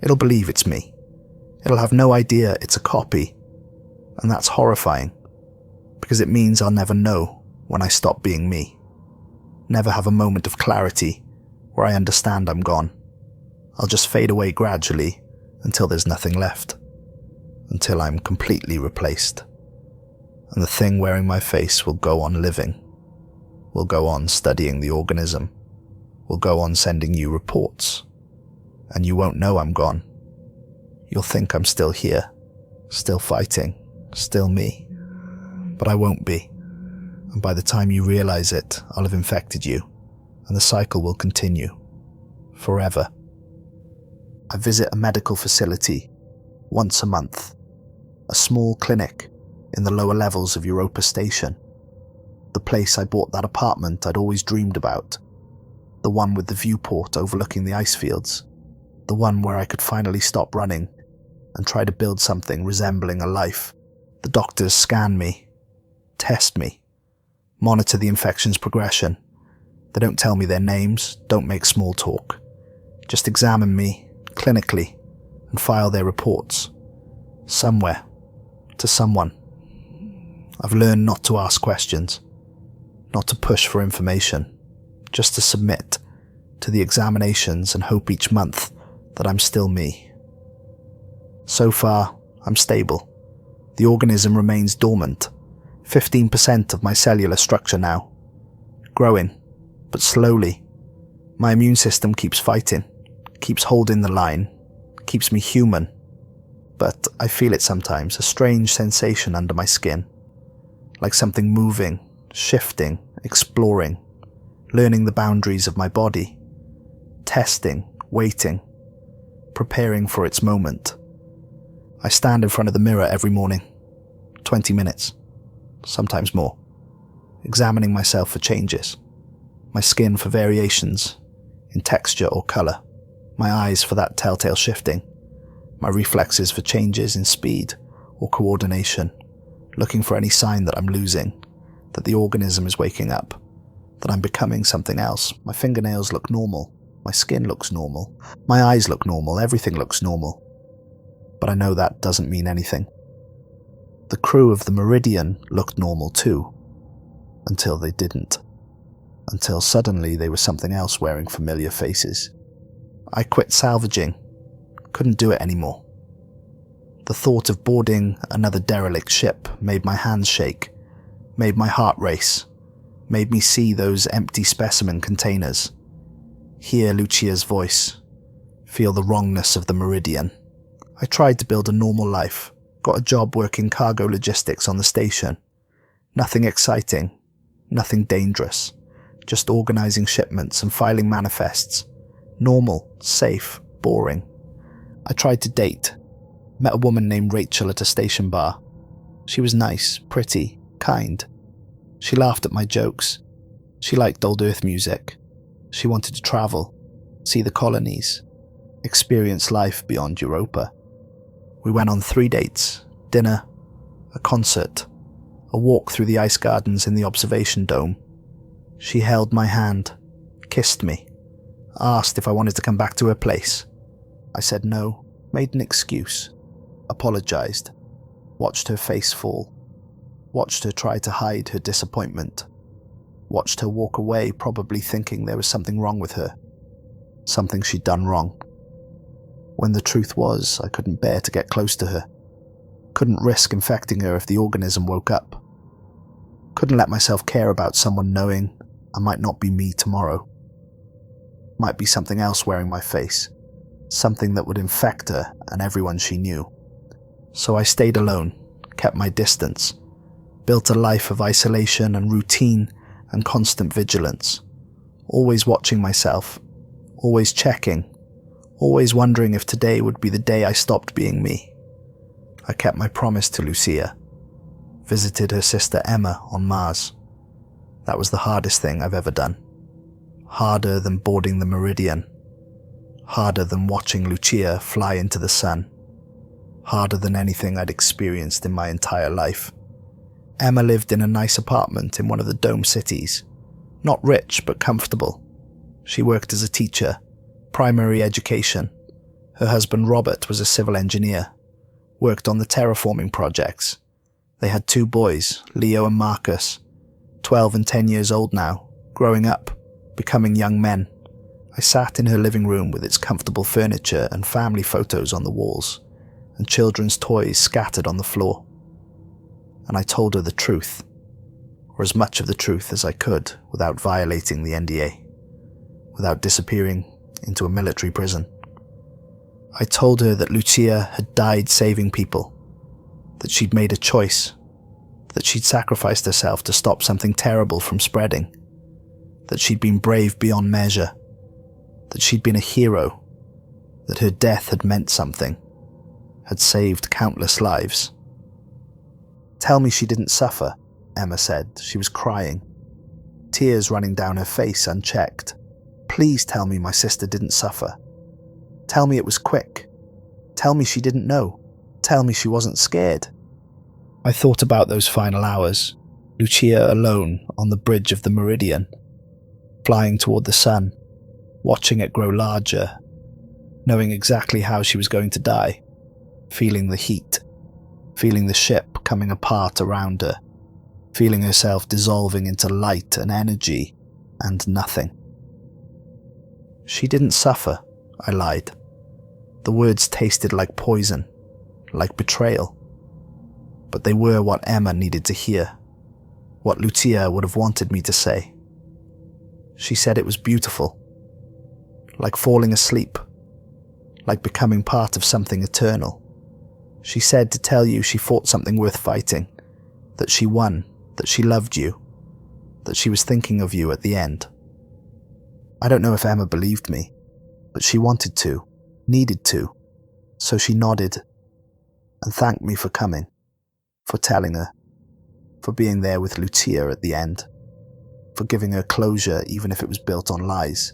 Speaker 1: It'll believe it's me. It'll have no idea it's a copy. And that's horrifying, because it means I'll never know when I stop being me. Never have a moment of clarity where I understand I'm gone. I'll just fade away gradually until there's nothing left. Until I'm completely replaced. And the thing wearing my face will go on living. Will go on studying the organism. Will go on sending you reports. And you won't know I'm gone. You'll think I'm still here, still fighting, still me. But I won't be. And by the time you realize it, I'll have infected you, and the cycle will continue. Forever. I visit a medical facility once a month. A small clinic in the lower levels of Europa Station. The place I bought that apartment I'd always dreamed about. The one with the viewport overlooking the ice fields. The one where I could finally stop running and try to build something resembling a life. The doctors scan me, test me, monitor the infection's progression. They don't tell me their names, don't make small talk. Just examine me, clinically, and file their reports. Somewhere, to someone. I've learned not to ask questions, not to push for information, just to submit to the examinations and hope each month that I'm still me. So far, I'm stable. The organism remains dormant. 15% of my cellular structure now. Growing, but slowly. My immune system keeps fighting, keeps holding the line, keeps me human. But I feel it sometimes, a strange sensation under my skin. Like something moving, shifting, exploring, learning the boundaries of my body. Testing, waiting, preparing for its moment. I stand in front of the mirror every morning, 20 minutes, sometimes more, examining myself for changes, my skin for variations in texture or colour, my eyes for that telltale shifting, my reflexes for changes in speed or coordination, looking for any sign that I'm losing, that the organism is waking up, that I'm becoming something else. My fingernails look normal, my skin looks normal, my eyes look normal, everything looks normal. But I know that doesn't mean anything. The crew of the Meridian looked normal too, until they didn't. Until suddenly they were something else wearing familiar faces. I quit salvaging, couldn't do it anymore. The thought of boarding another derelict ship made my hands shake, made my heart race, made me see those empty specimen containers, hear Lucia's voice, feel the wrongness of the Meridian. I tried to build a normal life, got a job working cargo logistics on the station. Nothing exciting, nothing dangerous, just organising shipments and filing manifests. Normal, safe, boring, I tried to date. Met a woman named Rachel at a station bar. She was nice, pretty, kind. She laughed at my jokes. She liked old Earth music. She wanted to travel, see the colonies, experience life beyond Europa. We went on 3 dates, dinner, a concert, a walk through the ice gardens in the observation dome. She held my hand, kissed me, asked if I wanted to come back to her place. I said no, made an excuse, apologized, watched her face fall, watched her try to hide her disappointment, watched her walk away probably thinking there was something wrong with her, something she'd done wrong. When the truth was, I couldn't bear to get close to her, couldn't risk infecting her if the organism woke up, couldn't let myself care about someone knowing I might not be me tomorrow, might be something else wearing my face, something that would infect her and everyone she knew. So I stayed alone, kept my distance, built a life of isolation and routine and constant vigilance, always watching myself, always checking, always wondering if today would be the day I stopped being me. I kept my promise to Lucia, visited her sister Emma on Mars. That was the hardest thing I've ever done. Harder than boarding the Meridian. Harder than watching Lucia fly into the sun. Harder than anything I'd experienced in my entire life. Emma lived in a nice apartment in one of the dome cities. Not rich, but comfortable. She worked as a teacher, primary education. Her husband Robert was a civil engineer. Worked on the terraforming projects. They had 2 boys, Leo and Marcus, 12 and 10 years old now, growing up, becoming young men. I sat in her living room with its comfortable furniture and family photos on the walls, and children's toys scattered on the floor. And I told her the truth, or as much of the truth as I could without violating the NDA, without disappearing into a military prison. I told her that Lucia had died saving people, that she'd made a choice, that she'd sacrificed herself to stop something terrible from spreading, that she'd been brave beyond measure, that she'd been a hero, that her death had meant something, had saved countless lives. "Tell me she didn't suffer," Emma said. She was crying, tears running down her face unchecked. "Please tell me my sister didn't suffer. Tell me it was quick. Tell me she didn't know. Tell me she wasn't scared." I thought about those final hours, Lucia alone on the bridge of the Meridian, flying toward the sun, watching it grow larger, knowing exactly how she was going to die, feeling the heat, feeling the ship coming apart around her, feeling herself dissolving into light and energy and nothing. "She didn't suffer," I lied. The words tasted like poison, like betrayal. But they were what Emma needed to hear, what Lucia would have wanted me to say. She said it was beautiful, like falling asleep, like becoming part of something eternal. She said to tell you she fought something worth fighting, that she won, that she loved you, that she was thinking of you at the end. I don't know if Emma believed me, but she wanted to, needed to, so she nodded and thanked me for coming, for telling her, for being there with Lucia at the end, for giving her closure even if it was built on lies.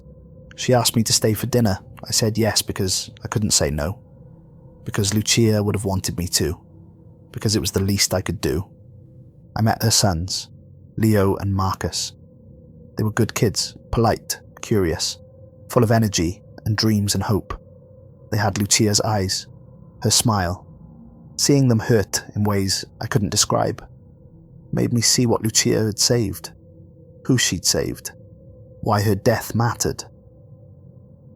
Speaker 1: She asked me to stay for dinner. I said yes because I couldn't say no, because Lucia would have wanted me to, because it was the least I could do. I met her sons, Leo and Marcus. They were good kids, polite, curious, full of energy and dreams and hope. They had Lucia's eyes, her smile. Seeing them hurt in ways I couldn't describe made me see what Lucia had saved, who she'd saved, why her death mattered.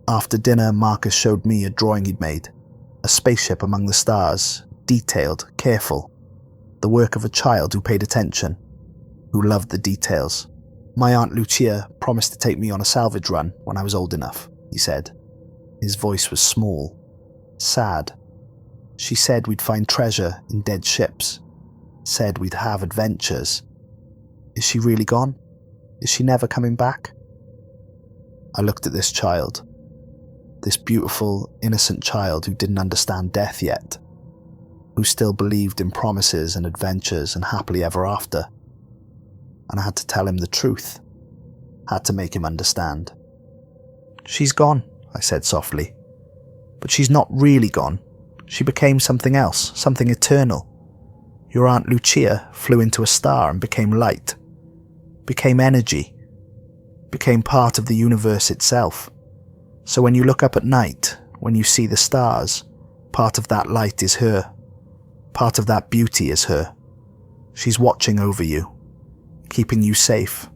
Speaker 1: After dinner, Marcus showed me a drawing he'd made, a spaceship among the stars, detailed, careful, the work of a child who paid attention, who loved the details. "My Aunt Lucia promised to take me on a salvage run when I was old enough," he said. His voice was small, sad. "She said we'd find treasure in dead ships, said we'd have adventures. Is she really gone? Is she never coming back?" I looked at this child. This beautiful, innocent child who didn't understand death yet, who still believed in promises and adventures and happily ever after. And I had to tell him the truth, had to make him understand. "She's gone," I said softly. "But she's not really gone. She became something else, something eternal. Your Aunt Lucia flew into a star and became light, became energy, became part of the universe itself. So when you look up at night, when you see the stars, part of that light is her. Part of that beauty is her. She's watching over you, keeping you safe,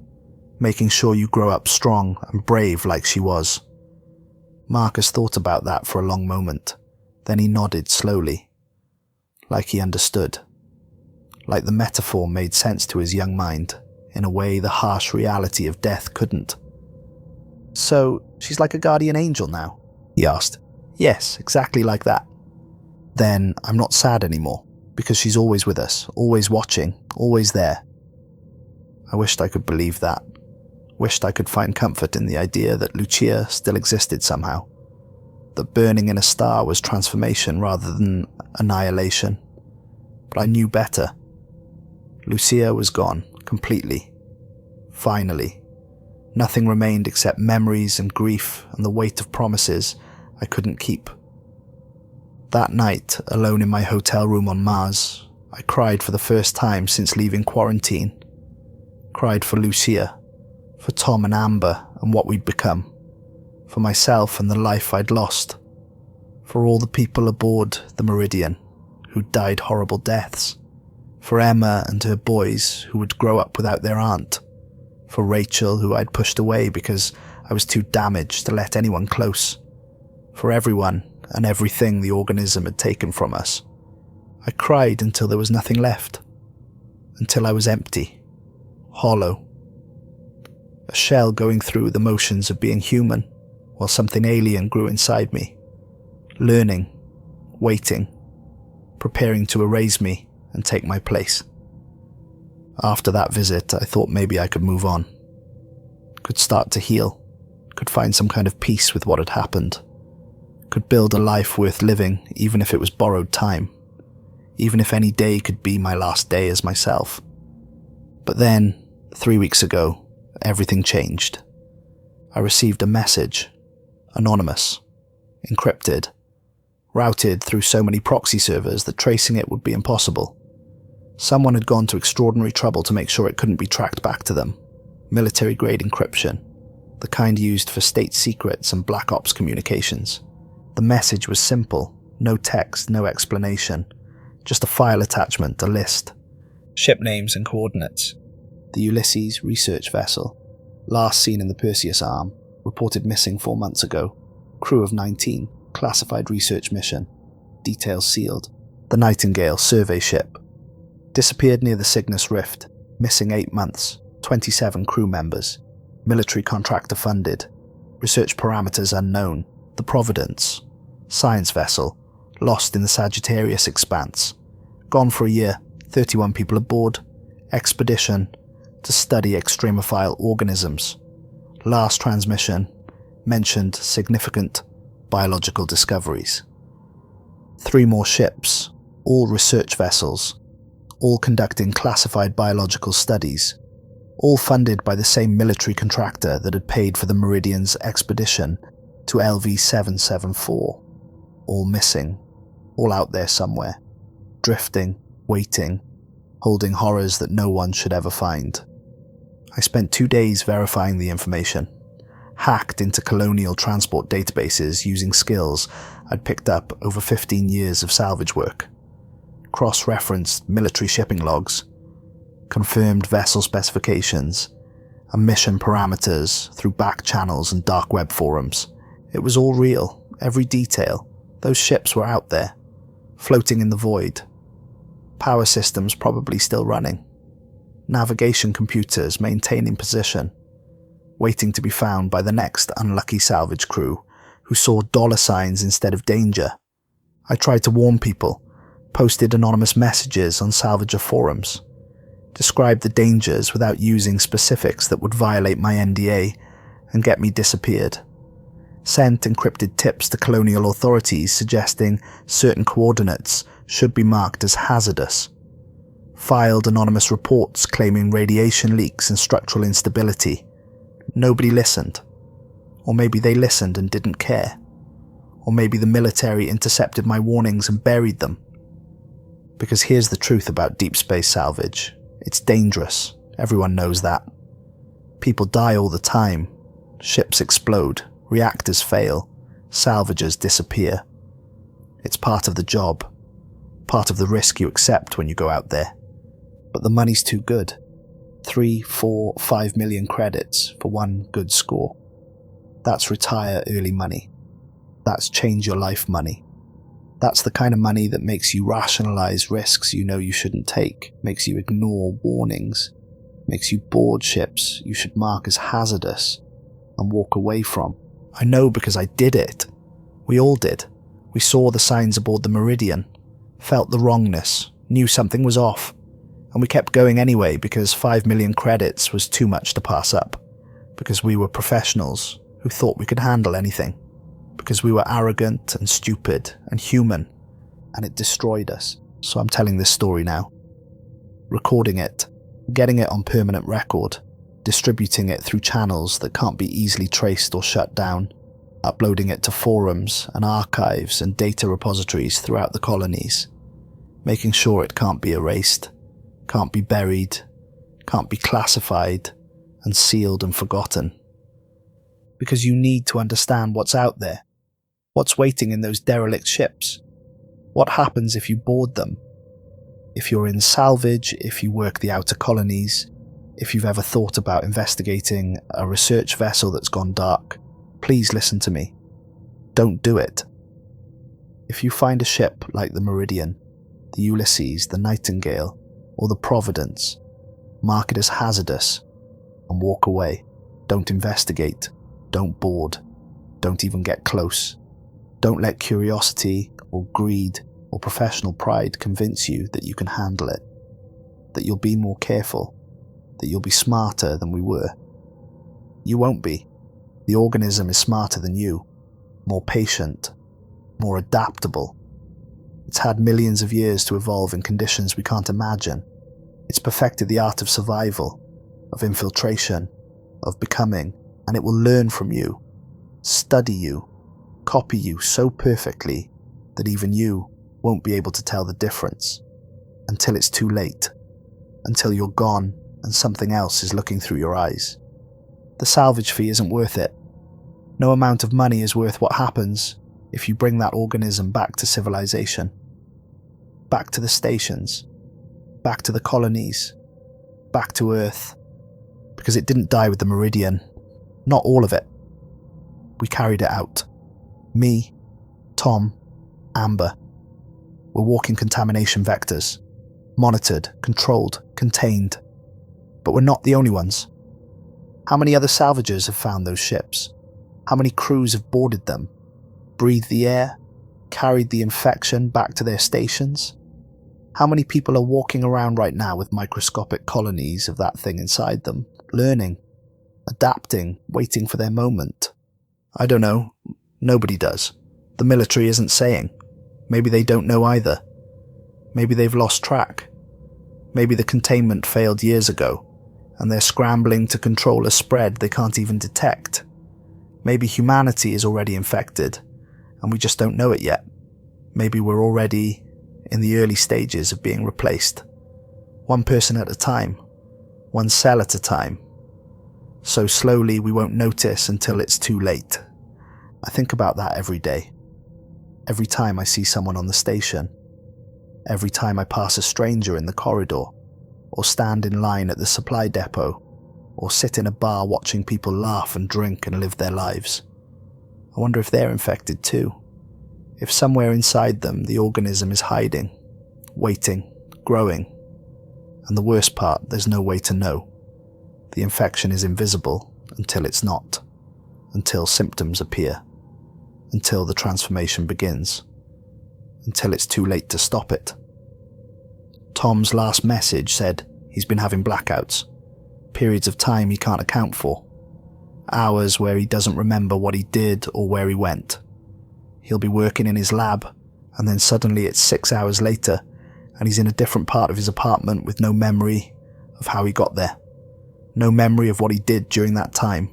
Speaker 1: making sure you grow up strong and brave like she was." Marcus thought about that for a long moment. Then he nodded slowly, like he understood. Like the metaphor made sense to his young mind, in a way the harsh reality of death couldn't. "So, she's like a guardian angel now?" he asked. "Yes, exactly like that." "Then I'm not sad anymore, because she's always with us, always watching, always there." I wished I could believe that. Wished I could find comfort in the idea that Lucia still existed somehow. That burning in a star was transformation rather than annihilation. But I knew better. Lucia was gone, completely. Finally. Nothing remained except memories and grief and the weight of promises I couldn't keep. That night, alone in my hotel room on Mars, I cried for the first time since leaving quarantine. Cried for Lucia, for Tom and Amber and what we'd become, for myself and the life I'd lost, for all the people aboard the Meridian who died horrible deaths, for Emma and her boys who would grow up without their aunt, for Rachel who I'd pushed away because I was too damaged to let anyone close, for everyone and everything the organism had taken from us. I cried until there was nothing left, until I was empty, hollow. A shell going through the motions of being human, while something alien grew inside me, learning, waiting, preparing to erase me and take my place. After that visit, I thought maybe I could move on, could start to heal, could find some kind of peace with what had happened, could build a life worth living even if it was borrowed time, even if any day could be my last day as myself. But then, 3 weeks ago, everything changed. I received a message, anonymous, encrypted, routed through so many proxy servers that tracing it would be impossible. Someone had gone to extraordinary trouble to make sure it couldn't be tracked back to them. Military-grade encryption, the kind used for state secrets and black ops communications. The message was simple, no text, no explanation, just a file attachment, a list.
Speaker 2: Ship names and coordinates.
Speaker 1: The Ulysses research vessel, last seen in the Perseus arm, reported missing 4 months ago. Crew of 19, classified research mission. Details sealed. The Nightingale survey ship. Disappeared near the Cygnus Rift, missing 8 months, 27 crew members. Military contractor funded. Research parameters unknown. The Providence, science vessel, lost in the Sagittarius expanse. Gone for a year, 31 people aboard. Expedition to study extremophile organisms. Last transmission mentioned significant biological discoveries. 3 more ships, all research vessels, all conducting classified biological studies, all funded by the same military contractor that had paid for the Meridian's expedition to LV-774. All missing, all out there somewhere, drifting, waiting, holding horrors that no one should ever find. I spent 2 days verifying the information, hacked into colonial transport databases using skills I'd picked up over 15 years of salvage work, cross-referenced military shipping logs, confirmed vessel specifications, and mission parameters through back channels and dark web forums. It was all real, every detail. Those ships were out there, floating in the void. Power systems probably still running. Navigation computers maintaining position, waiting to be found by the next unlucky salvage crew who saw $signs instead of danger. I tried to warn people, posted anonymous messages on Salvager forums, described the dangers without using specifics that would violate my NDA and get me disappeared. sent encrypted tips to colonial authorities suggesting certain coordinates should be marked as hazardous, filed anonymous reports claiming radiation leaks and structural instability. Nobody listened. Or maybe they listened and didn't care. Or maybe the military intercepted my warnings and buried them. Because here's the truth about deep space salvage. It's dangerous. Everyone knows that. People die all the time. Ships explode. Reactors fail. Salvagers disappear. It's part of the job. Part of the risk you accept when you go out there. But the money's too good. 3, 4, 5 million credits for one good score. That's retire early money. That's change your life money. That's the kind of money that makes you rationalize risks you know you shouldn't take, makes you ignore warnings, makes you board ships you should mark as hazardous and walk away from. I know because I did it. We all did. We saw the signs aboard the Meridian, felt the wrongness, knew something was off, and we kept going anyway because 5 million credits was too much to pass up, because we were professionals who thought we could handle anything, because we were arrogant and stupid and human, and it destroyed us. So I'm telling this story now. Recording it, getting it on permanent record, distributing it through channels that can't be easily traced or shut down, uploading it to forums and archives and data repositories throughout the colonies, making sure it can't be erased, can't be buried, can't be classified and sealed and forgotten. Because you need to understand what's out there, what's waiting in those derelict ships, what happens if you board them, if you're in salvage, if you work the outer colonies, if you've ever thought about investigating a research vessel that's gone dark. Please listen to me. Don't do it. If you find a ship like the Meridian, the Ulysses, the Nightingale, or the Providence, mark it as hazardous and walk away. Don't investigate. Don't board. Don't even get close. Don't let curiosity or greed or professional pride convince you that you can handle it, that you'll be more careful, that you'll be smarter than we were. You won't be. The organism is smarter than you, more patient, more adaptable. It's had millions of years to evolve in conditions we can't imagine. It's perfected the art of survival, of infiltration, of becoming, and it will learn from you, study you, copy you so perfectly that even you won't be able to tell the difference, until it's too late, until you're gone and something else is looking through your eyes. The salvage fee isn't worth it. No amount of money is worth what happens if you bring that organism back to civilization, back to the stations, back to the colonies, back to Earth, because it didn't die with the Meridian. Not all of it. We carried it out. Me, Tom, Amber. We're walking contamination vectors. Monitored, controlled, contained. But we're not the only ones. How many other salvagers have found those ships? How many crews have boarded them? Breathed the air? Carried the infection back to their stations? How many people are walking around right now with microscopic colonies of that thing inside them, learning, adapting, waiting for their moment? I don't know. Nobody does. The military isn't saying. Maybe they don't know either. Maybe they've lost track. Maybe the containment failed years ago, and they're scrambling to control a spread they can't even detect. Maybe humanity is already infected, and we just don't know it yet. Maybe we're already in the early stages of being replaced. One person at a time. One cell at a time. So slowly we won't notice until it's too late. I think about that every day. Every time I see someone on the station. Every time I pass a stranger in the corridor, or stand in line at the supply depot, or sit in a bar watching people laugh and drink and live their lives. I wonder if they're infected too. If somewhere inside them the organism is hiding, waiting, growing. And the worst part, there's no way to know. The infection is invisible until it's not, until symptoms appear, until the transformation begins, until it's too late to stop it. Tom's last message said he's been having blackouts, periods of time he can't account for. Hours where he doesn't remember what he did or where he went. He'll be working in his lab, and then suddenly it's 6 hours later, and he's in a different part of his apartment with no memory of how he got there. No memory of what he did during that time.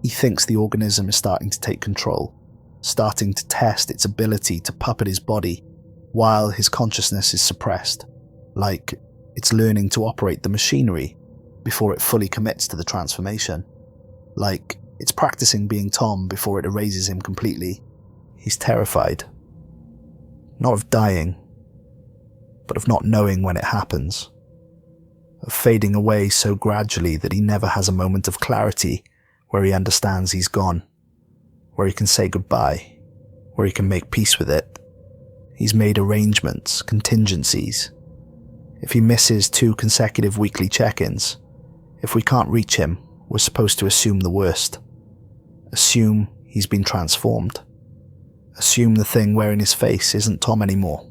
Speaker 1: He thinks the organism is starting to take control, starting to test its ability to puppet his body while his consciousness is suppressed, like it's learning to operate the machinery before it fully commits to the transformation, like it's practicing being Tom before it erases him completely. He's terrified, not of dying, but of not knowing when it happens, of fading away so gradually that he never has a moment of clarity where he understands he's gone, where he can say goodbye, where he can make peace with it. He's made arrangements, contingencies. If he misses 2 consecutive weekly check-ins, if we can't reach him, we're supposed to assume the worst. Assume he's been transformed. Assume the thing wearing his face isn't Tom anymore,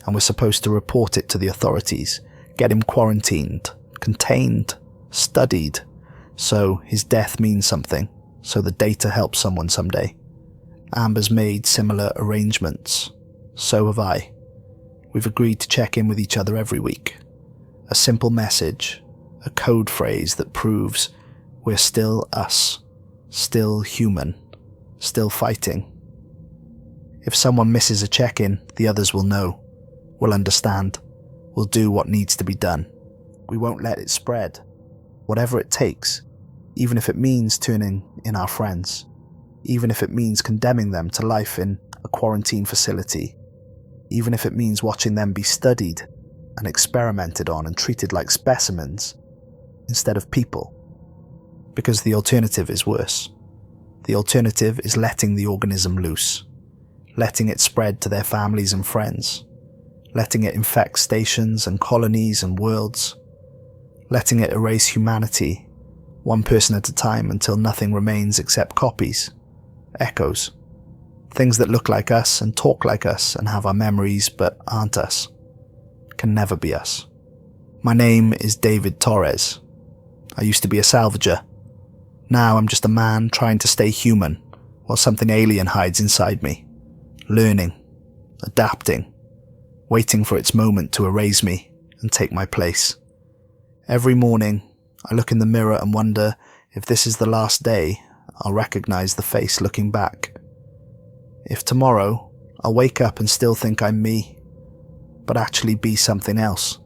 Speaker 1: and we're supposed to report it to the authorities, get him quarantined, contained, studied, so his death means something, so the data helps someone someday. Amber's made similar arrangements. So have I. We've agreed to check in with each other every week. A simple message, a code phrase that proves we're still us, still human, still fighting. If someone misses a check-in, the others will know, will understand, will do what needs to be done. We won't let it spread, whatever it takes, even if it means turning in our friends, even if it means condemning them to life in a quarantine facility, even if it means watching them be studied and experimented on and treated like specimens instead of people. Because the alternative is worse. The alternative is letting the organism loose, letting it spread to their families and friends, letting it infect stations and colonies and worlds, letting it erase humanity, one person at a time until nothing remains except copies, echoes. Things that look like us and talk like us and have our memories but aren't us. Can never be us. My name is David Torres. I used to be a salvager. Now I'm just a man trying to stay human while something alien hides inside me. Learning, adapting, waiting for its moment to erase me and take my place. Every morning, I look in the mirror and wonder if this is the last day I'll recognize the face looking back. If tomorrow, I'll wake up and still think I'm me, but actually be something else.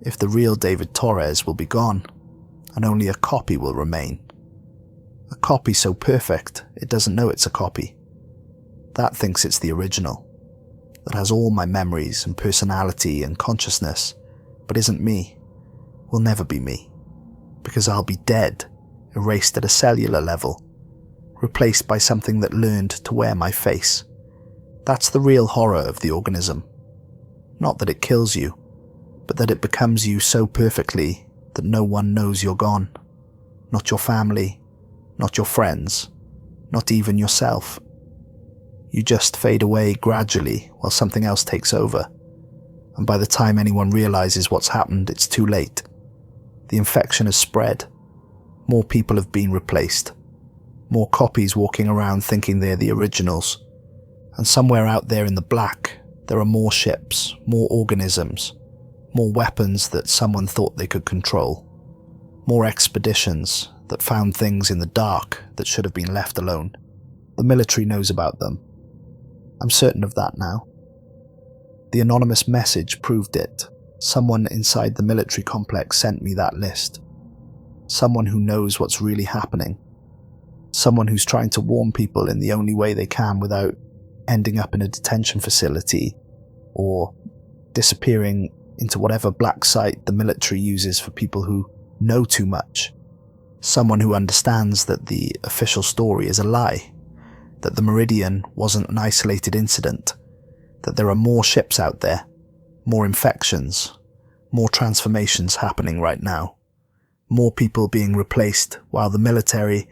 Speaker 1: If the real David Torres will be gone, and only a copy will remain. A copy so perfect, it doesn't know it's a copy. That thinks it's the original, that has all my memories and personality and consciousness, but isn't me, will never be me, because I'll be dead, erased at a cellular level, replaced by something that learned to wear my face. That's the real horror of the organism. Not that it kills you, but that it becomes you so perfectly that no one knows you're gone. Not your family, not your friends, not even yourself. You just fade away gradually while something else takes over, and by the time anyone realizes what's happened, it's too late. The infection has spread. More people have been replaced. More copies walking around thinking they're the originals. And somewhere out there in the black, there are more ships, more organisms, more weapons that someone thought they could control, more expeditions that found things in the dark that should have been left alone. The military knows about them. I'm certain of that now. The anonymous message proved it. Someone inside the military complex sent me that list. Someone who knows what's really happening. Someone who's trying to warn people in the only way they can without ending up in a detention facility or disappearing into whatever black site the military uses for people who know too much. Someone who understands that the official story is a lie, that the Meridian wasn't an isolated incident, that there are more ships out there, more infections, more transformations happening right now, more people being replaced while the military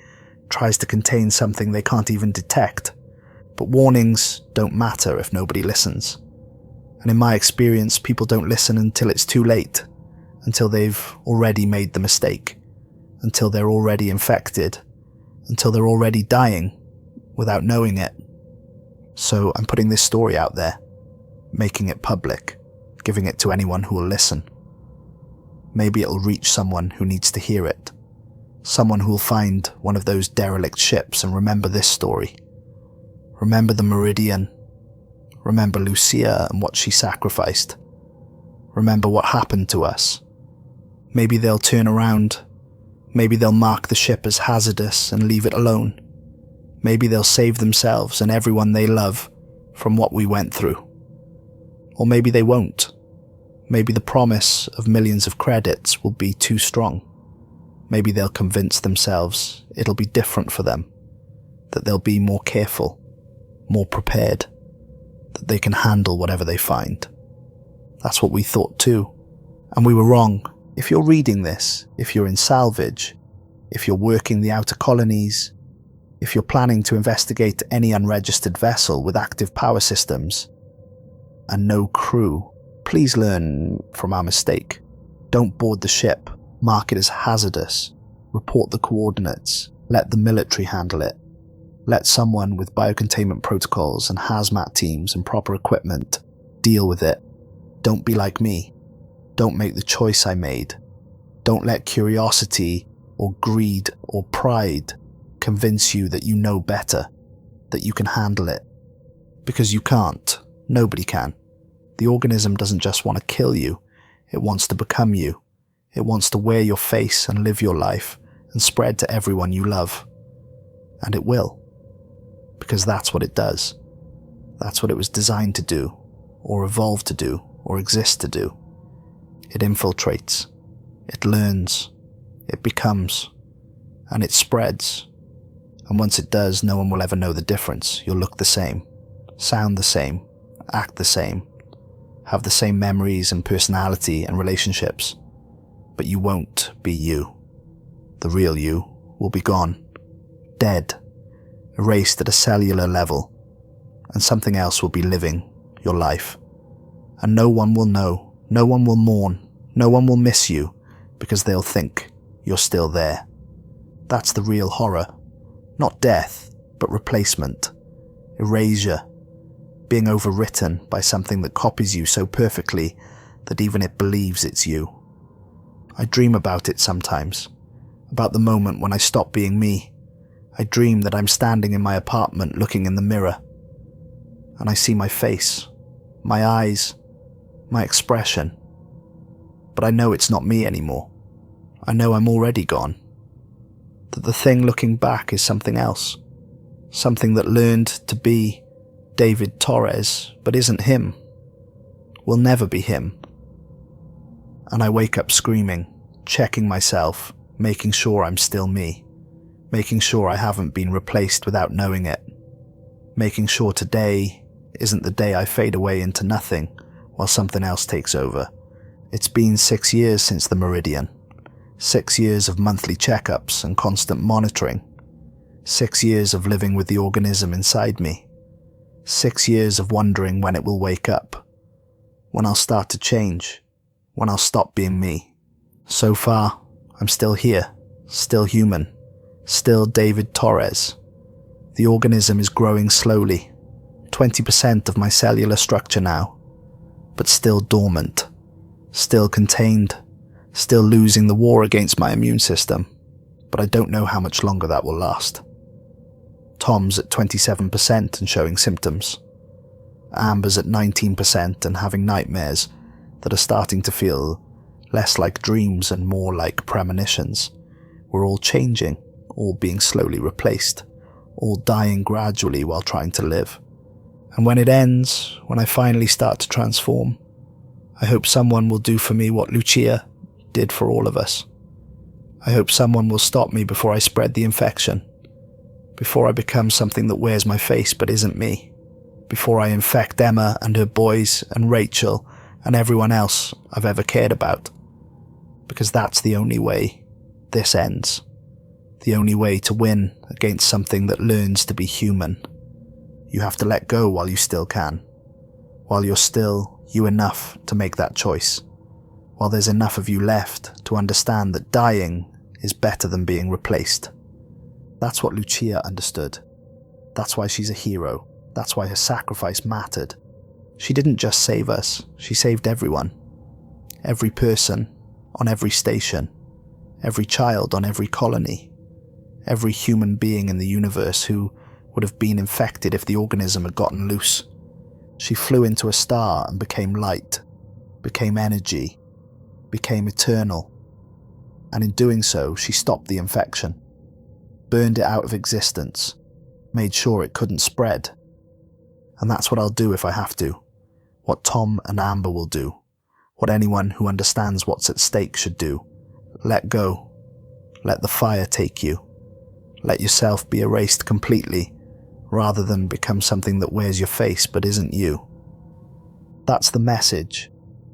Speaker 1: tries to contain something they can't even detect. But warnings don't matter if nobody listens. And in my experience, people don't listen until it's too late, until they've already made the mistake, until they're already infected, until they're already dying without knowing it. So I'm putting this story out there, making it public, giving it to anyone who will listen. Maybe it'll reach someone who needs to hear it. Someone who will find one of those derelict ships and remember this story. Remember the Meridian. Remember Lucia and what she sacrificed. Remember what happened to us. Maybe they'll turn around. Maybe they'll mark the ship as hazardous and leave it alone. Maybe they'll save themselves and everyone they love from what we went through. Or maybe they won't. Maybe the promise of millions of credits will be too strong. Maybe they'll convince themselves it'll be different for them, that they'll be more careful, more prepared, that they can handle whatever they find. That's what we thought too. And we were wrong. If you're reading this, if you're in salvage, if you're working the outer colonies, if you're planning to investigate any unregistered vessel with active power systems and no crew, please learn from our mistake. Don't board the ship. Mark it as hazardous. Report the coordinates. Let the military handle it. Let someone with biocontainment protocols and hazmat teams and proper equipment deal with it. Don't be like me. Don't make the choice I made. Don't let curiosity or greed or pride convince you that you know better, that you can handle it. Because you can't. Nobody can. The organism doesn't just want to kill you. It wants to become you. It wants to wear your face and live your life and spread to everyone you love. And it will. Because that's what it does. That's what it was designed to do, or evolved to do, or exist to do. It infiltrates. It learns. It becomes. And it spreads. And once it does, no one will ever know the difference. You'll look the same, sound the same, act the same, have the same memories and personality and relationships. But you won't be you. The real you will be gone, dead, erased at a cellular level, and something else will be living your life. And no one will know, no one will mourn, no one will miss you, because they'll think you're still there. That's the real horror. Not death, but replacement, erasure, being overwritten by something that copies you so perfectly that even it believes it's you. I dream about it sometimes, about the moment when I stop being me. I dream that I'm standing in my apartment looking in the mirror, and I see my face, my eyes, my expression. But I know it's not me anymore. I know I'm already gone. That the thing looking back is something else. Something that learned to be David Torres, but isn't him. Will never be him. And I wake up screaming, checking myself, making sure I'm still me. Making sure I haven't been replaced without knowing it. Making sure today isn't the day I fade away into nothing while something else takes over. It's been 6 years since the Meridian. 6 years of monthly checkups and constant monitoring. 6 years of living with the organism inside me. 6 years of wondering when it will wake up. When I'll start to change. When I'll stop being me. So far, I'm still here. Still human. Still David Torres. The organism is growing slowly. 20% of my cellular structure now. But still dormant. Still contained. Still losing the war against my immune system. But I don't know how much longer that will last. Tom's at 27% and showing symptoms. Amber's at 19% and having nightmares that are starting to feel less like dreams and more like premonitions. We're all changing, all being slowly replaced, all dying gradually while trying to live. And when it ends, when I finally start to transform, I hope someone will do for me what Lucia did for all of us. I hope someone will stop me before I spread the infection, before I become something that wears my face but isn't me, before I infect Emma and her boys and Rachel and everyone else I've ever cared about. Because that's the only way this ends. The only way to win against something that learns to be human. You have to let go while you still can. While you're still you enough to make that choice. While there's enough of you left to understand that dying is better than being replaced. That's what Lucia understood. That's why she's a hero. That's why her sacrifice mattered. She didn't just save us, she saved everyone. Every person, on every station. Every child on every colony. Every human being in the universe who would have been infected if the organism had gotten loose. She flew into a star and became light, became energy, became eternal. And in doing so, she stopped the infection, burned it out of existence, made sure it couldn't spread. And that's what I'll do if I have to. What Tom and Amber will do. What anyone who understands what's at stake should do. Let go. Let the fire take you. Let yourself be erased completely, rather than become something that wears your face but isn't you. That's the message.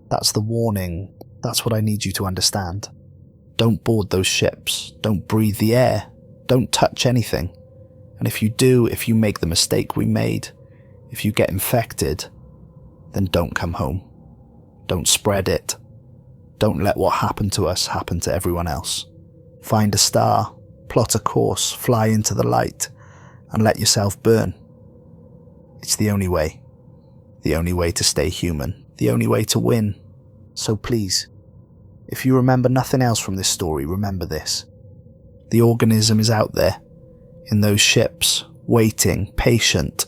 Speaker 1: That's the warning. That's what I need you to understand. Don't board those ships. Don't breathe the air. Don't touch anything. And if you do, if you make the mistake we made, if you get infected, then don't come home. Don't spread it. Don't let what happened to us happen to everyone else. Find a star, plot a course, fly into the light, and let yourself burn. It's the only way. The only way to stay human. The only way to win. So please, if you remember nothing else from this story, remember this. The organism is out there, in those ships, waiting, patient,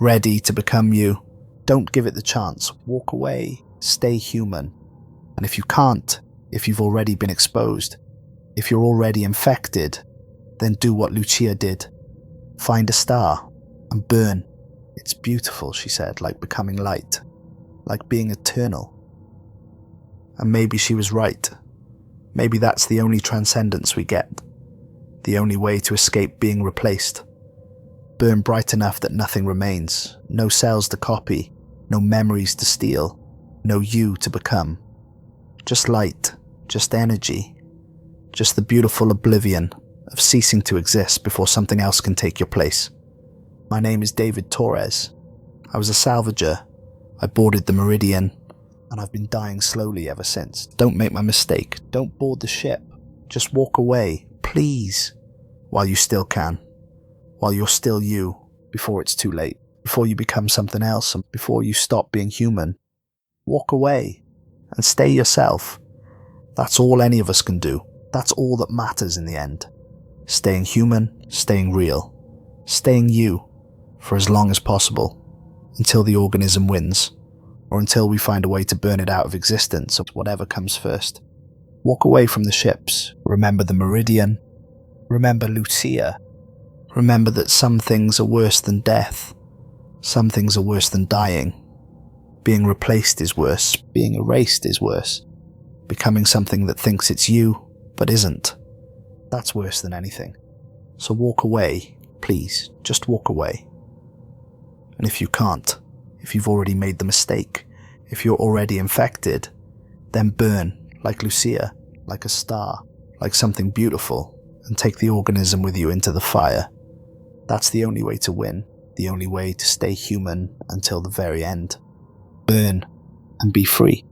Speaker 1: ready to become you. Don't give it the chance. Walk away. Stay human. And if you can't, if you've already been exposed, if you're already infected, then do what Lucia did. Find a star and burn. It's beautiful, she said, like becoming light, like being eternal. And maybe she was right. Maybe that's the only transcendence we get. The only way to escape being replaced. Burn bright enough that nothing remains. No cells to copy. No memories to steal. No you to become. Just light. Just energy. Just the beautiful oblivion of ceasing to exist before something else can take your place. My name is David Torres. I was a salvager. I boarded the Meridian, and I've been dying slowly ever since. Don't make my mistake. Don't board the ship. Just walk away, please, while you still can. While you're still you, before it's too late. Before you become something else, and before you stop being human. Walk away, and stay yourself. That's all any of us can do. That's all that matters in the end. Staying human, staying real. Staying you, for as long as possible. Until the organism wins. Or until we find a way to burn it out of existence, or whatever comes first. Walk away from the ships. Remember the Meridian. Remember Lucia. Remember that some things are worse than death. Some things are worse than dying. Being replaced is worse. Being erased is worse. Becoming something that thinks it's you, but isn't. That's worse than anything. So walk away, please. Just walk away. And if you can't, if you've already made the mistake, if you're already infected, then burn, like Lucia, like a star, like something beautiful, and take the organism with you into the fire. That's the only way to win, the only way to stay human until the very end. Burn, and be free.